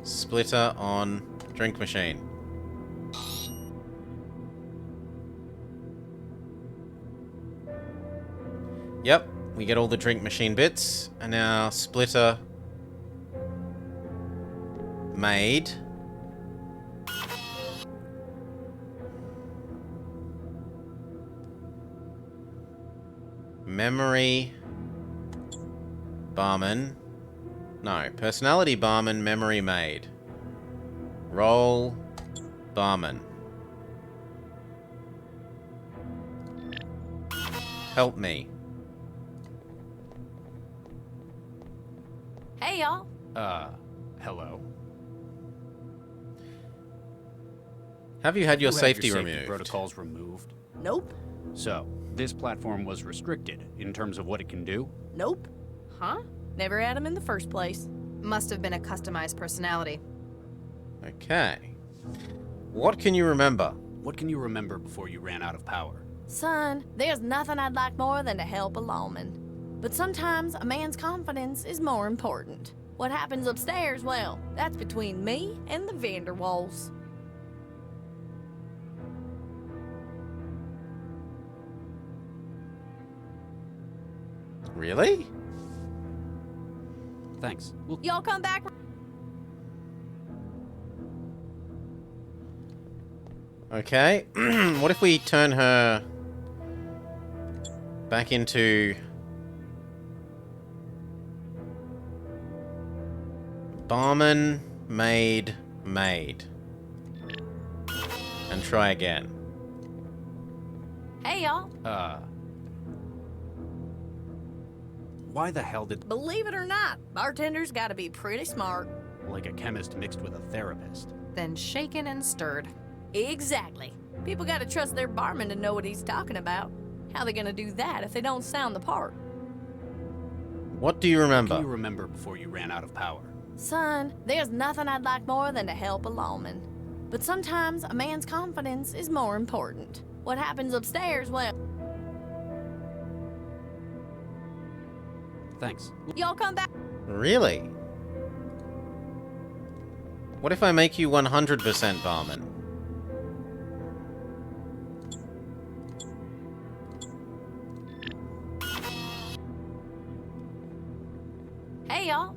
splitter on drink machine. Yep, we get all the drink machine bits, and now splitter made. Memory. Barman. No. Personality barman, memory maid. Role. Barman. Help me. Hey, y'all. Hello. Have you had your You safety your removed? protocols removed? Nope. So, this platform was restricted in terms of what it can do? Nope. Huh? Never had him in the first place. Must have been a customized personality. Okay. What can you remember? What can you remember before you ran out of power? Son, there's nothing I'd like more than to help a lawman. But sometimes a man's confidence is more important. What happens upstairs, well, that's between me and the Vanderwalls. Really? Thanks. Y'all come back. Okay. What if we turn her back into barman, maid, maid, and try again? Hey, y'all. Why the hell did... Believe it or not, bartenders gotta be pretty smart. Like a chemist mixed with a therapist. Then shaken and stirred. Exactly. People gotta trust their barman to know what he's talking about. How they gonna do that if they don't sound the part? What do you remember? What can you remember before you ran out of power? Son, there's nothing I'd like more than to help a lawman. But sometimes a man's confidence is more important. What happens upstairs, well... Thanks. Y'all come back. Really? What if I make you 100% barman? Hey, y'all.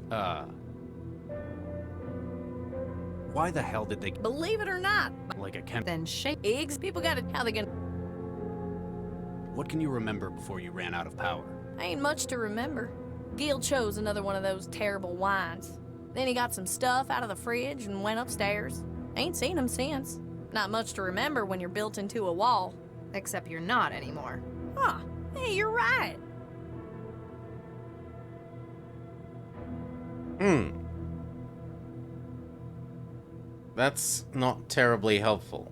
Why the hell did they... Believe it or not. Like a chemist... Then shake... Eggs, people gotta... How they gonna... What can you remember before you ran out of power? Ain't much to remember. Gil chose another one of those terrible wines. Then he got some stuff out of the fridge and went upstairs. Ain't seen him since. Not much to remember when you're built into a wall. Except you're not anymore. Huh. Hey, you're right. That's not terribly helpful.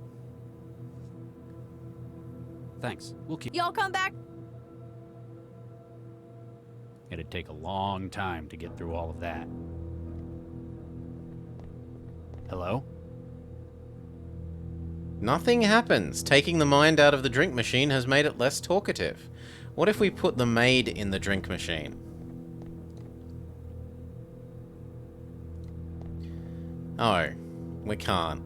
Thanks. We'll keep... Y'all come back. It'd take a long time to get through all of that. Hello? Nothing happens. Taking the mind out of the drink machine has made it less talkative. What if we put the maid in the drink machine? Oh, we can't.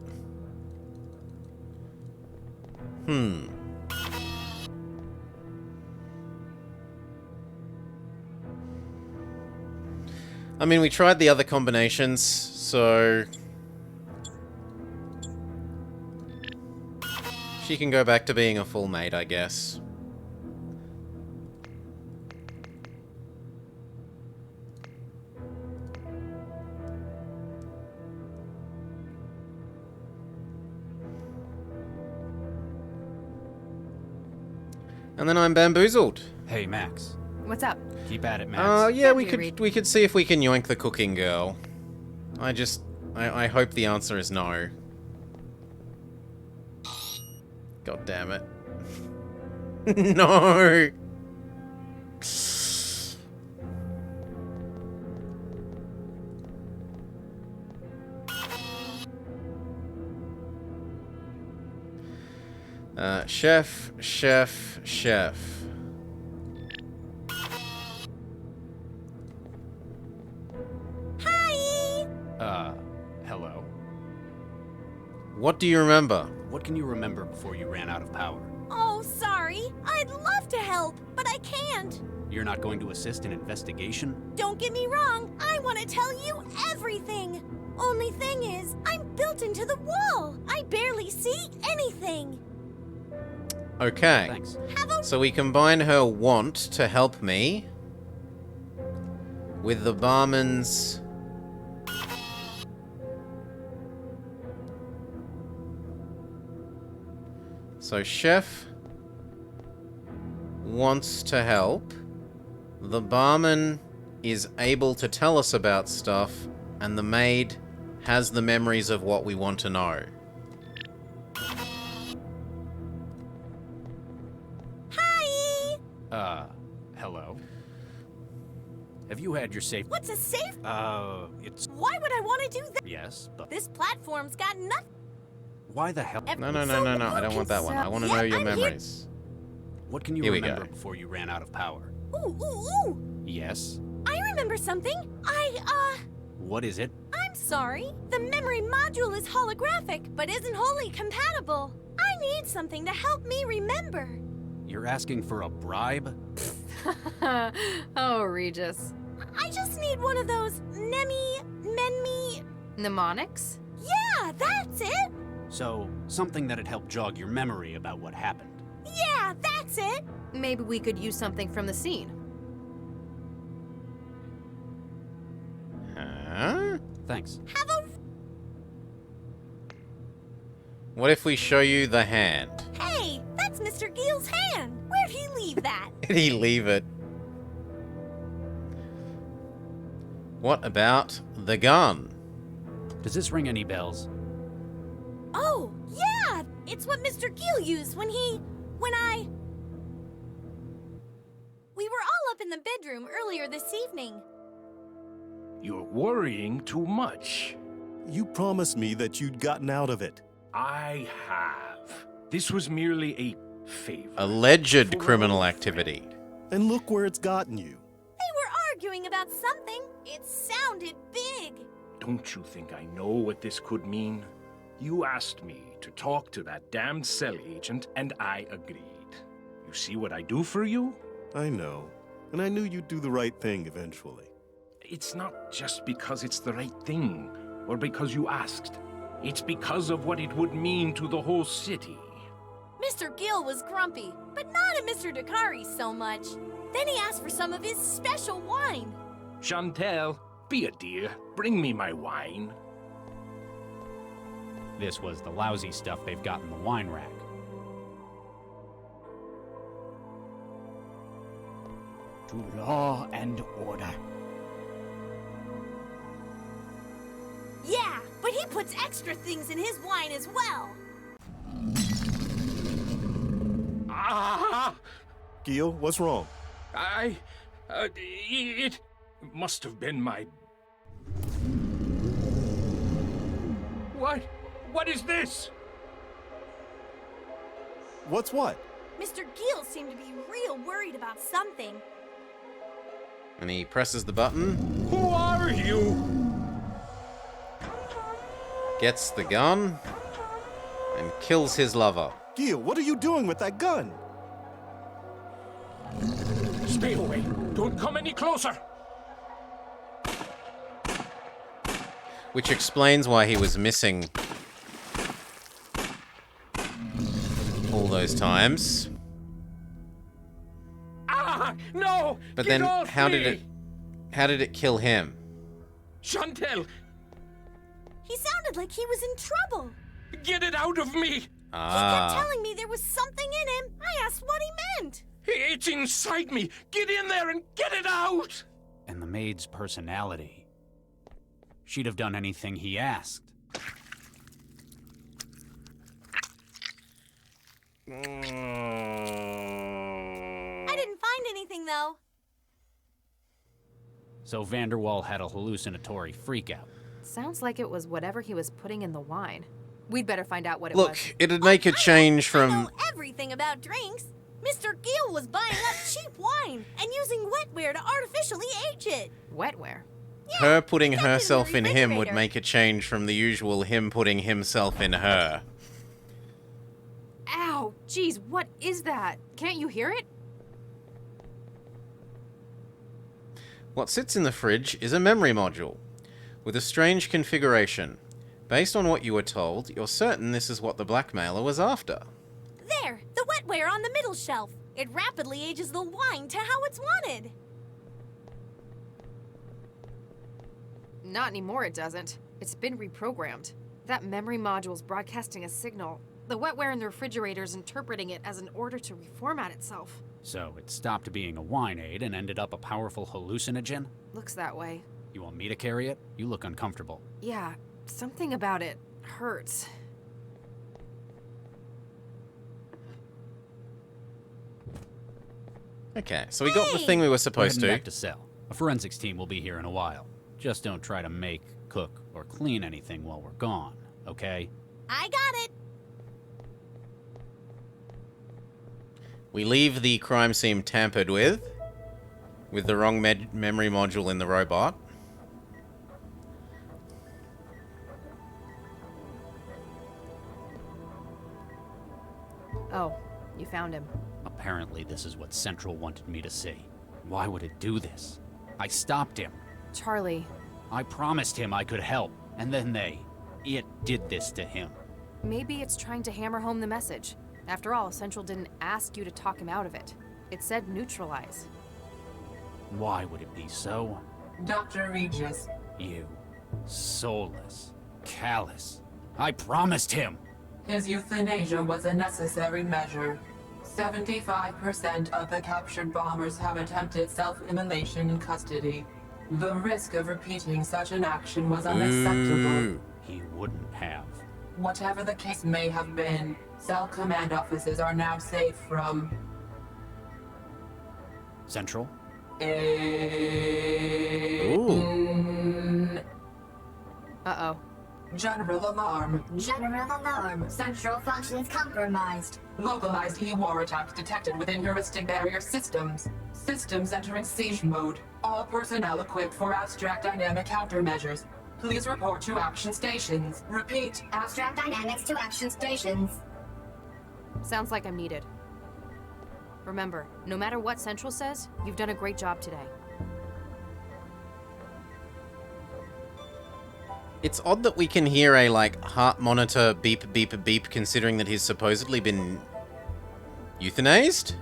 I mean, we tried the other combinations, so... she can go back to being a full maid, I guess. And then I'm bamboozled. Hey, Max. What's up? Keep at it, Max. Yeah, we could see if we can yoink the cooking girl. I hope the answer is no. God damn it. No! Chef. Hi! Hello? What do you remember? What can you remember before you ran out of power? Oh, sorry. I'd love to help, but I can't. You're not going to assist in investigation? Don't get me wrong. I want to tell you everything. Only thing is, I'm built into the wall. I barely see anything. Okay. Thanks. So we combine her want to help me with the barman's... So chef wants to help. The barman is able to tell us about stuff, and the maid has the memories of what we want to know. Hello? Have you had your safe... What's a safe? It's... Why would I want to do that? Yes, but... This platform's got nothing. Why the hell... No, I don't want that one. I want to know your memories. What can you Here we remember go. before you ran out of power? Ooh. Yes? I remember something. What is it? I'm sorry. The memory module is holographic, but isn't wholly compatible. I need something to help me remember. You're asking for a bribe? Oh, Regis. I just need one of those Mnemonics? Yeah, that's it. So, something that'd help jog your memory about what happened. Yeah, that's it. Maybe we could use something from the scene. Huh? Thanks. What if we show you the hand? Hey, that's Mr. Giel's hand. Where'd he leave that? Did he leave it? What about the gun? Does this ring any bells? Oh, yeah! It's what Mr. Giel used when we were all up in the bedroom earlier this evening. You're worrying too much. You promised me that you'd gotten out of it. I have. This was merely a favor. Alleged criminal activity. And look where it's gotten you. They were arguing about something. It sounded big. Don't you think I know what this could mean? You asked me to talk to that damned cell agent, and I agreed. You see what I do for you? I know. And I knew you'd do the right thing eventually. It's not just because it's the right thing, or because you asked. It's because of what it would mean to the whole city. Mr. Giel was grumpy, but not at Mr. Dakari so much. Then he asked for some of his special wine. Chantel, be a dear. Bring me my wine. This was the lousy stuff they've got in the wine rack. To law and order. Yeah, but he puts extra things in his wine as well. Ah! Giel, what's wrong? It must have been my... What is this? What's what? Mr. Giel seemed to be real worried about something. And he presses the button. Who are you? Gets the gun. And kills his lover. Giel, what are you doing with that gun? Stay away. Don't come any closer. Which explains why he was missing all those times. Ah, no! But Get then off how me! did it kill him? Chantel, He sounded like he was in trouble. get it out of me! He kept Ah. telling me there was something in him. I asked what he meant. It's inside me. Get in there and get it out! And the maid's personality. She'd have done anything he asked. I didn't find anything, though. So Vanderwall had a hallucinatory freakout. Sounds like it was whatever he was putting in the wine. We'd better find out what it Look, was. it'd make a change I from... know everything about drinks. Mr. Giel was buying up cheap wine and using wetware to artificially age it. Wetware? Her putting herself in him would refrigerator. make a change from the usual him putting himself in her. Ow! Jeez, what is that? Can't you hear it? What sits in the fridge is a memory module, with a strange configuration. Based on what you were told, you're certain this is what the blackmailer was after. There, the wetware on the middle shelf. It rapidly ages the wine to how it's wanted. Not anymore, it doesn't. It's been reprogrammed. That memory module's broadcasting a signal. The wetware in the refrigerator's interpreting it as an order to reformat itself. So it stopped being a wine aid and ended up a powerful hallucinogen? Looks that way. You want me to carry it? You look uncomfortable. Yeah, something about it hurts. Okay, so we got the thing we were supposed We're to. heading back to cell. A forensics team will be here in a while. Just don't try to make, cook, or clean anything while we're gone, okay? I got it. We leave the crime scene tampered with the wrong memory module in the robot. Oh, you found him. Apparently this is what Central wanted me to see. Why would it do this? I stopped him. Charlie. I promised him I could help, and then it did this to him. Maybe it's trying to hammer home the message. After all, Central didn't ask you to talk him out of it. It said neutralize. Why would it be so? Dr. Regis. You. Soulless. Callous. I promised him! His euthanasia was a necessary measure. 75% of the captured bombers have attempted self-immolation in custody. The risk of repeating such an action was unacceptable. He wouldn't have. Whatever the case may have been, cell command offices are now safe from... Central? Uh-oh. General alarm. General alarm. Central functions compromised. Localized E-war attacks detected within heuristic barrier systems. Systems entering siege mode. All personnel equipped for abstract dynamic countermeasures. Please report to action stations. Repeat. Abstract dynamics to action stations. Sounds like I'm needed. Remember, no matter what Central says, you've done a great job today. It's odd that we can hear a, like, heart monitor beep, beep, beep, considering that he's supposedly been euthanized?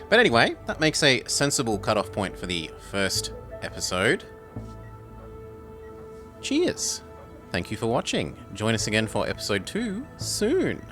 But anyway, that makes a sensible cutoff point for the first episode. Cheers! Thank you for watching. Join us again for episode 2 soon.